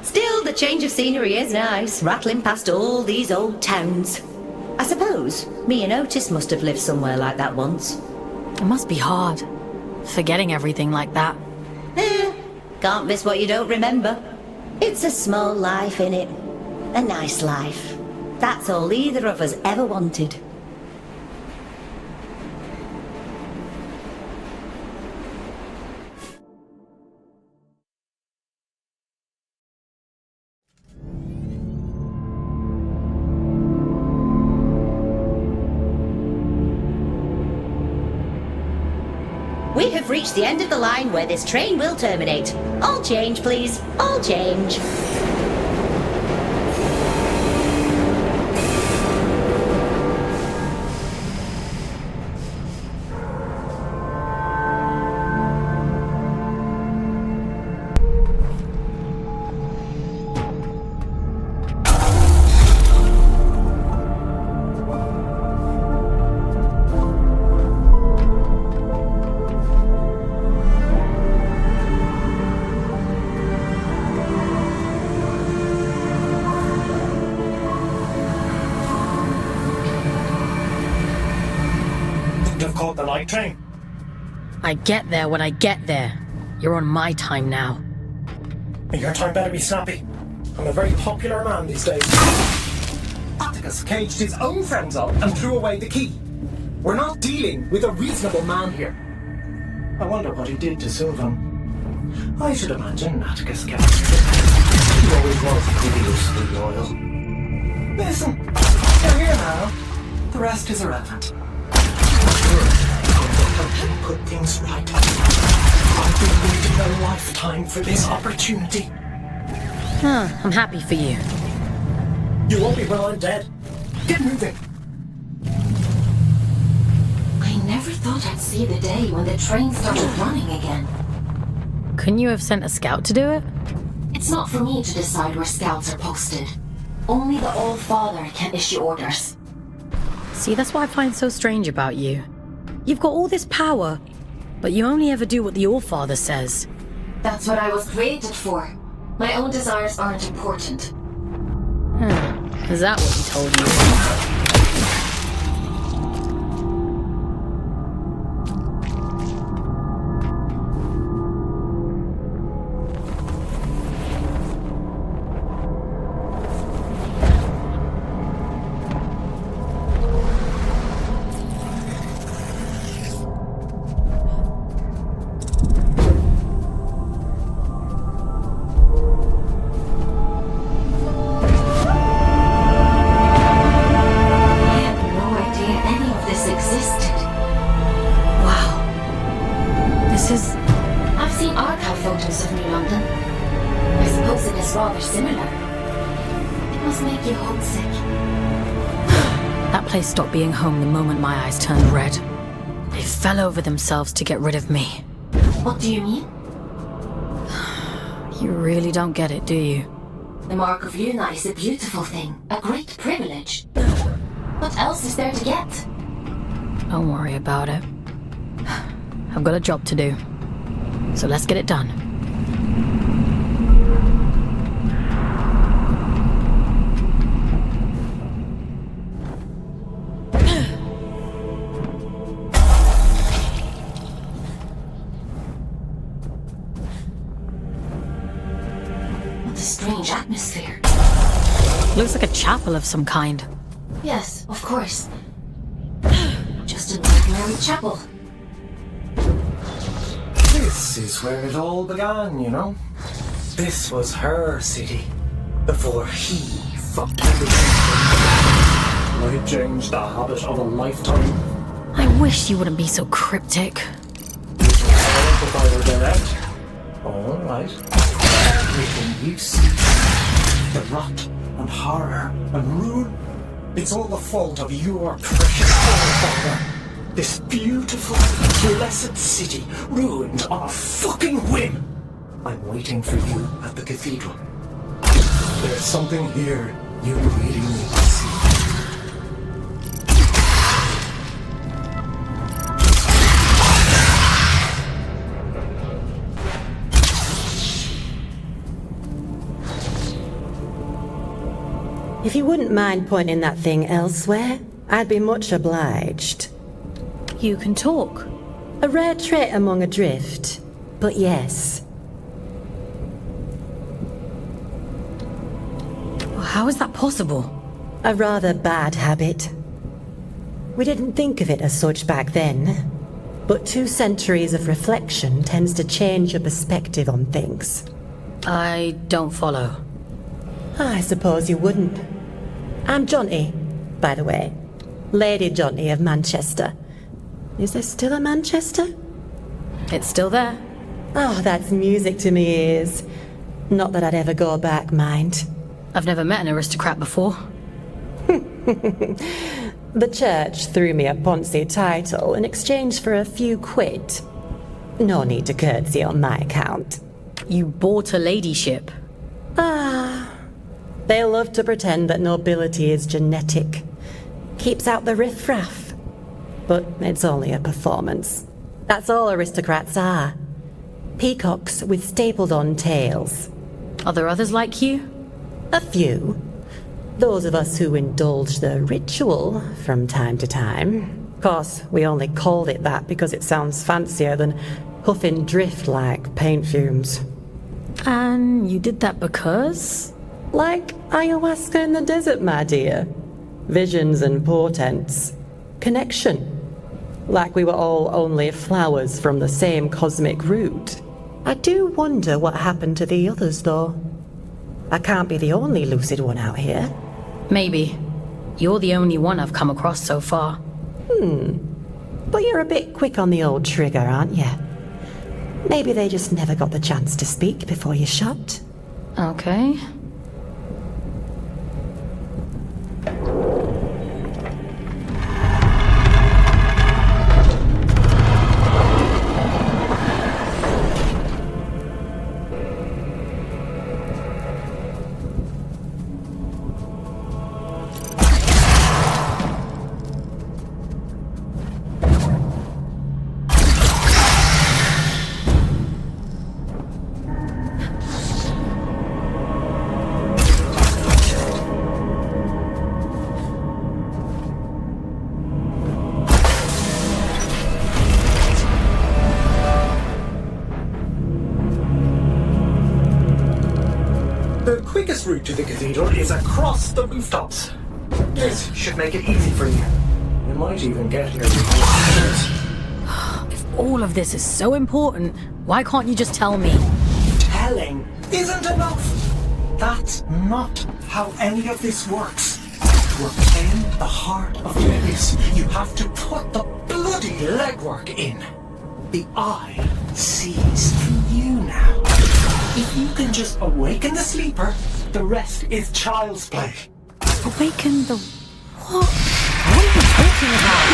Still, the change of scenery is nice, rattling past all these old towns. I suppose me and Otis must have lived somewhere like that once. It must be hard, forgetting everything like that. Can't miss what you don't remember. It's a small life, innit? A nice life. That's all either of us ever wanted. We have reached the end of the line where this train will terminate. All change, please. All change. Caught the night train. I get there when I get there. You're on my time now. Your time better be snappy. I'm a very popular man these days. Atticus caged his own friends up and threw away the key. We're not dealing with a reasonable man here. I wonder what he did to Sylvan. I should imagine Atticus kept him. He always was grievously loyal. Listen, you're here now. The rest is irrelevant. Put things right. I've been waiting a lifetime for this opportunity. I'm happy for you. You won't be when I'm dead. Get moving. I never thought I'd see the day when the train started running again. Couldn't you have sent a scout to do it? It's not for me to decide where scouts are posted. Only the All-Father can issue orders. See, that's what I find so strange about you. You've got all this power, but you only ever do what the All-Father says. That's what I was created for. My own desires aren't important. Is that what he told you? I've seen archive photos of New London. I suppose it is rather similar. It must make you homesick. That place stopped being home the moment my eyes turned red. They fell over themselves to get rid of me. What do you mean? You really don't get it, do you? The Mark of Luna is a beautiful thing, a great privilege. What else is there to get? Don't worry about it. I've got a job to do. So let's get it done. What a strange atmosphere. Looks like a chapel of some kind. Yes, of course. Just an ordinary chapel. This is where it all began, you know? This was her city. Before he fucked everything. I changed the habit of a lifetime. I wish you wouldn't be so cryptic. If I were direct. Alright. Everything you see, the rot and horror and ruin, it's all the fault of your precious father. This beautiful, blessed city ruined on a fucking whim. I'm waiting for you at the cathedral. There's something here you really need to see. If you wouldn't mind pointing that thing elsewhere, I'd be much obliged. You can talk. A rare trait among a drift, but yes. How is that possible? A rather bad habit. We didn't think of it as such back then, but 2 centuries of reflection tends to change your perspective on things. I don't follow. I suppose you wouldn't. I'm Jonty, by the way. Lady Jonty of Manchester. Is there still a Manchester? It's still there. Oh, that's music to me ears. Not that I'd ever go back, mind. I've never met an aristocrat before. The church threw me a Ponzi title in exchange for a few quid. No need to curtsy on my account. You bought a ladyship. Ah, they love to pretend that nobility is genetic. Keeps out the riffraff. But it's only a performance. That's all aristocrats are. Peacocks with stapled-on tails. Are there others like you? A few. Those of us who indulge the ritual from time to time. Of course, we only called it that because it sounds fancier than huffing drift like paint fumes. And you did that because? Like ayahuasca in the desert, my dear. Visions and portents. Connection. Like we were all only flowers from the same cosmic root. I do wonder what happened to the others, though. I can't be the only lucid one out here. Maybe. You're the only one I've come across so far. But you're a bit quick on the old trigger, aren't you? Maybe they just never got the chance to speak before you shot. Okay. The quickest route to the cathedral is across the rooftops. This should make it easy for you. You might even get here before If all of this is so important, why can't you just tell me? telling isn't enough. That's not how any of this works. To obtain the heart of the abyss, you have to put the bloody legwork in. The eye sees through you now. If you can just awaken the sleeper, the rest is child's play. Awaken the... What? What are you talking about?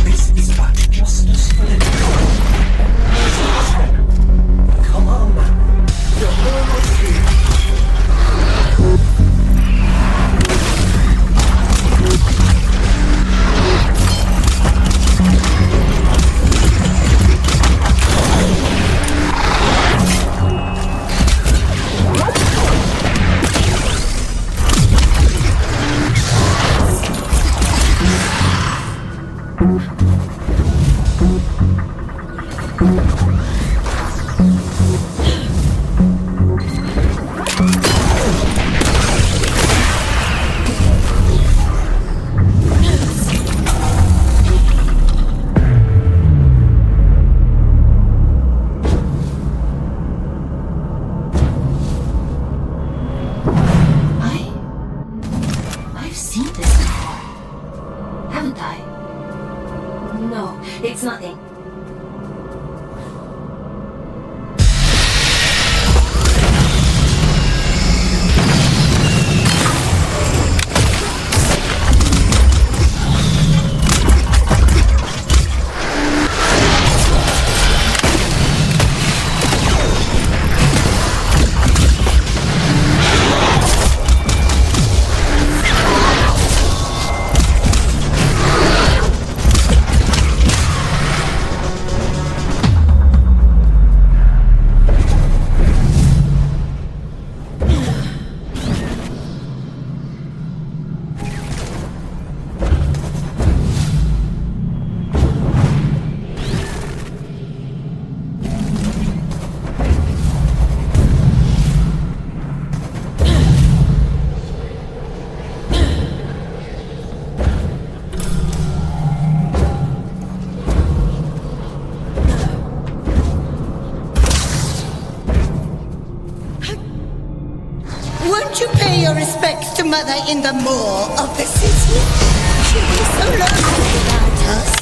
This is about justice for the dead. Come on, man. You're almost here. I've seen this before. Haven't I? No, it's nothing. Won't you pay your respects to Mother in the moor of the city? She'll be so lonely without us.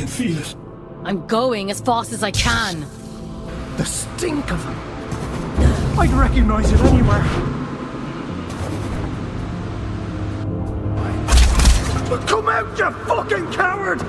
Feel it. I'm going as fast as I can. The stink of them. I'd recognize it anywhere. Come out, you fucking coward!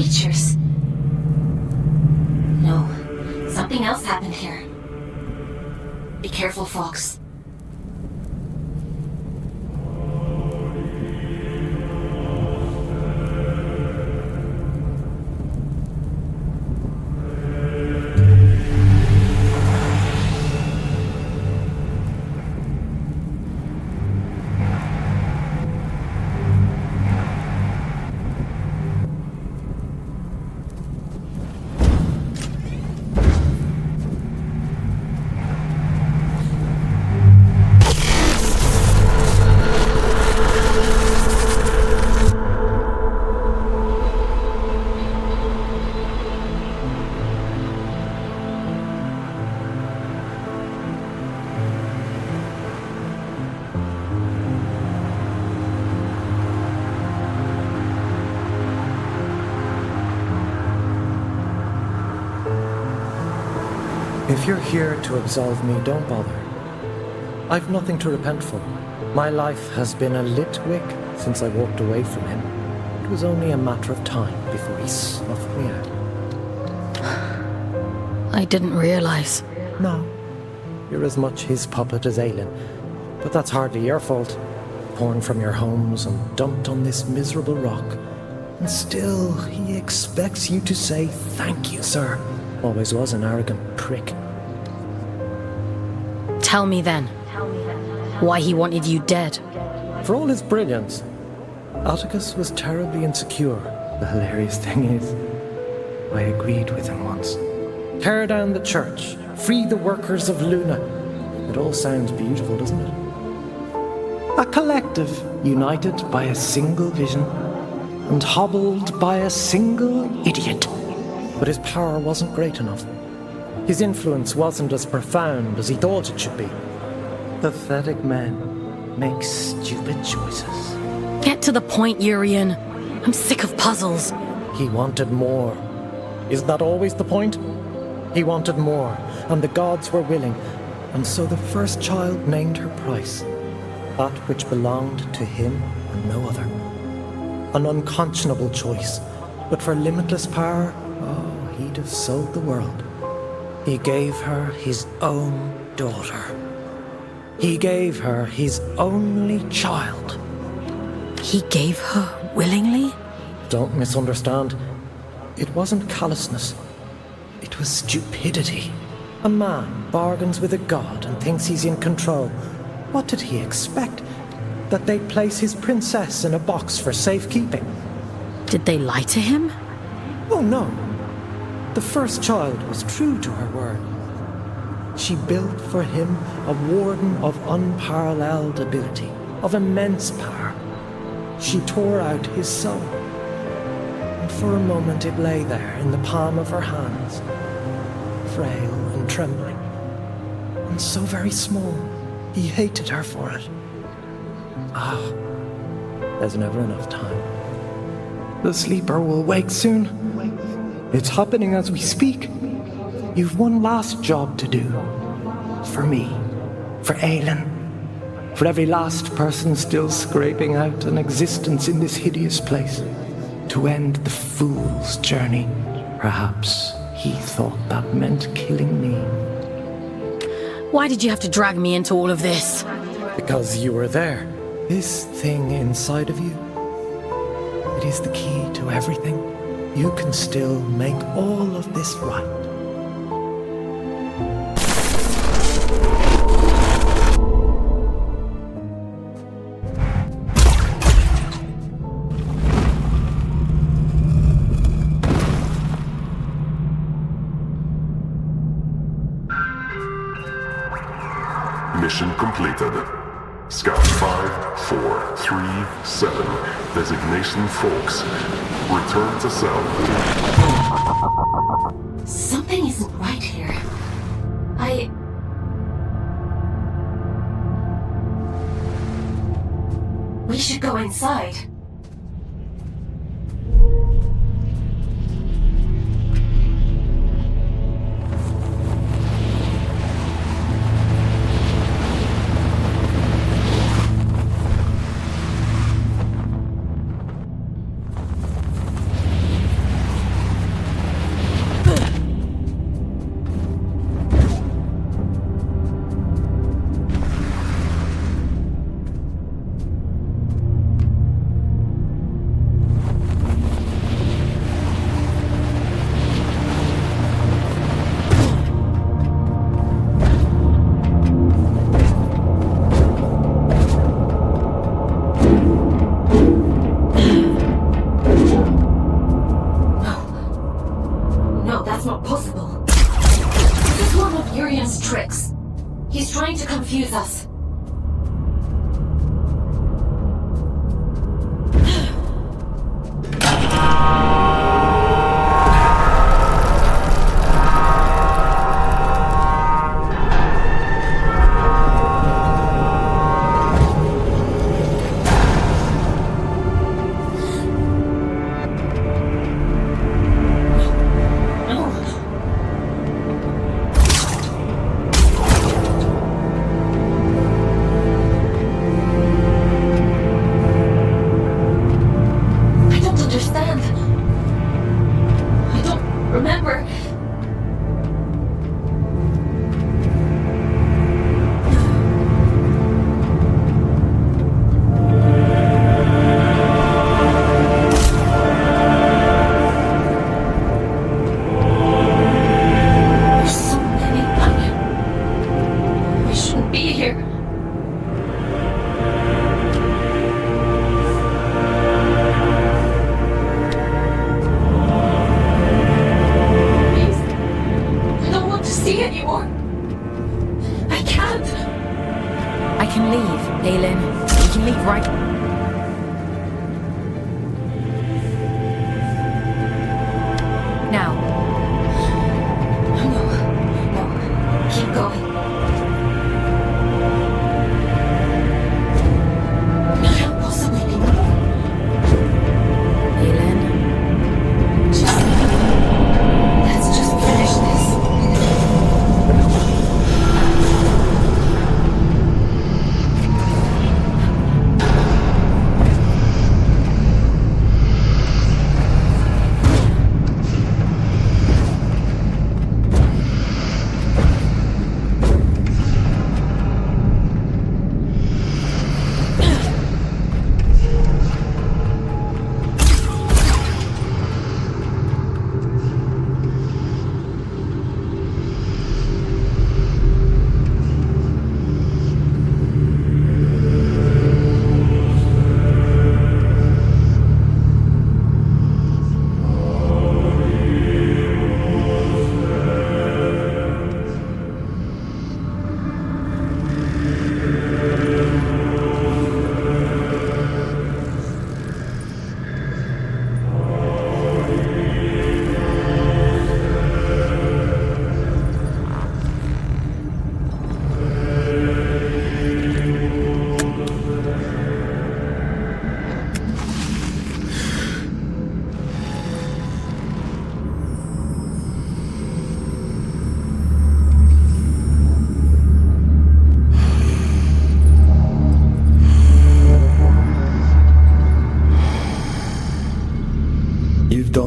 creatures. No, something else happened here. Be careful, Fox. If you're here to absolve me, don't bother. I've nothing to repent for. My life has been a lit wick since I walked away from him. It was only a matter of time before he snuffed me out. I didn't realize. No. You're as much his puppet as Aelin. But that's hardly your fault. Torn from your homes and dumped on this miserable rock. And still, he expects you to say, "Thank you, sir." Always was an arrogant prick. Tell me then, why he wanted you dead. For all his brilliance, Atticus was terribly insecure. The hilarious thing is, I agreed with him once. Tear down the church, free the workers of Luna. It all sounds beautiful, doesn't it? A collective united by a single vision and hobbled by a single idiot. But his power wasn't great enough. His influence wasn't as profound as he thought it should be. Pathetic men make stupid choices. Get to the point, Urian. I'm sick of puzzles. He wanted more. Isn't that always the point? He wanted more, and the gods were willing. And so the first child named her price. That which belonged to him and no other. An unconscionable choice. But for limitless power, oh, he'd have sold the world. He gave her his own daughter. He gave her his only child. He gave her willingly? Don't misunderstand. It wasn't callousness. It was stupidity. A man bargains with a god and thinks he's in control. What did he expect? That they'd place his princess in a box for safekeeping? Did they lie to him? Oh, no. The first child was true to her word. She built for him a warden of unparalleled ability, of immense power. She tore out his soul. And for a moment it lay there in the palm of her hands, frail and trembling, and so very small. He hated her for it. Ah, there's never enough time. The sleeper will wake soon. It's happening as we speak. You've one last job to do. For me. For Aelin. For every last person still scraping out an existence in this hideous place. To end the fool's journey. Perhaps he thought that meant killing me. Why did you have to drag me into all of this? Because you were there. This thing inside of you. It is the key to everything. You can still make all of this right. Mission completed. Scout 5437, designation Fox. Return to cell. Something isn't right here. We should go inside.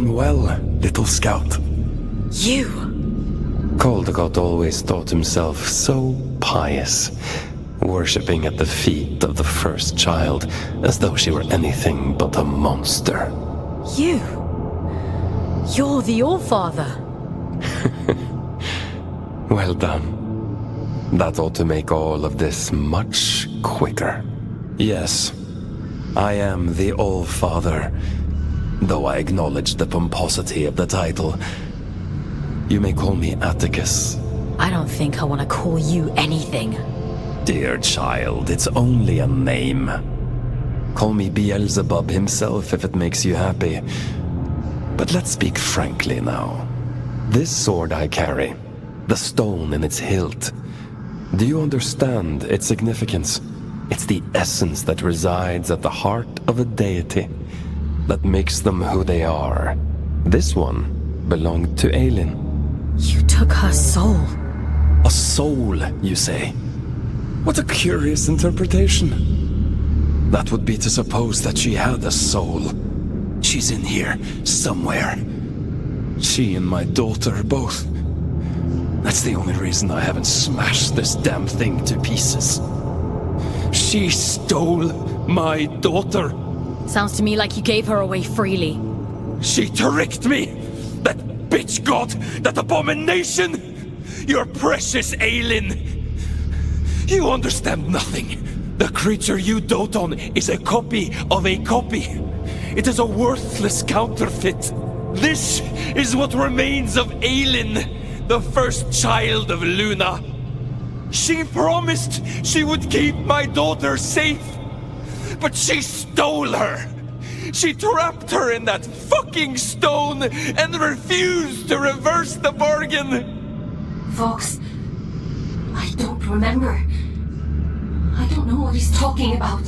done well, little scout. You! Caldecott always thought himself so pious, worshipping at the feet of the first child as though she were anything but a monster. You! You're the Allfather! Well done. That ought to make all of this much quicker. Yes, I am the Allfather, though I acknowledge the pomposity of the title. You may call me Atticus. I don't think I want to call you anything. Dear child, it's only a name. Call me Beelzebub himself if it makes you happy. But let's speak frankly now. This sword I carry, the stone in its hilt, do you understand its significance? It's the essence that resides at the heart of a deity that makes them who they are. This one belonged to Aelin. You took her soul. A soul, you say? What a curious interpretation. That would be to suppose that she had a soul. She's in here, somewhere. She and my daughter, both. That's the only reason I haven't smashed this damn thing to pieces. She stole my daughter. Sounds to me like you gave her away freely. She tricked me! That bitch god! That abomination! Your precious Aelin! You understand nothing. The creature you dote on is a copy of a copy. It is a worthless counterfeit. This is what remains of Aelin, the first child of Luna. She promised she would keep my daughter safe, but she stole her. She trapped her in that fucking stone and refused to reverse the bargain. Fox, I don't remember. I don't know what he's talking about.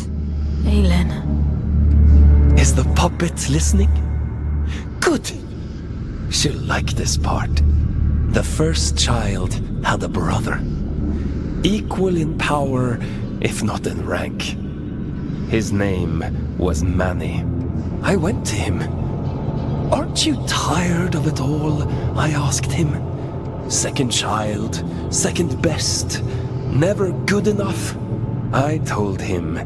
Aelin. Is the puppet listening? Good. She'll like this part. The first child had a brother. Equal in power, if not in rank. His name was Manny. I went to him. Aren't you tired of it all? I asked him. Second child, second best, never good enough. I told him,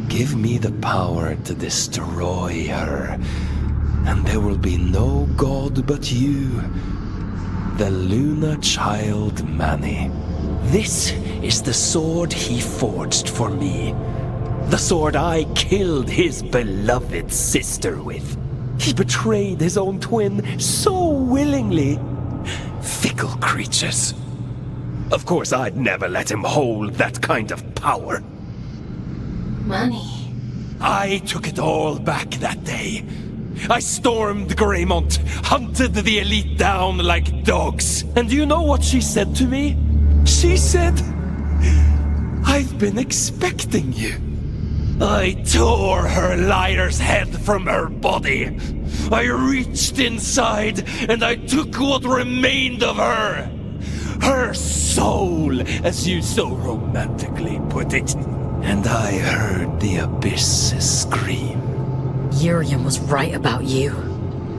give me the power to destroy her, and there will be no god but you, the Luna child Manny. This is the sword he forged for me. The sword I killed his beloved sister with. He betrayed his own twin so willingly. Fickle creatures. Of course, I'd never let him hold that kind of power. Manny. I took it all back that day. I stormed Greymont, hunted the elite down like dogs. And do you know what she said to me? She said, I've been expecting you. I tore her liar's head from her body. I reached inside and I took what remained of her. Her soul, as you so romantically put it. And I heard the abyss scream. Urian was right about you.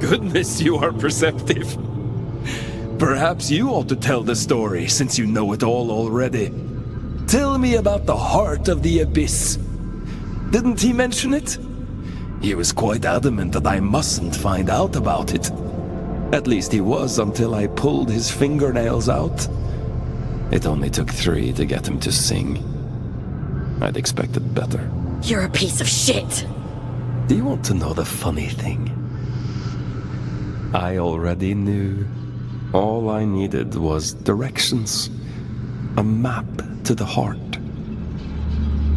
Goodness, you are perceptive. Perhaps you ought to tell the story, since you know it all already. Tell me about the heart of the abyss. Didn't he mention it? He was quite adamant that I mustn't find out about it. At least he was until I pulled his fingernails out. It only took 3 to get him to sing. I'd expected better. You're a piece of shit! Do you want to know the funny thing? I already knew. All I needed was directions. A map to the heart.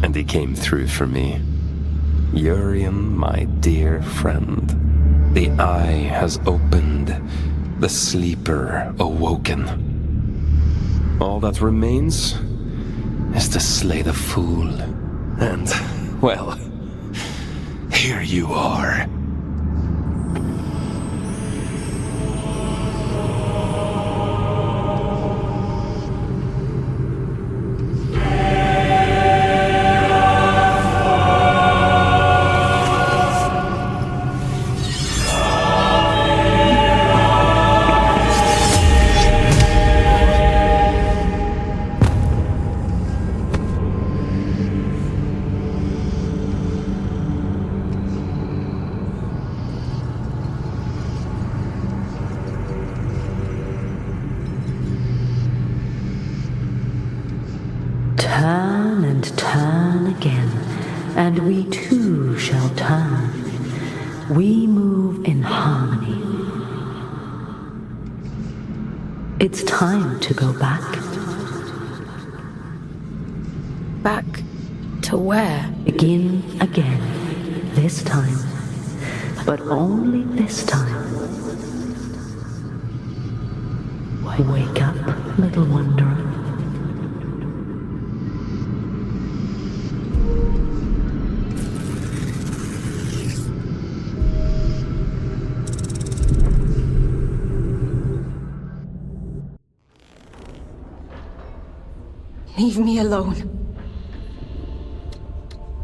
And he came through for me. Urian, my dear friend. The eye has opened. The sleeper awoken. All that remains is to slay the fool. And, well, here you are. turn and turn again, and we too shall turn. We move in harmony. It's time to go back. Back to where? Begin again. This time. But only this time. Wake up, little wanderer. Leave me alone.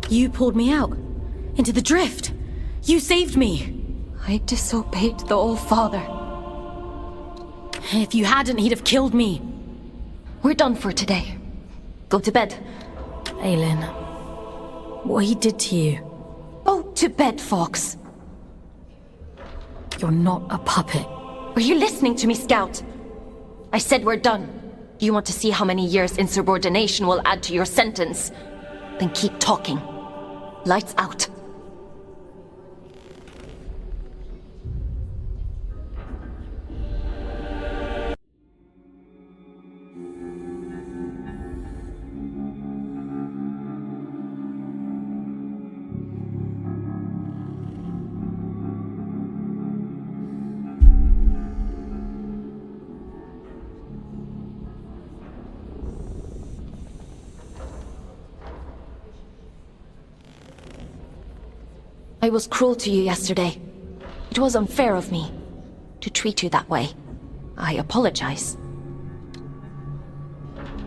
You pulled me out. Into the drift. You saved me. I disobeyed the All-Father. If you hadn't, he'd have killed me. We're done for today. Go to bed. Aelin, what he did to you. Go to bed, Fox. You're not a puppet. Are you listening to me, Scout? I said we're done. You want to see how many years insubordination will add to your sentence? Then keep talking. Lights out. I was cruel to you yesterday. It was unfair of me to treat you that way. I apologize.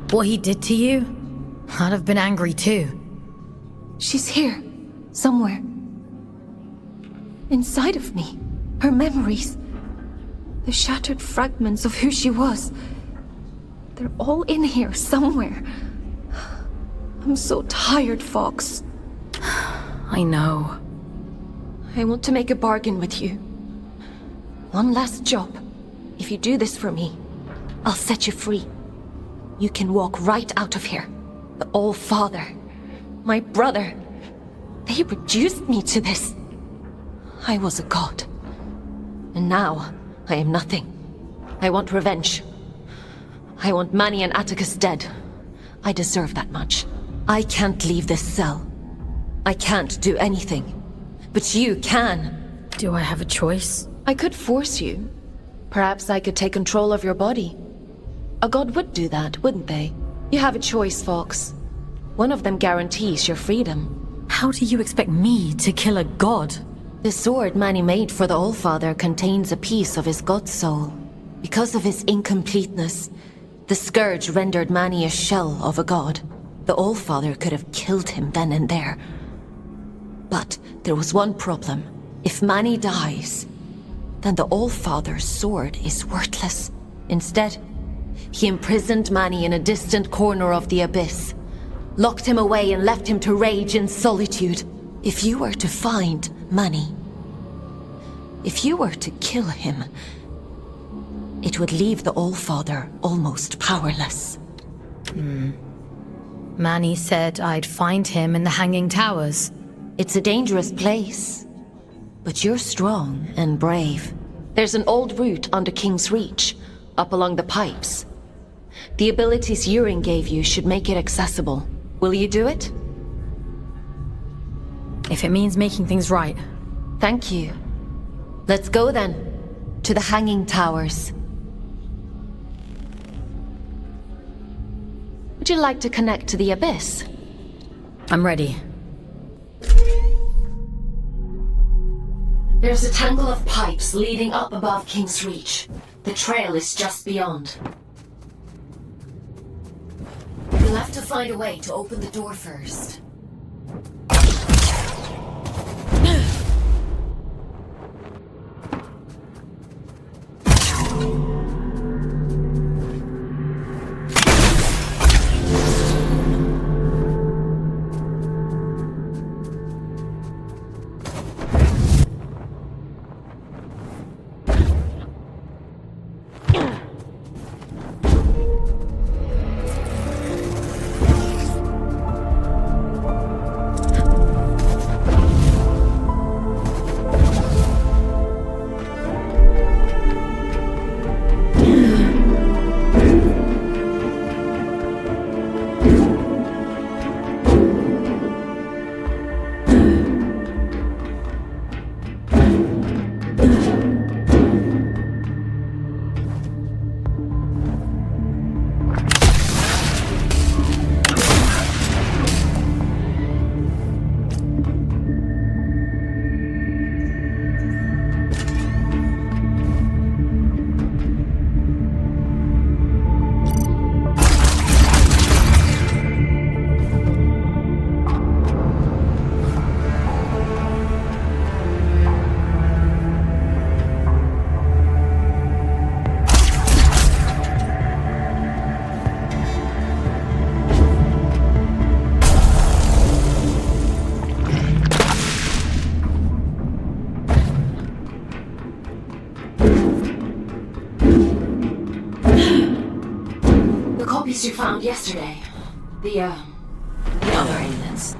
What he did to you? I'd have been angry too. She's here, somewhere. Inside of me. Her memories. The shattered fragments of who she was. They're all in here, somewhere. I'm so tired, Fox. I know. I want to make a bargain with you. One last job. If you do this for me, I'll set you free. You can walk right out of here. The All-Father, my brother, they reduced me to this. I was a god. And now, I am nothing. I want revenge. I want Manny and Atticus dead. I deserve that much. I can't leave this cell. I can't do anything. But you can. Do I have a choice? I could force you. Perhaps I could take control of your body. A god would do that, wouldn't they? You have a choice, Fox. One of them guarantees your freedom. How do you expect me to kill a god? The sword Manny made for the All-Father contains a piece of his god soul. Because of his incompleteness, the scourge rendered Manny a shell of a god. The All-Father could have killed him then and there. But there was one problem. If Manny dies, then the All-Father's sword is worthless. Instead, he imprisoned Manny in a distant corner of the abyss, locked him away and left him to rage in solitude. If you were to find Manny, if you were to kill him, it would leave the All-Father almost powerless. Manny said I'd find him in the Hanging Towers. It's a dangerous place, but you're strong and brave. There's an old route under King's Reach, up along the pipes. The abilities Yurin gave you should make it accessible. Will you do it? If it means making things right. Thank you. Let's go then, to the Hanging Towers. Would you like to connect to the abyss? I'm ready. There's a tangle of pipes leading up above King's Reach. The trail is just beyond. You'll have to find a way to open the door first. bodies you found yesterday. The other inmates.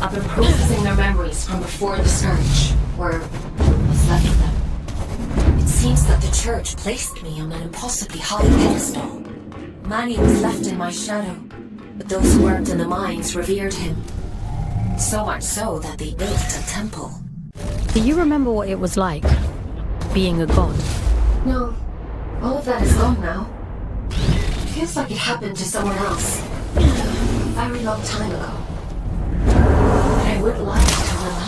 I've been processing their memories from before the scourge, or what's left of them. It seems that the church placed me on an impossibly high pedestal. Manny was left in my shadow, but those who worked in the mines revered him. So much so that they built a temple. Do you remember what it was like, being a god? No, all of that is gone now. It feels like it happened to someone else. A very long time ago. But I would like to remember.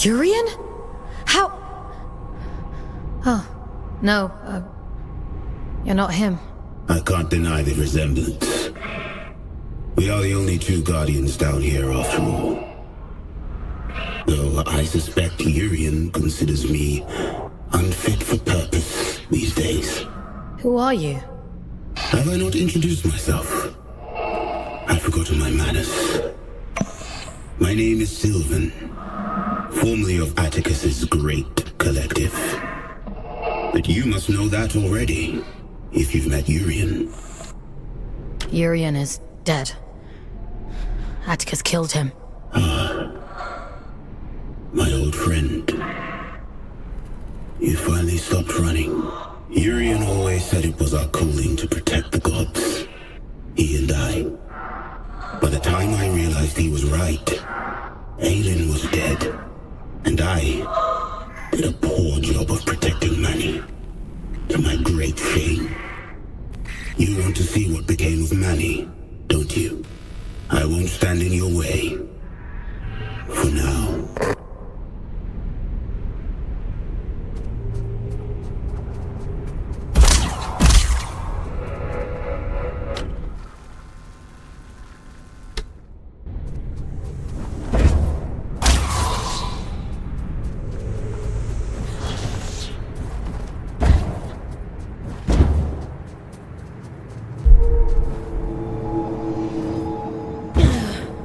Urian? How? Oh, no, you're not him. I can't deny the resemblance. We are the only two Guardians down here after all. Though I suspect Urian considers me unfit for purpose these days. Who are you? Have I not introduced myself? I've forgotten my manners. My name is Sylvan, formerly of Atticus's Great Collective. But you must know that already, if you've met Urian. Urian is dead. Atticus killed him. My old friend. You finally stopped running. Urian always said it was our calling to protect the gods. He and I. By the time I realized he was right, Aelin was dead. And I did a poor job of protecting Manny. To my great shame. You want to see what became of Manny, don't you? I won't stand in your way. For now.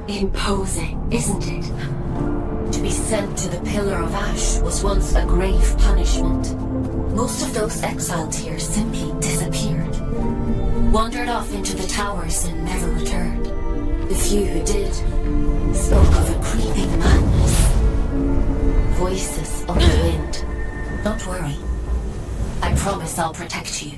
Imposing, isn't it? To be sent to the Pillar of Ash was once a grave punishment. Most of those exiled here simply disappeared. Wandered off into the towers and never returned. The few who did spoke of a creeping madness. Voices on the wind. Don't worry. I promise I'll protect you.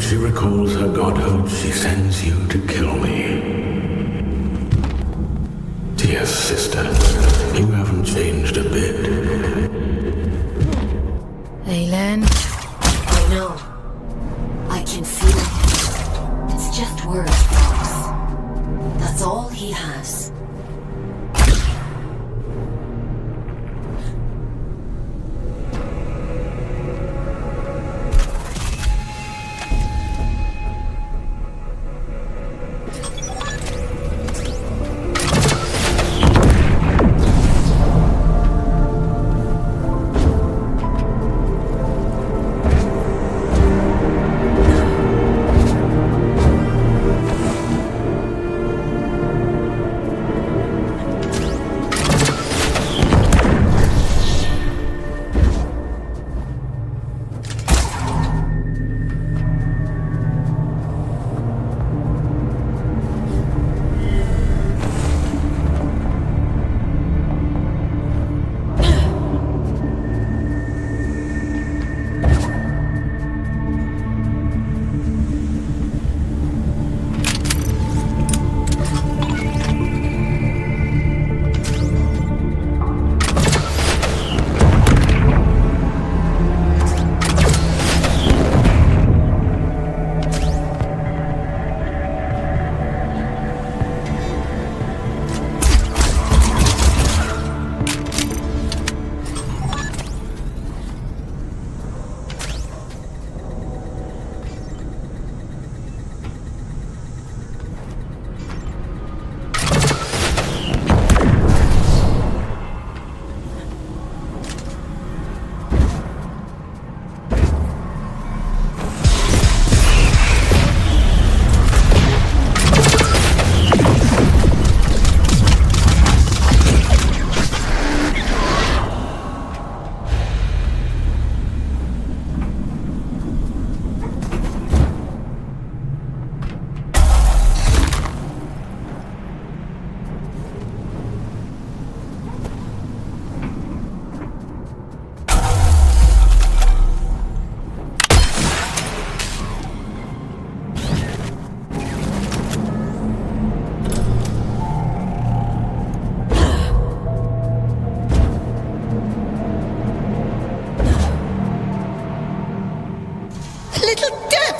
She recalls her godhood, she sends you to kill me. Dear sister, you haven't changed a bit. Aylin. I know. I can feel it. It's just words, Fox. That's all he has.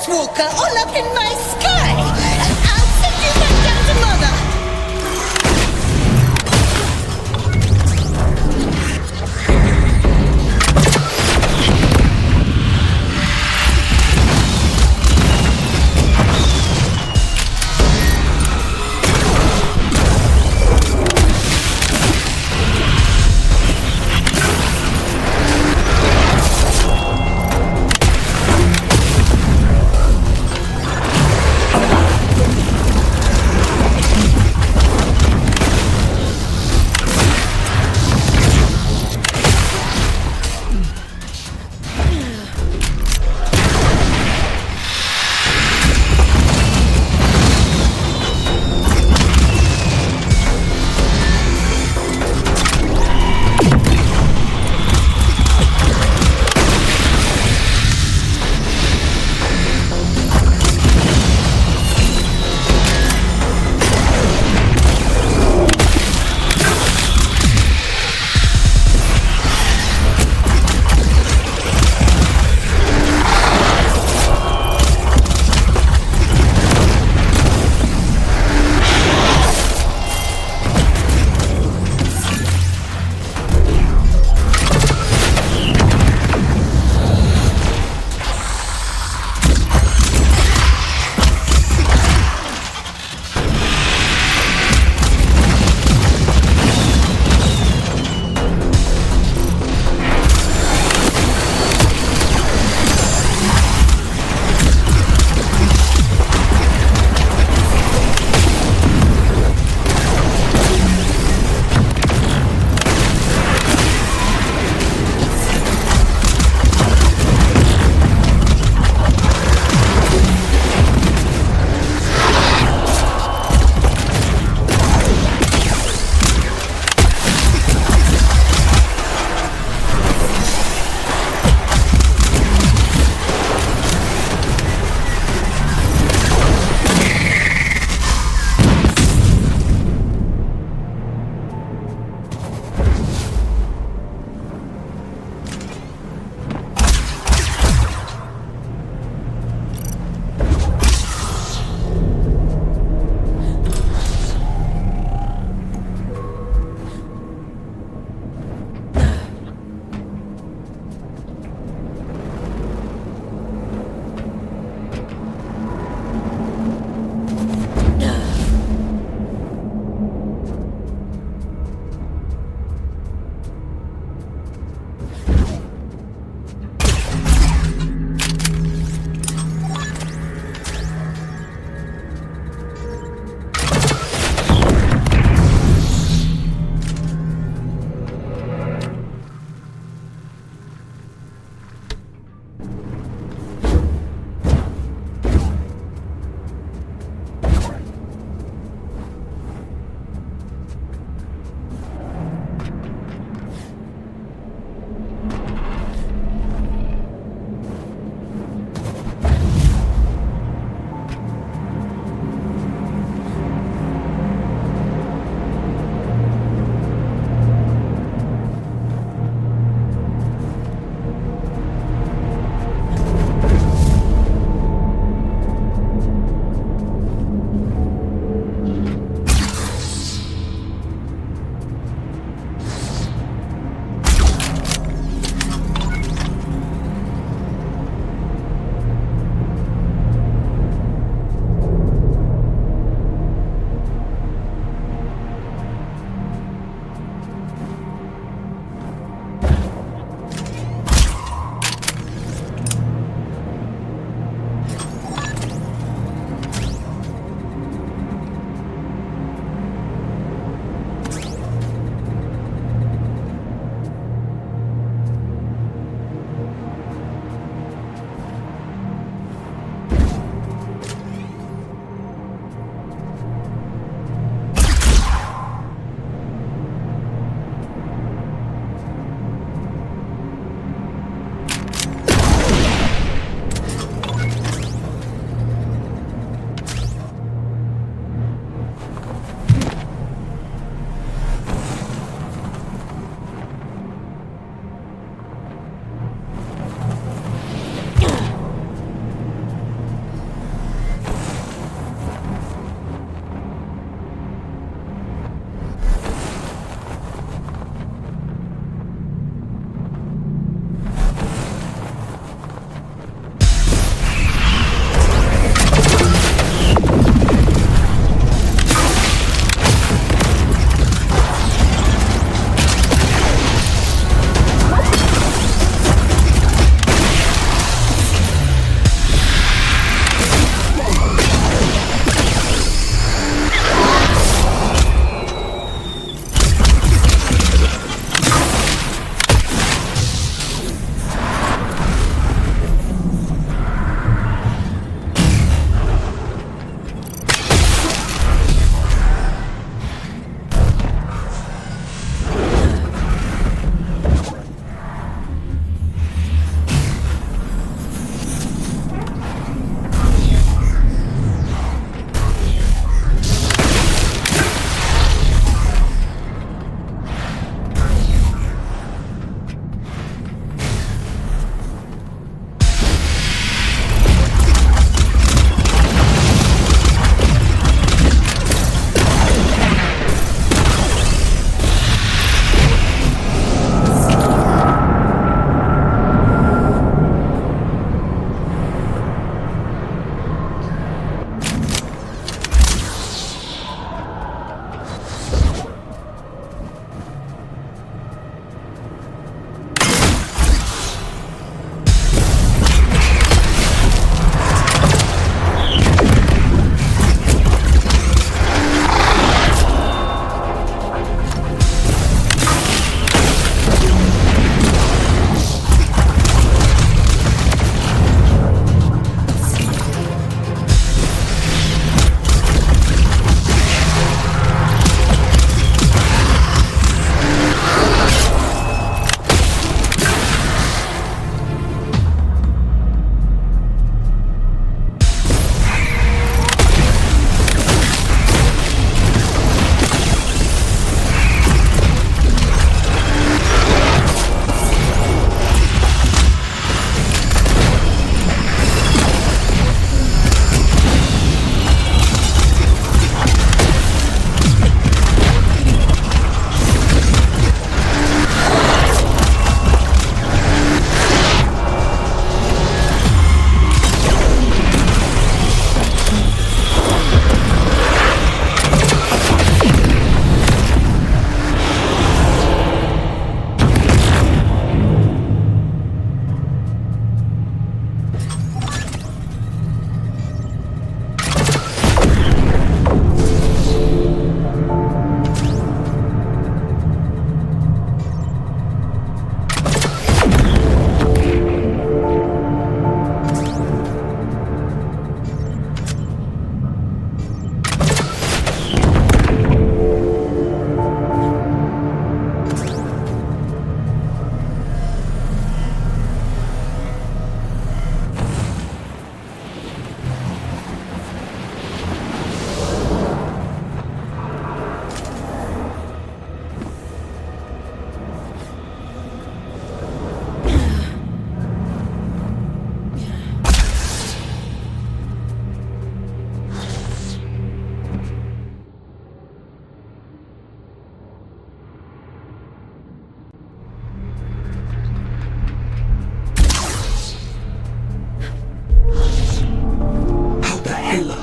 Walker all up in my sky, and I'll send you back down to Mother.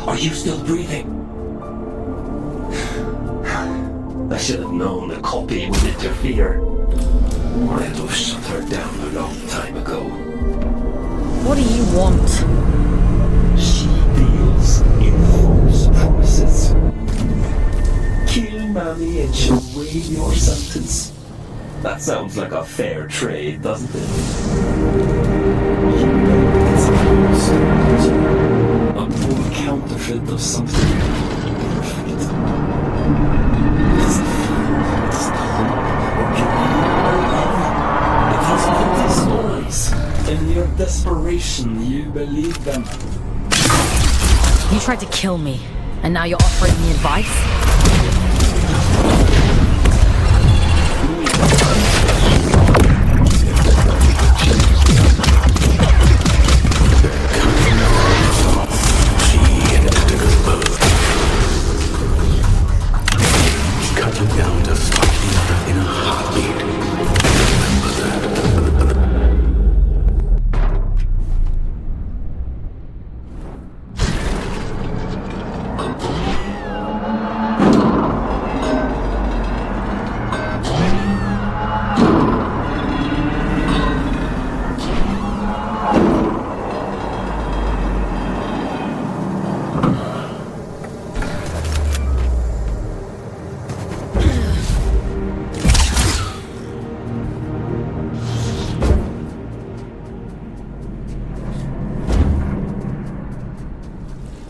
Are you still breathing? I should have known the copy would interfere. Or I'd have shut her down a long time ago. What do you want? She deals in false promises. Kill Mammy and she'll waive your sentence. That sounds like a fair trade, doesn't it? You know it's a poor counterfeit of something perfect. In your desperation, you believe them. You tried to kill me, and now you're offering me advice? Cut him down to stop the other in a heartbeat. Remember that.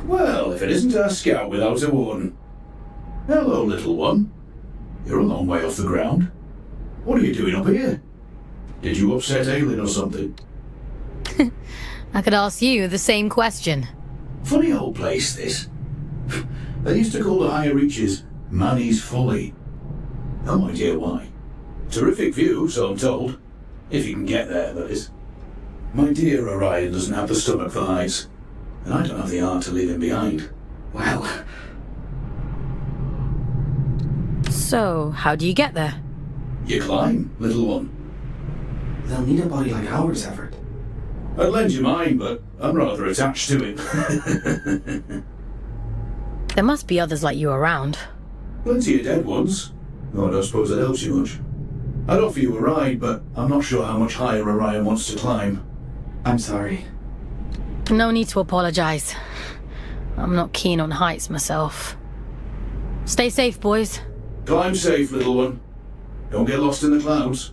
Well, if it isn't our scout without a warden. Hello, little one. You're a long way off the ground. What are you doing up here? Did you upset Aelin or something? I could ask you the same question. Funny old place, this. They used to call the higher reaches Manny's Folly. No idea why. Terrific view, so I'm told. If you can get there, that is. My dear Orion doesn't have the stomach for heights, and I don't have the heart to leave him behind. Well, So, how do you get there? you climb, little one. They'll need a body like ours, Everett. I'd lend you mine, but I'm rather attached to it. There must be others like you around. Plenty of dead ones. No, I don't suppose that helps you much. I'd offer you a ride, but I'm not sure how much higher Orion wants to climb. I'm sorry. No need to apologize. I'm not keen on heights myself. Stay safe, boys. Climb safe, little one. Don't get lost in the clouds.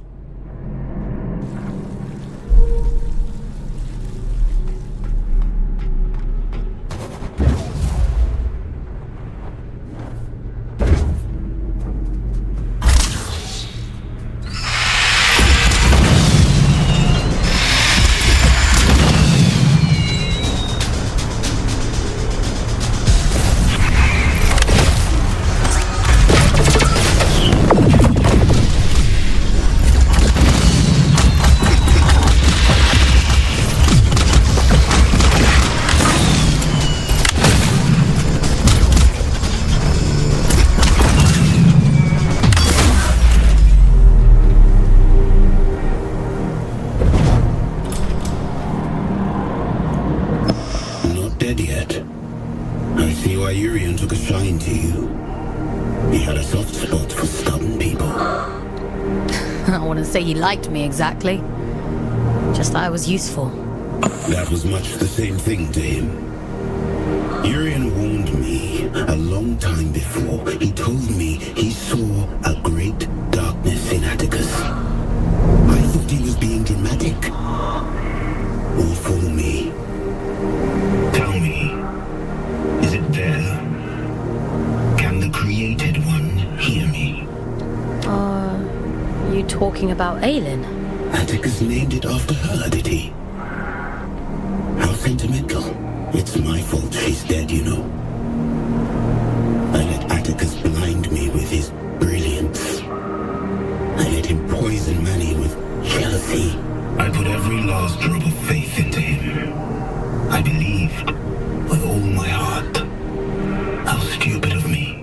Not dead yet. I see why Urian took a shine to you. He had a soft spot for stubborn people. I wouldn't say he liked me exactly. Just that I was useful. That was much the same thing to him. Urian warned me a long time before. He told me he saw a great darkness in Atticus. I thought he was being dramatic. Or for me. Tell me, is it there? Can the created one hear me? You talking about Aelin? Atticus named it after her, did he? How sentimental. It's my fault she's dead, you know. I let Atticus blind me with his brilliance. I let him poison Manny with jealousy. I put every last drop of faith into him. I believed with all my heart. How stupid of me.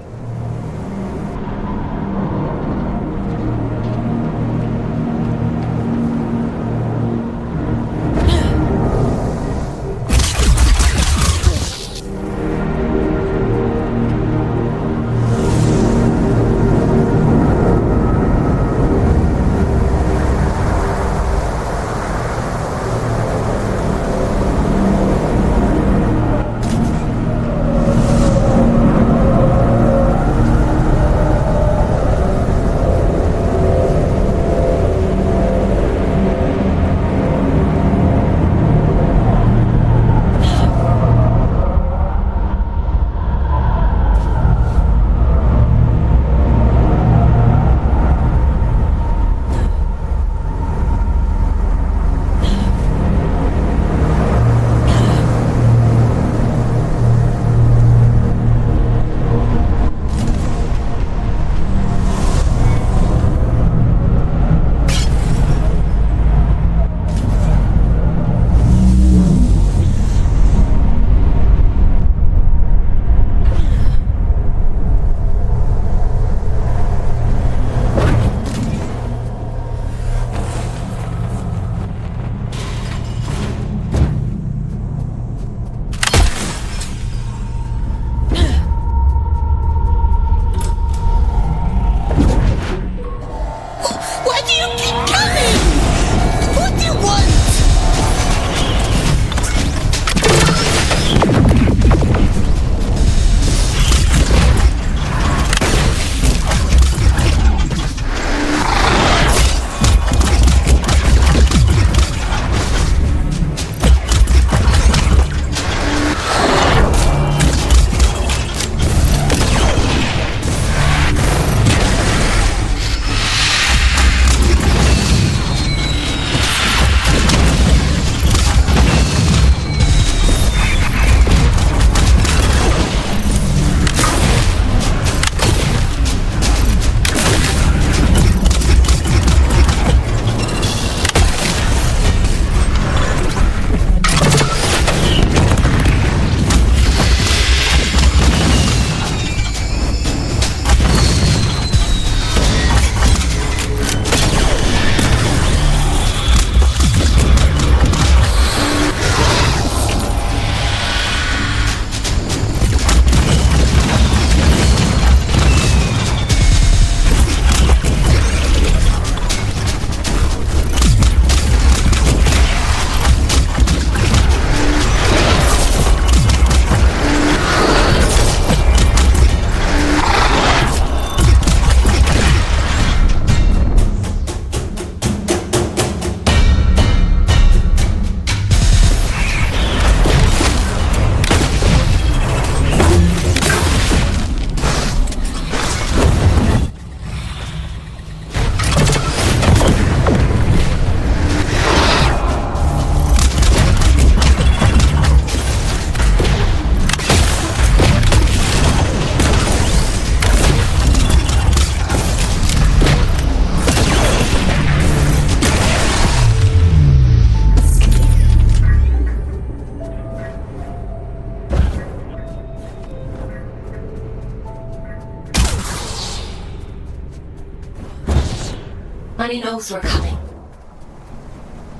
And he knows we're coming.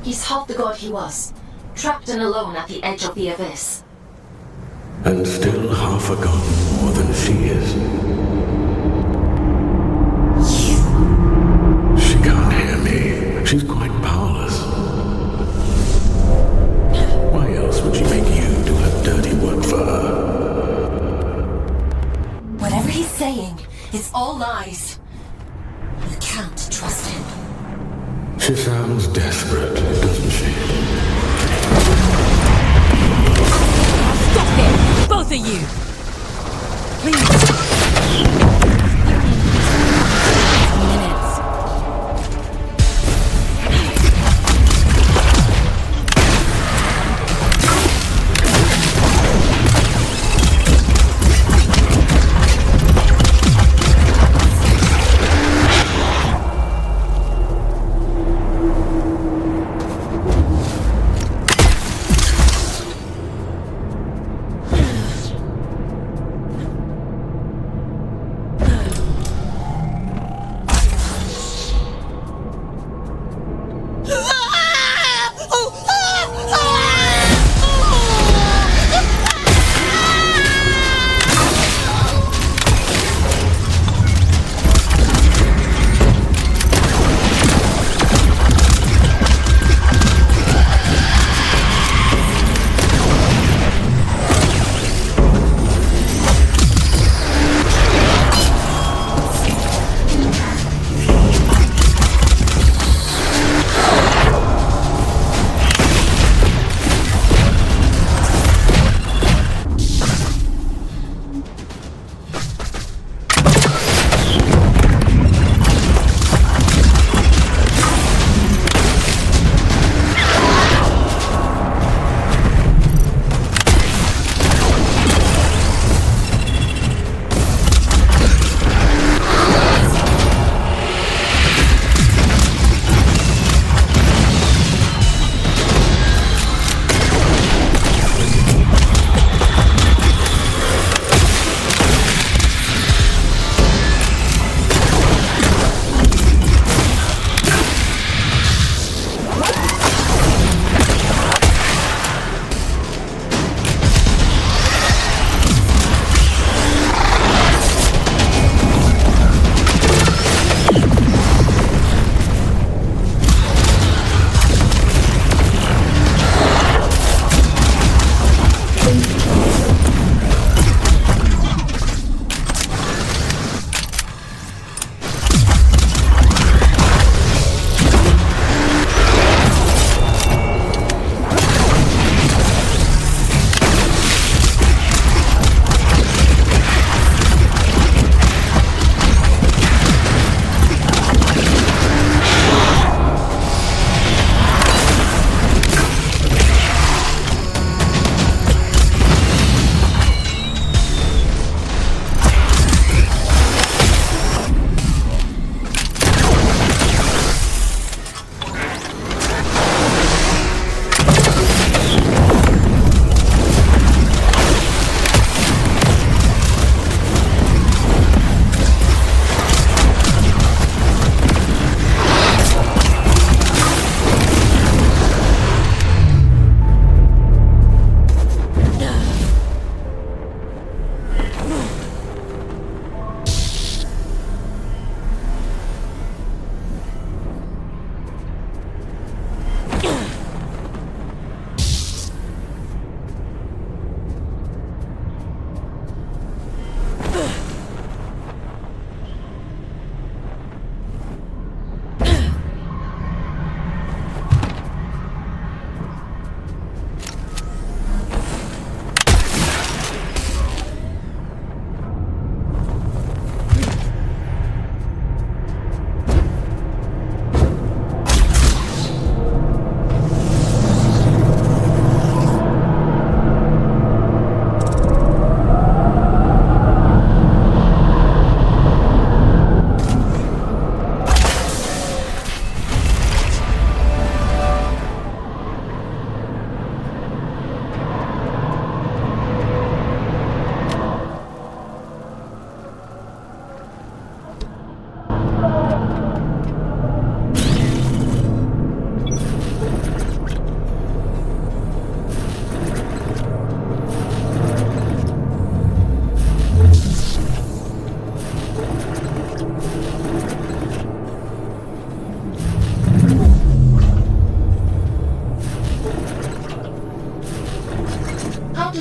He's half the god he was, trapped and alone at the edge of the abyss. And still half a god more than she is. She can't hear me. She's quite powerless. Why else would she make you do her dirty work for her? Whatever he's saying, it's all lies. You can't trust him. She sounds desperate, doesn't she? Stop it! Both of you! Please!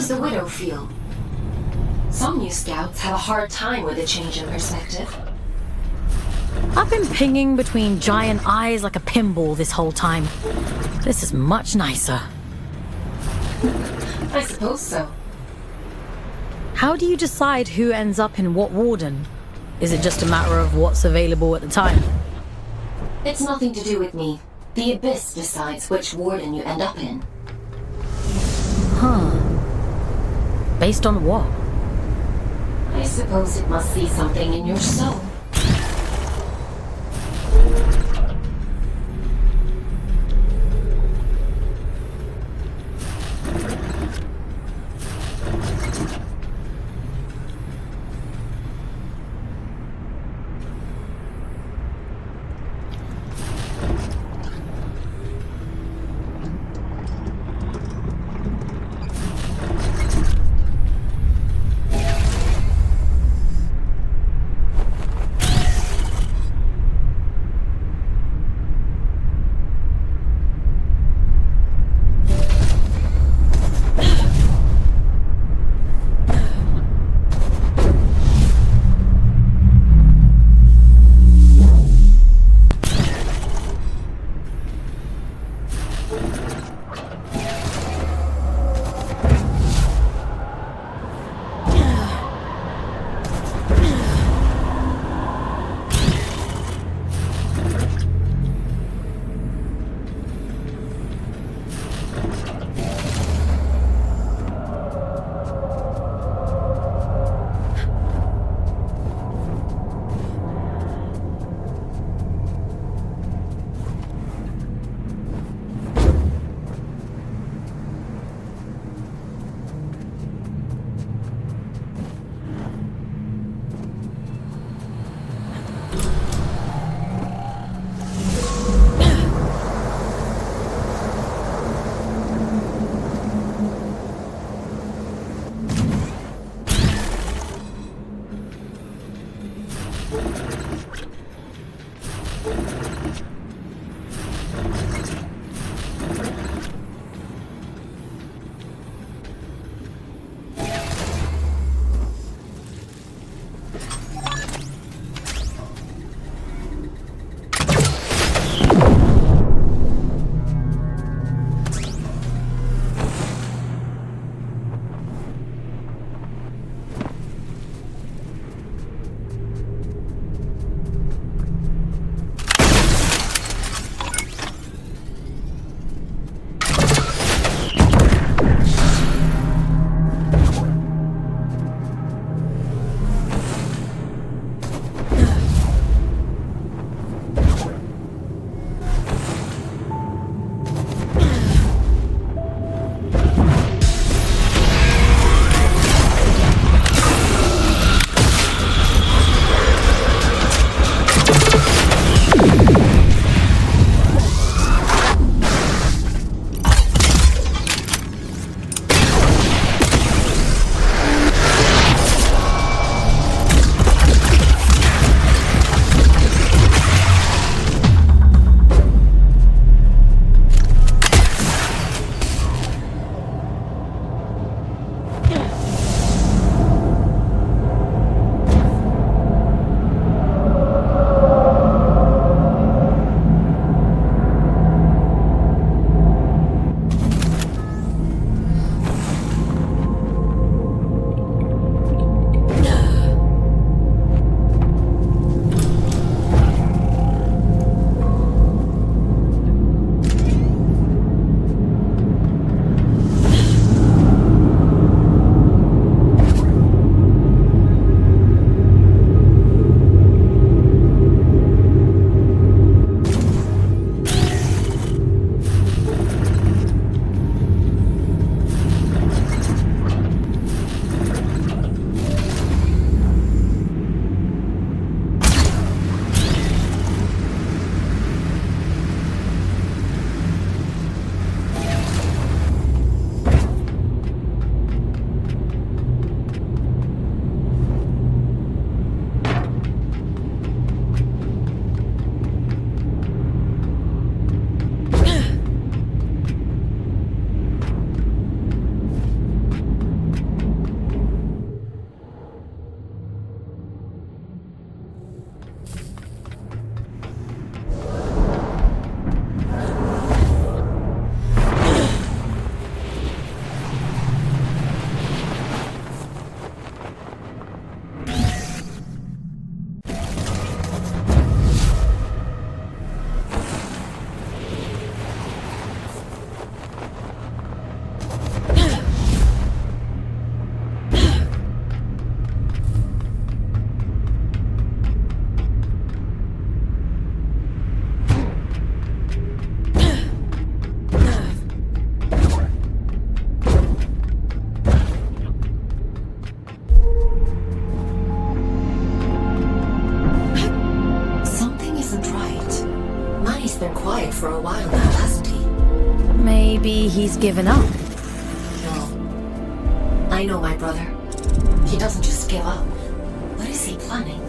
does the widow feel? Some new scouts have a hard time with a change in perspective. I've been pinging between giant eyes like a pinball this whole time. This is much nicer. I suppose so. How do you decide who ends up in what warden? Is it just a matter of what's available at the time? It's nothing to do with me. The Abyss decides which warden you end up in. Huh. Based on what? I suppose it must see something in your soul. maybe he's given up. No. I know my brother. He doesn't just give up. What is he planning?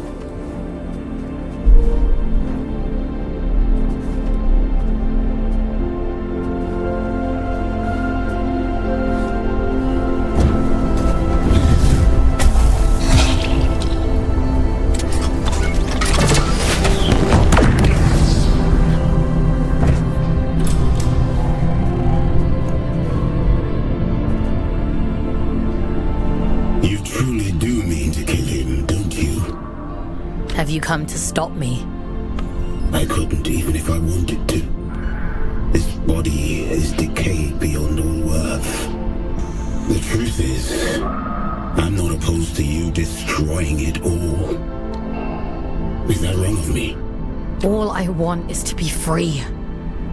Have you come to stop me? I couldn't, even if I wanted to. This body is decayed beyond all worth. The truth is, I'm not opposed to you destroying it all. Is that wrong of me? All I want is to be free.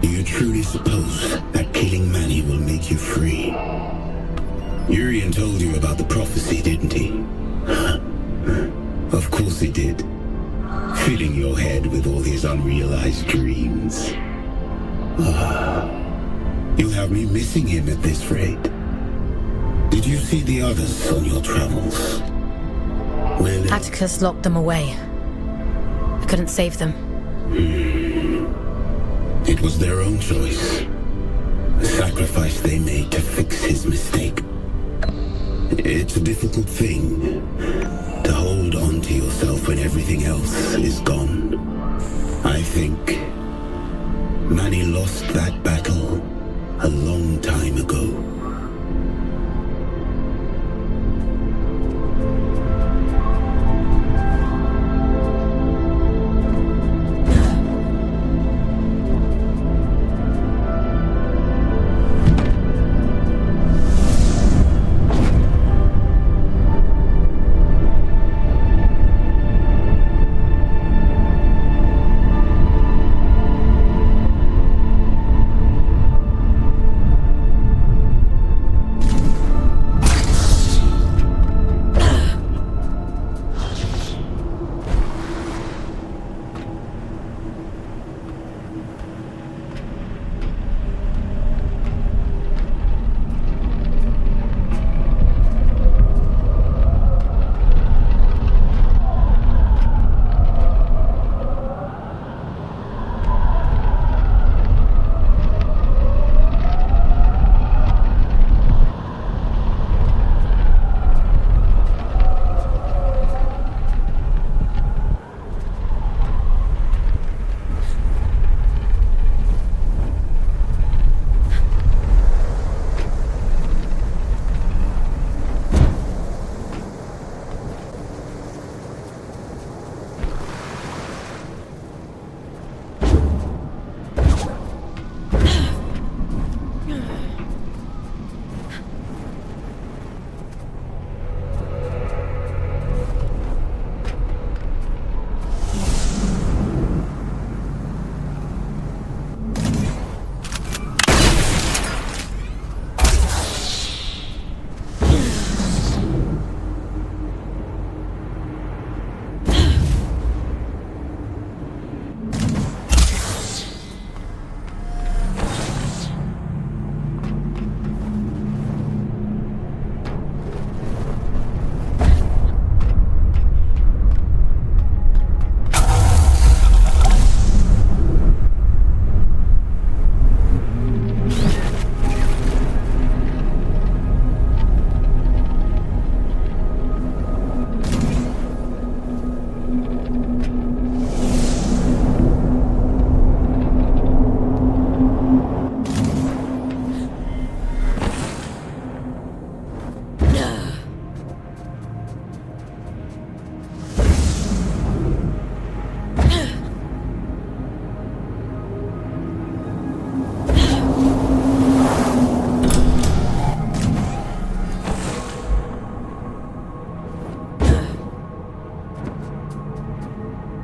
Do you truly suppose that killing Manny will make you free? Urian told you about the prophecy, didn't he? Of course he did. Filling your head with all his unrealized dreams. You'll have me missing him at this rate. Did you see the others on your travels? Well, Atticus locked them away. I couldn't save them. It was their own choice. A sacrifice they made to fix his mistake. It's a difficult thing to hold on to yourself when everything else is gone. I think Manny lost that battle a long time ago.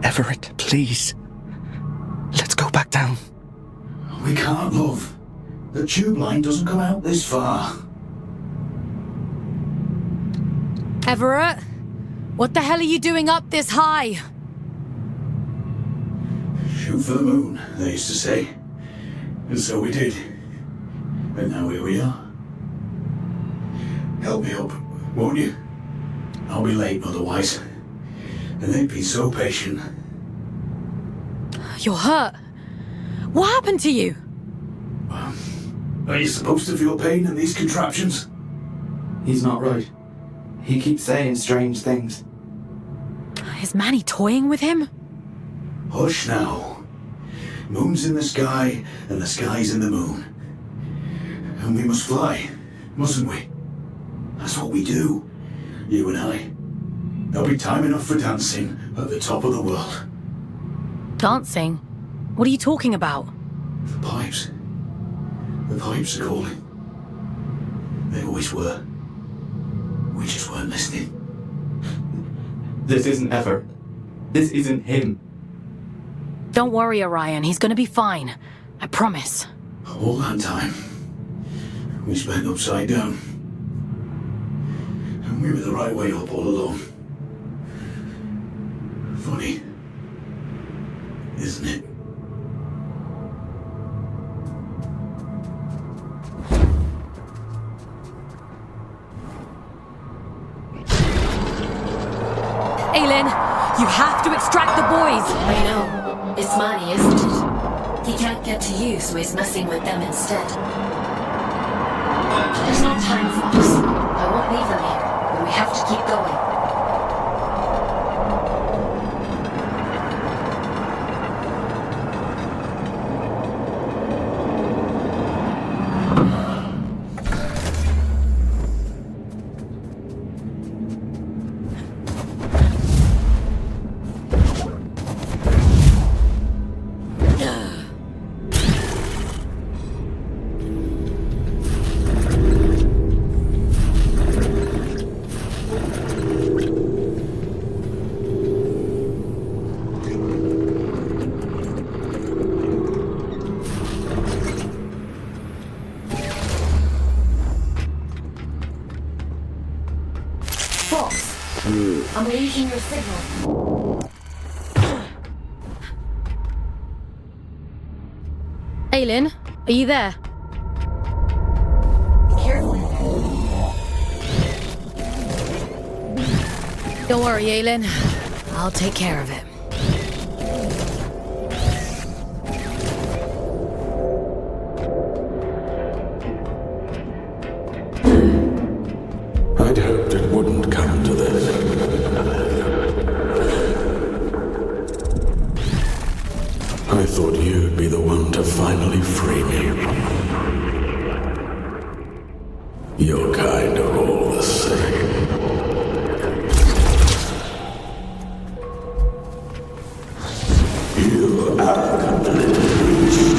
Everett, please. Let's go back down. We can't, love. The tube line doesn't come out this far. Everett? What the hell are you doing up this high? Shoot for the moon, they used to say. And so we did. And now here we are. Help me up, won't you? I'll be late otherwise. And they've been so patient. You're hurt. What happened to you? Are you supposed to feel pain in these contraptions? He's not right. He keeps saying strange things. Is Manny toying with him? Hush now. Moon's in the sky, and the sky's in the moon. And we must fly, mustn't we? That's what we do, you and I. There'll be time enough for dancing at the top of the world. Dancing? What are you talking about? The pipes. The pipes are calling. They always were. We just weren't listening. This isn't Ever. This isn't him. Don't worry, Orion. He's gonna be fine. I promise. All that time, we spent upside down. And we were the right way up all along. Funny, isn't it? Aylin, you have to extract the boys! I know. It's Manny, isn't it? He can't get to you, so he's messing with them instead. There's no time, Fox. I won't leave them here, but we have to keep going. I'm losing your signal. Aylin, are you there? Careful. Don't worry, Aylin. I'll take care of it. I'd hoped it wouldn't come to this. I thought you'd be the one to finally free me. You're kind of all the same. You arrogant little beast.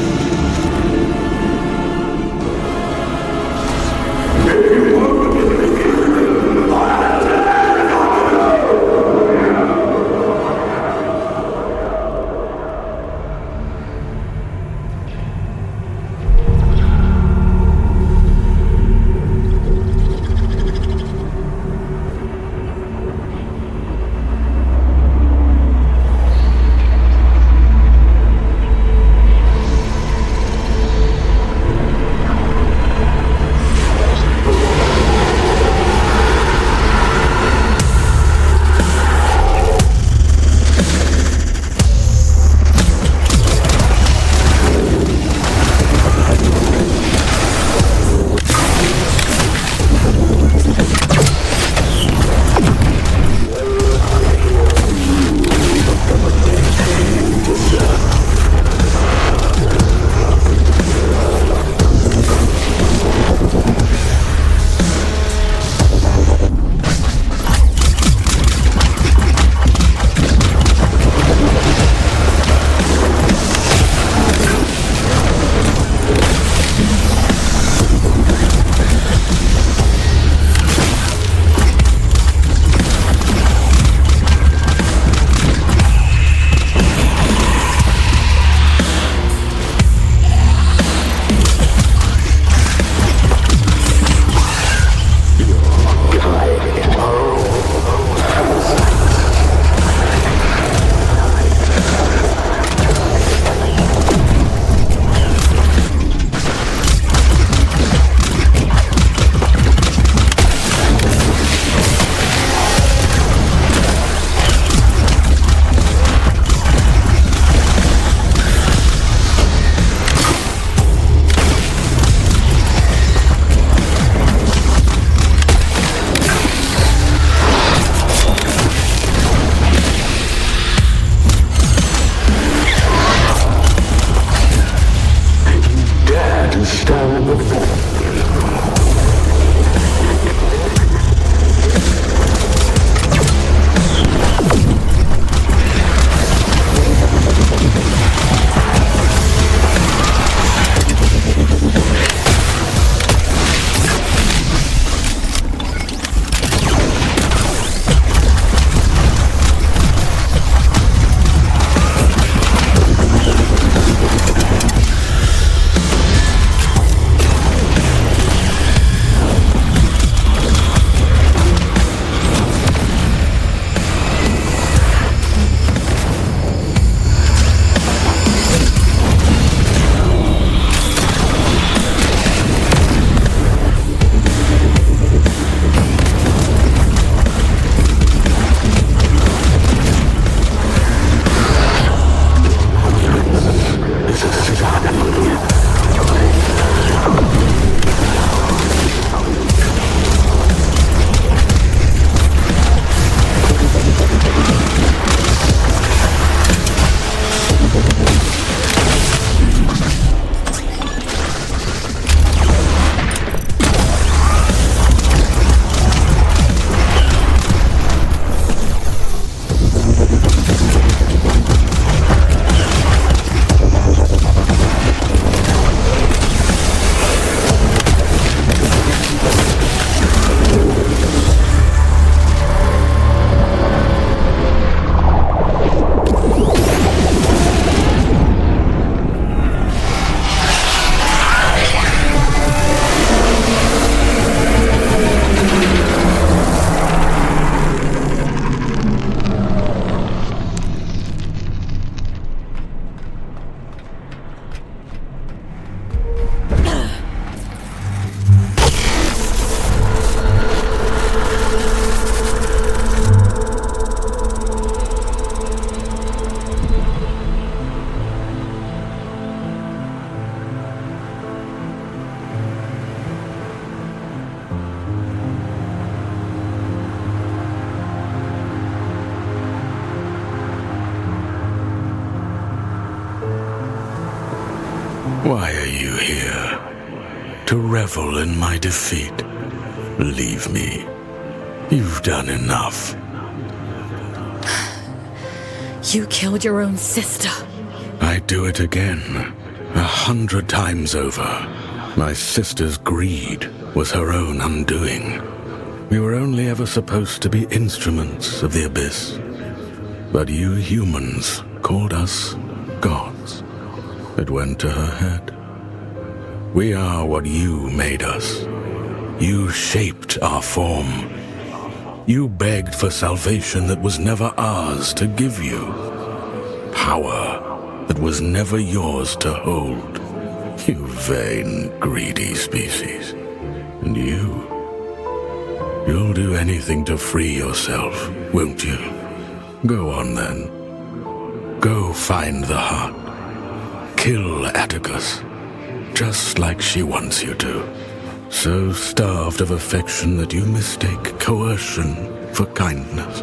to revel in my defeat. Leave me. You've done enough. You killed your own sister. I'd do it again, 100 times over. My sister's greed was her own undoing. We were only ever supposed to be instruments of the Abyss. But you humans called us gods. It went to her head. We are what you made us. You shaped our form. You begged for salvation that was never ours to give you. Power that was never yours to hold. You vain, greedy species. And you'll do anything to free yourself, won't you? Go on then. Go find the heart. Kill Atticus, just like she wants you to. So starved of affection that you mistake coercion for kindness.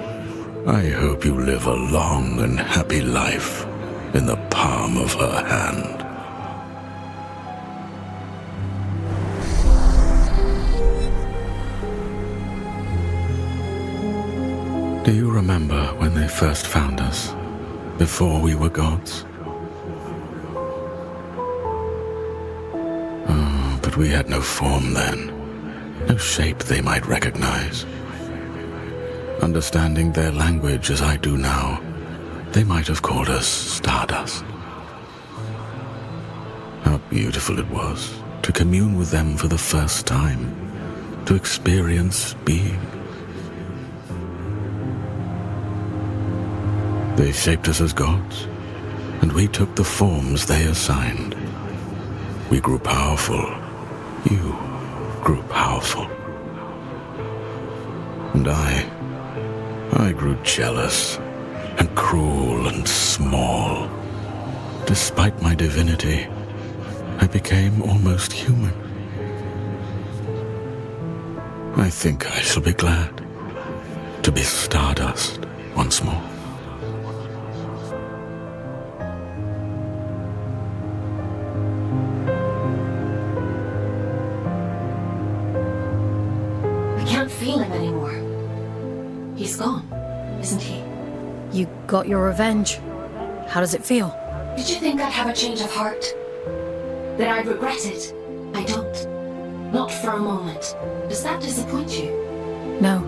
I hope you live a long and happy life in the palm of her hand. Do you remember when they first found us, before we were gods? Oh, but we had no form then, no shape they might recognize. Understanding their language as I do now, they might have called us Stardust. How beautiful it was to commune with them for the first time, to experience being. They shaped us as gods, and we took the forms they assigned. We grew powerful. You grew powerful. And I grew jealous and cruel and small. Despite my divinity, I became almost human. I think I shall be glad to be Stardust once more. I can't feel him anymore. He's gone, isn't he? You got your revenge. How does it feel? Did you think I'd have a change of heart? That I'd regret it? I don't. Not for a moment. Does that disappoint you? No.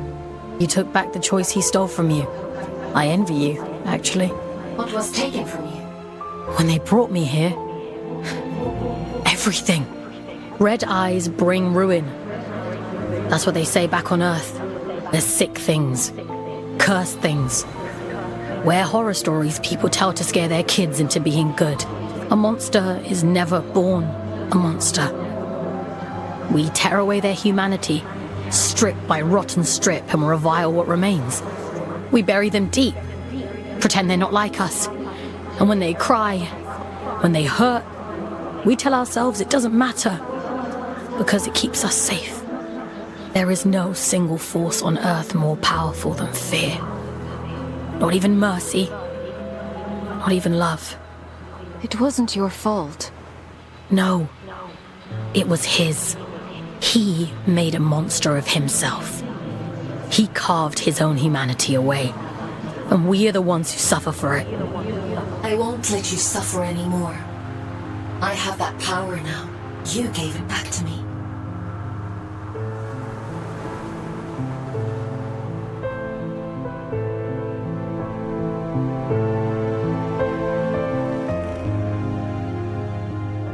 You took back the choice he stole from you. I envy you, actually. What was taken from you? When they brought me here, everything. Red eyes bring ruin. That's what they say back on Earth. There's sick things. Cursed things. We're horror stories people tell to scare their kids into being good. A monster is never born a monster. We tear away their humanity, strip by rotten strip, and revile what remains. We bury them deep, pretend they're not like us. And when they cry, when they hurt, we tell ourselves it doesn't matter, because it keeps us safe. There is no single force on Earth more powerful than fear. Not even mercy. Not even love. It wasn't your fault. No. It was his. He made a monster of himself. He carved his own humanity away. And we are the ones who suffer for it. I won't let you suffer anymore. I have that power now. You gave it back to me.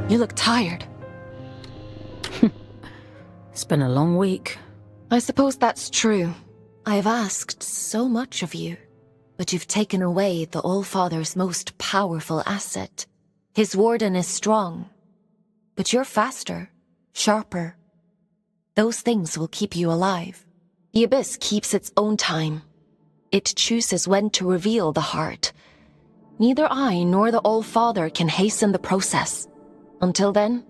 You look tired. It's been a long week. I suppose that's true. I've asked so much of you, but you've taken away the All-Father's most powerful asset. His warden is strong, but you're faster, sharper. Those things will keep you alive. The Abyss keeps its own time. It chooses when to reveal the heart. Neither I nor the All-Father can hasten the process. Until then,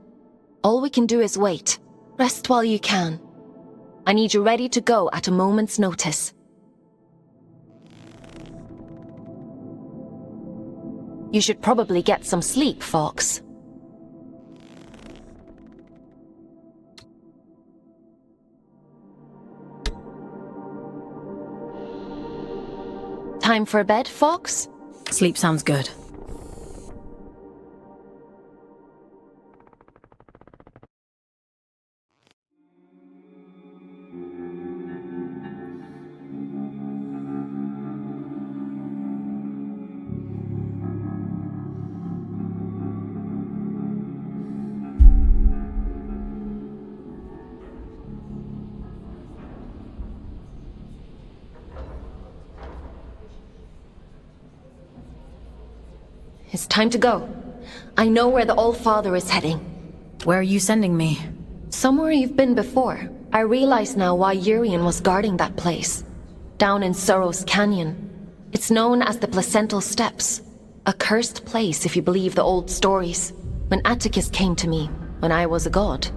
all we can do is wait. Rest while you can. I need you ready to go at a moment's notice. You should probably get some sleep, Fox. Time for bed, Fox? Sleep sounds good. It's time to go. I know where the All-Father is heading. Where are you sending me? Somewhere you've been before. I realize now why Urian was guarding that place. Down in Sorrow's Canyon. It's known as the Placental Steppes. A cursed place if you believe the old stories. When Atticus came to me, when I was a god,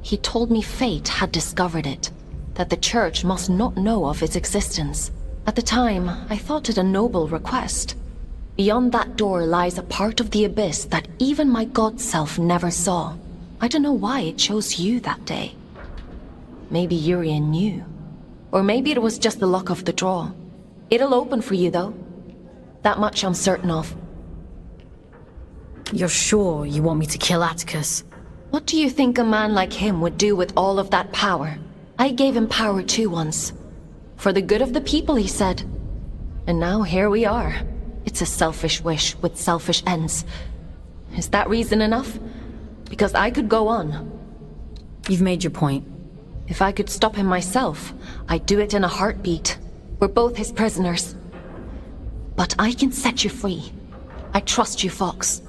he told me fate had discovered it. That the church must not know of its existence. At the time, I thought it a noble request. Beyond that door lies a part of the abyss that even my god self never saw. I don't know why it chose you that day. Maybe Urian knew. Or maybe it was just the luck of the draw. It'll open for you, though. That much I'm certain of. You're sure you want me to kill Atticus? What do you think a man like him would do with all of that power? I gave him power too once. For the good of the people, he said. And now here we are. It's a selfish wish with selfish ends. Is that reason enough? Because I could go on. You've made your point. If I could stop him myself, I'd do it in a heartbeat. We're both his prisoners. But I can set you free. I trust you, Fox.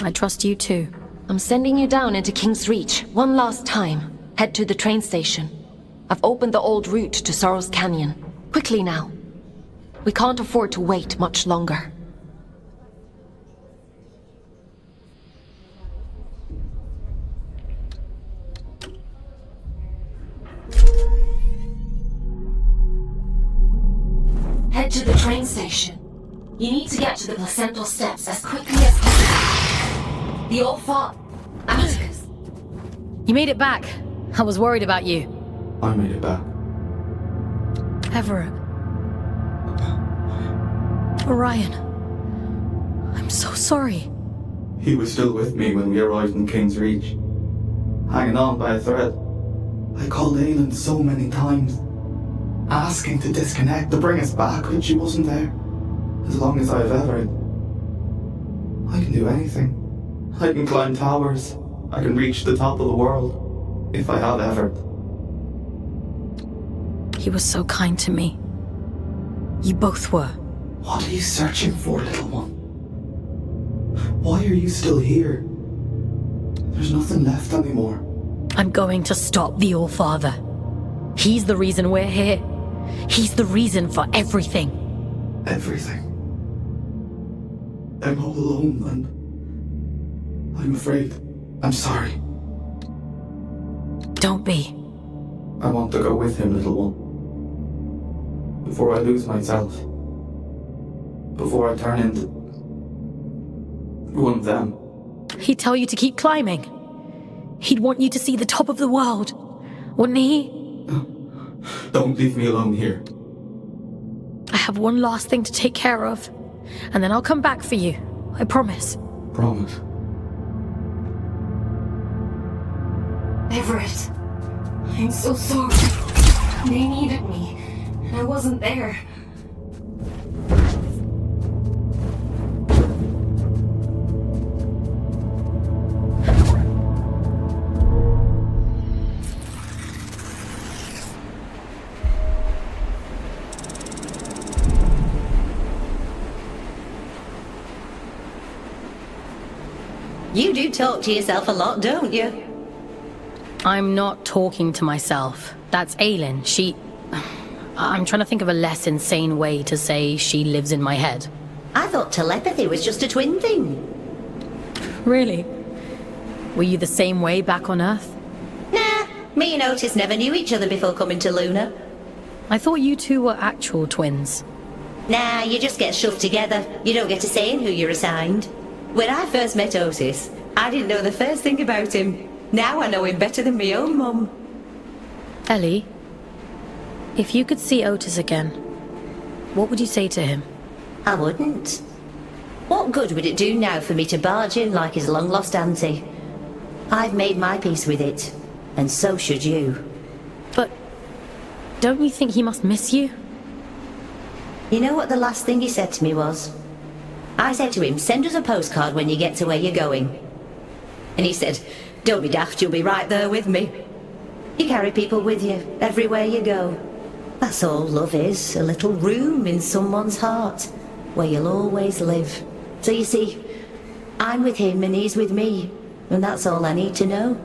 I trust you too. I'm sending you down into King's Reach one last time. Head to the train station. I've opened the old route to Sorrow's Canyon. Quickly now. We can't afford to wait much longer. Head to the train station. You need to get to the Placental Steppes as quickly as possible. The old father... Atticus. You made it back. I was worried about you. I made it back. Everett. Orion. I'm so sorry. He was still with me when we arrived in King's Reach. Hanging on by a thread. I called Aelin so many times. Asking to disconnect, to bring us back, but she wasn't there. As long as I've Everett. I can do anything. I can climb towers. I can reach the top of the world. If I have Everett. He was so kind to me. You both were. What are you searching for, little one? Why are you still here? There's nothing left anymore. I'm going to stop the All-Father. He's the reason we're here. He's the reason for everything. Everything. I'm all alone, and I'm afraid. I'm sorry. Don't be. I want to go with him, little one. Before I lose myself. Before I turn into one of them. He'd tell you to keep climbing. He'd want you to see the top of the world, wouldn't he? Don't leave me alone here. I have one last thing to take care of, and then I'll come back for you. I promise. Promise. Everett, I'm so sorry. They needed me, and I wasn't there. You do talk to yourself a lot, don't you? I'm not talking to myself. That's Aelin. I'm trying to think of a less insane way to say she lives in my head. I thought telepathy was just a twin thing. Really? Were you the same way back on Earth? Nah, me and Otis never knew each other before coming to Luna. I thought you two were actual twins. Nah, you just get shoved together. You don't get to say who you're assigned. When I first met Otis, I didn't know the first thing about him. Now I know him better than my own mum. Ellie, if you could see Otis again, what would you say to him? I wouldn't. What good would it do now for me to barge in like his long-lost auntie? I've made my peace with it, and so should you. But don't you think he must miss you? You know what the last thing he said to me was? I said to him, send us a postcard when you get to where you're going. And he said, don't be daft, you'll be right there with me. You carry people with you, everywhere you go. That's all love is, a little room in someone's heart, where you'll always live. So you see, I'm with him and he's with me, and that's all I need to know.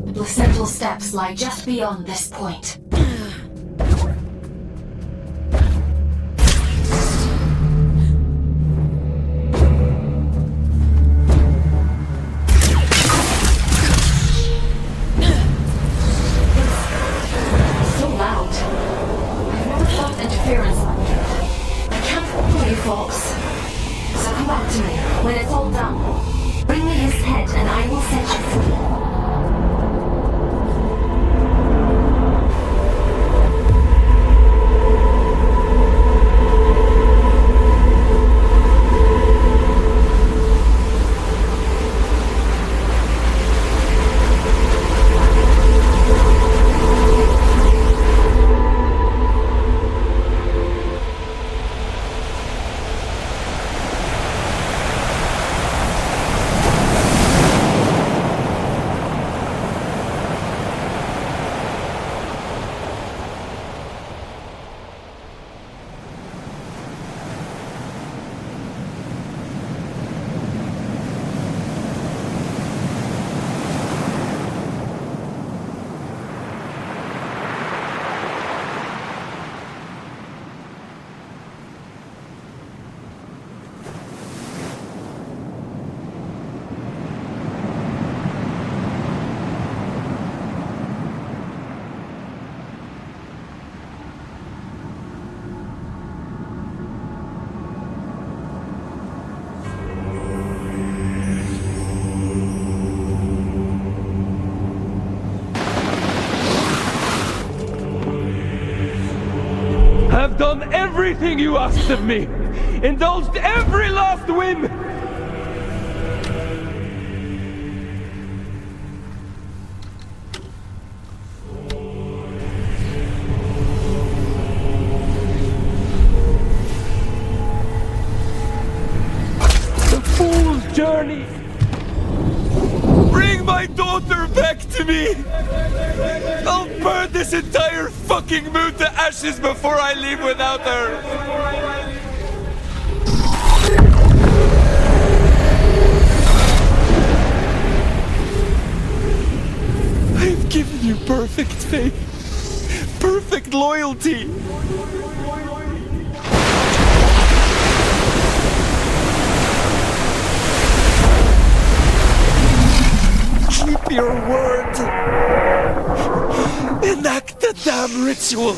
The placental steps lie just beyond this point. I've done everything you asked of me! Indulged every last whim! The fool's journey! Bring my daughter back to me! I'll burn this entire fucking moon to ashes before I leave without her! I've given you perfect faith, perfect loyalty. Keep your word. Enact the damn ritual.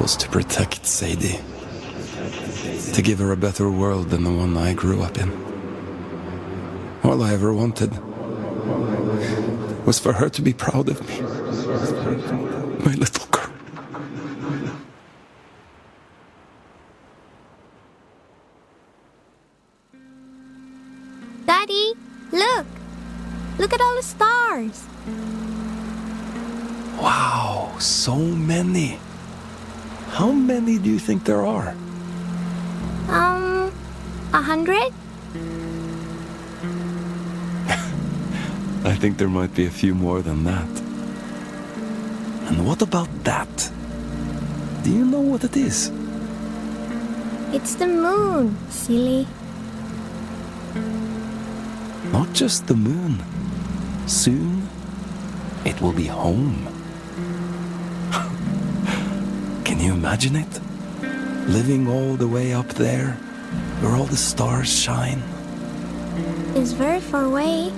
was to protect Sadie. To give her a better world than the one I grew up in. All I ever wanted was for her to be proud of me. My little girl. Daddy, look! Look at all the stars! Wow, so many. How many do you think there are? 100? I think there might be a few more than that. And what about that? Do you know what it is? It's the moon, silly. Not just the moon. Soon, it will be home. Can you imagine it? Living all the way up there, where all the stars shine. It's very far away.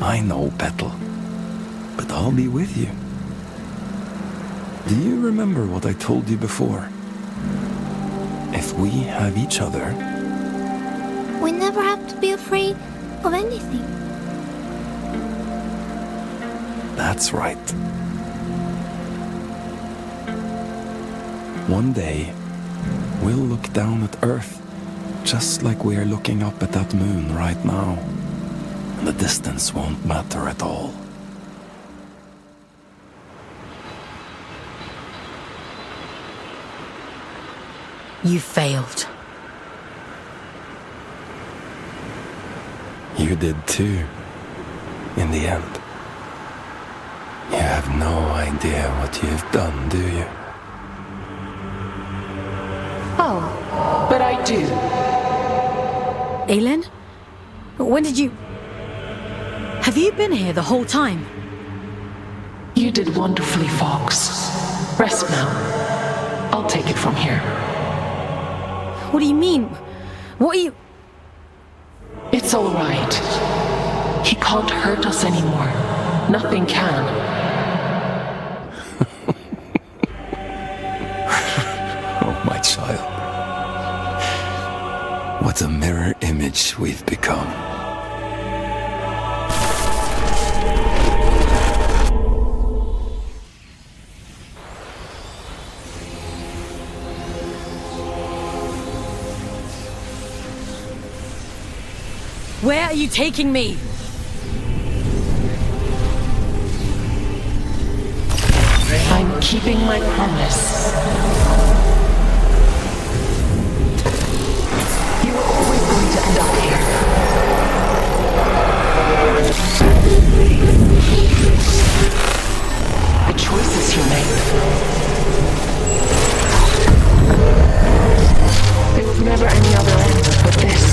I know, Petal. But I'll be with you. Do you remember what I told you before? If we have each other... We never have to be afraid of anything. That's right. One day, we'll look down at Earth, just like we are looking up at that moon right now. And the distance won't matter at all. You failed. You did too, in the end. You have no idea what you've done, do you? Oh. But I do. Aelin? When did you... Have you been here the whole time? You did wonderfully, Fox. Rest now. I'll take it from here. What do you mean? What are you... It's all right. He can't hurt us anymore. Nothing can. Oh, my child. What a mirror image we've become. Where are you taking me? I'm keeping my promise. You were always going to end up here. The choices you made. There was never any other end but this.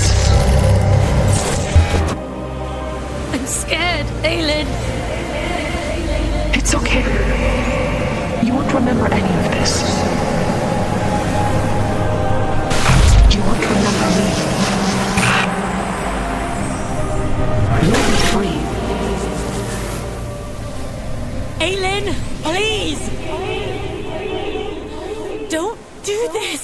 I'm scared, Aelin. It's okay. You won't remember any of this. You won't remember me. You'll be free. Aelin, please! Don't do this!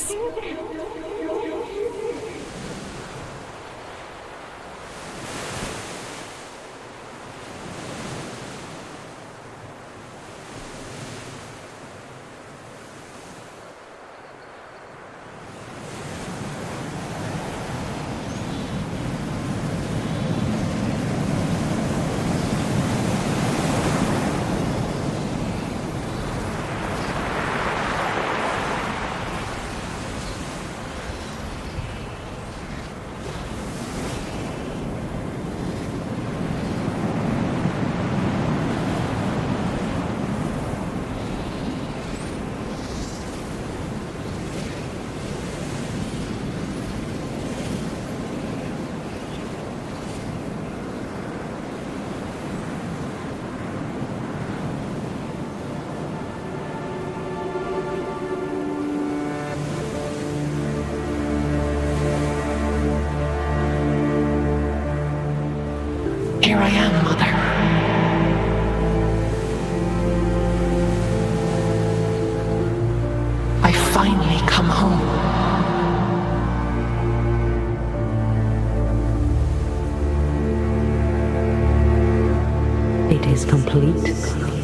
finally come home. It is complete.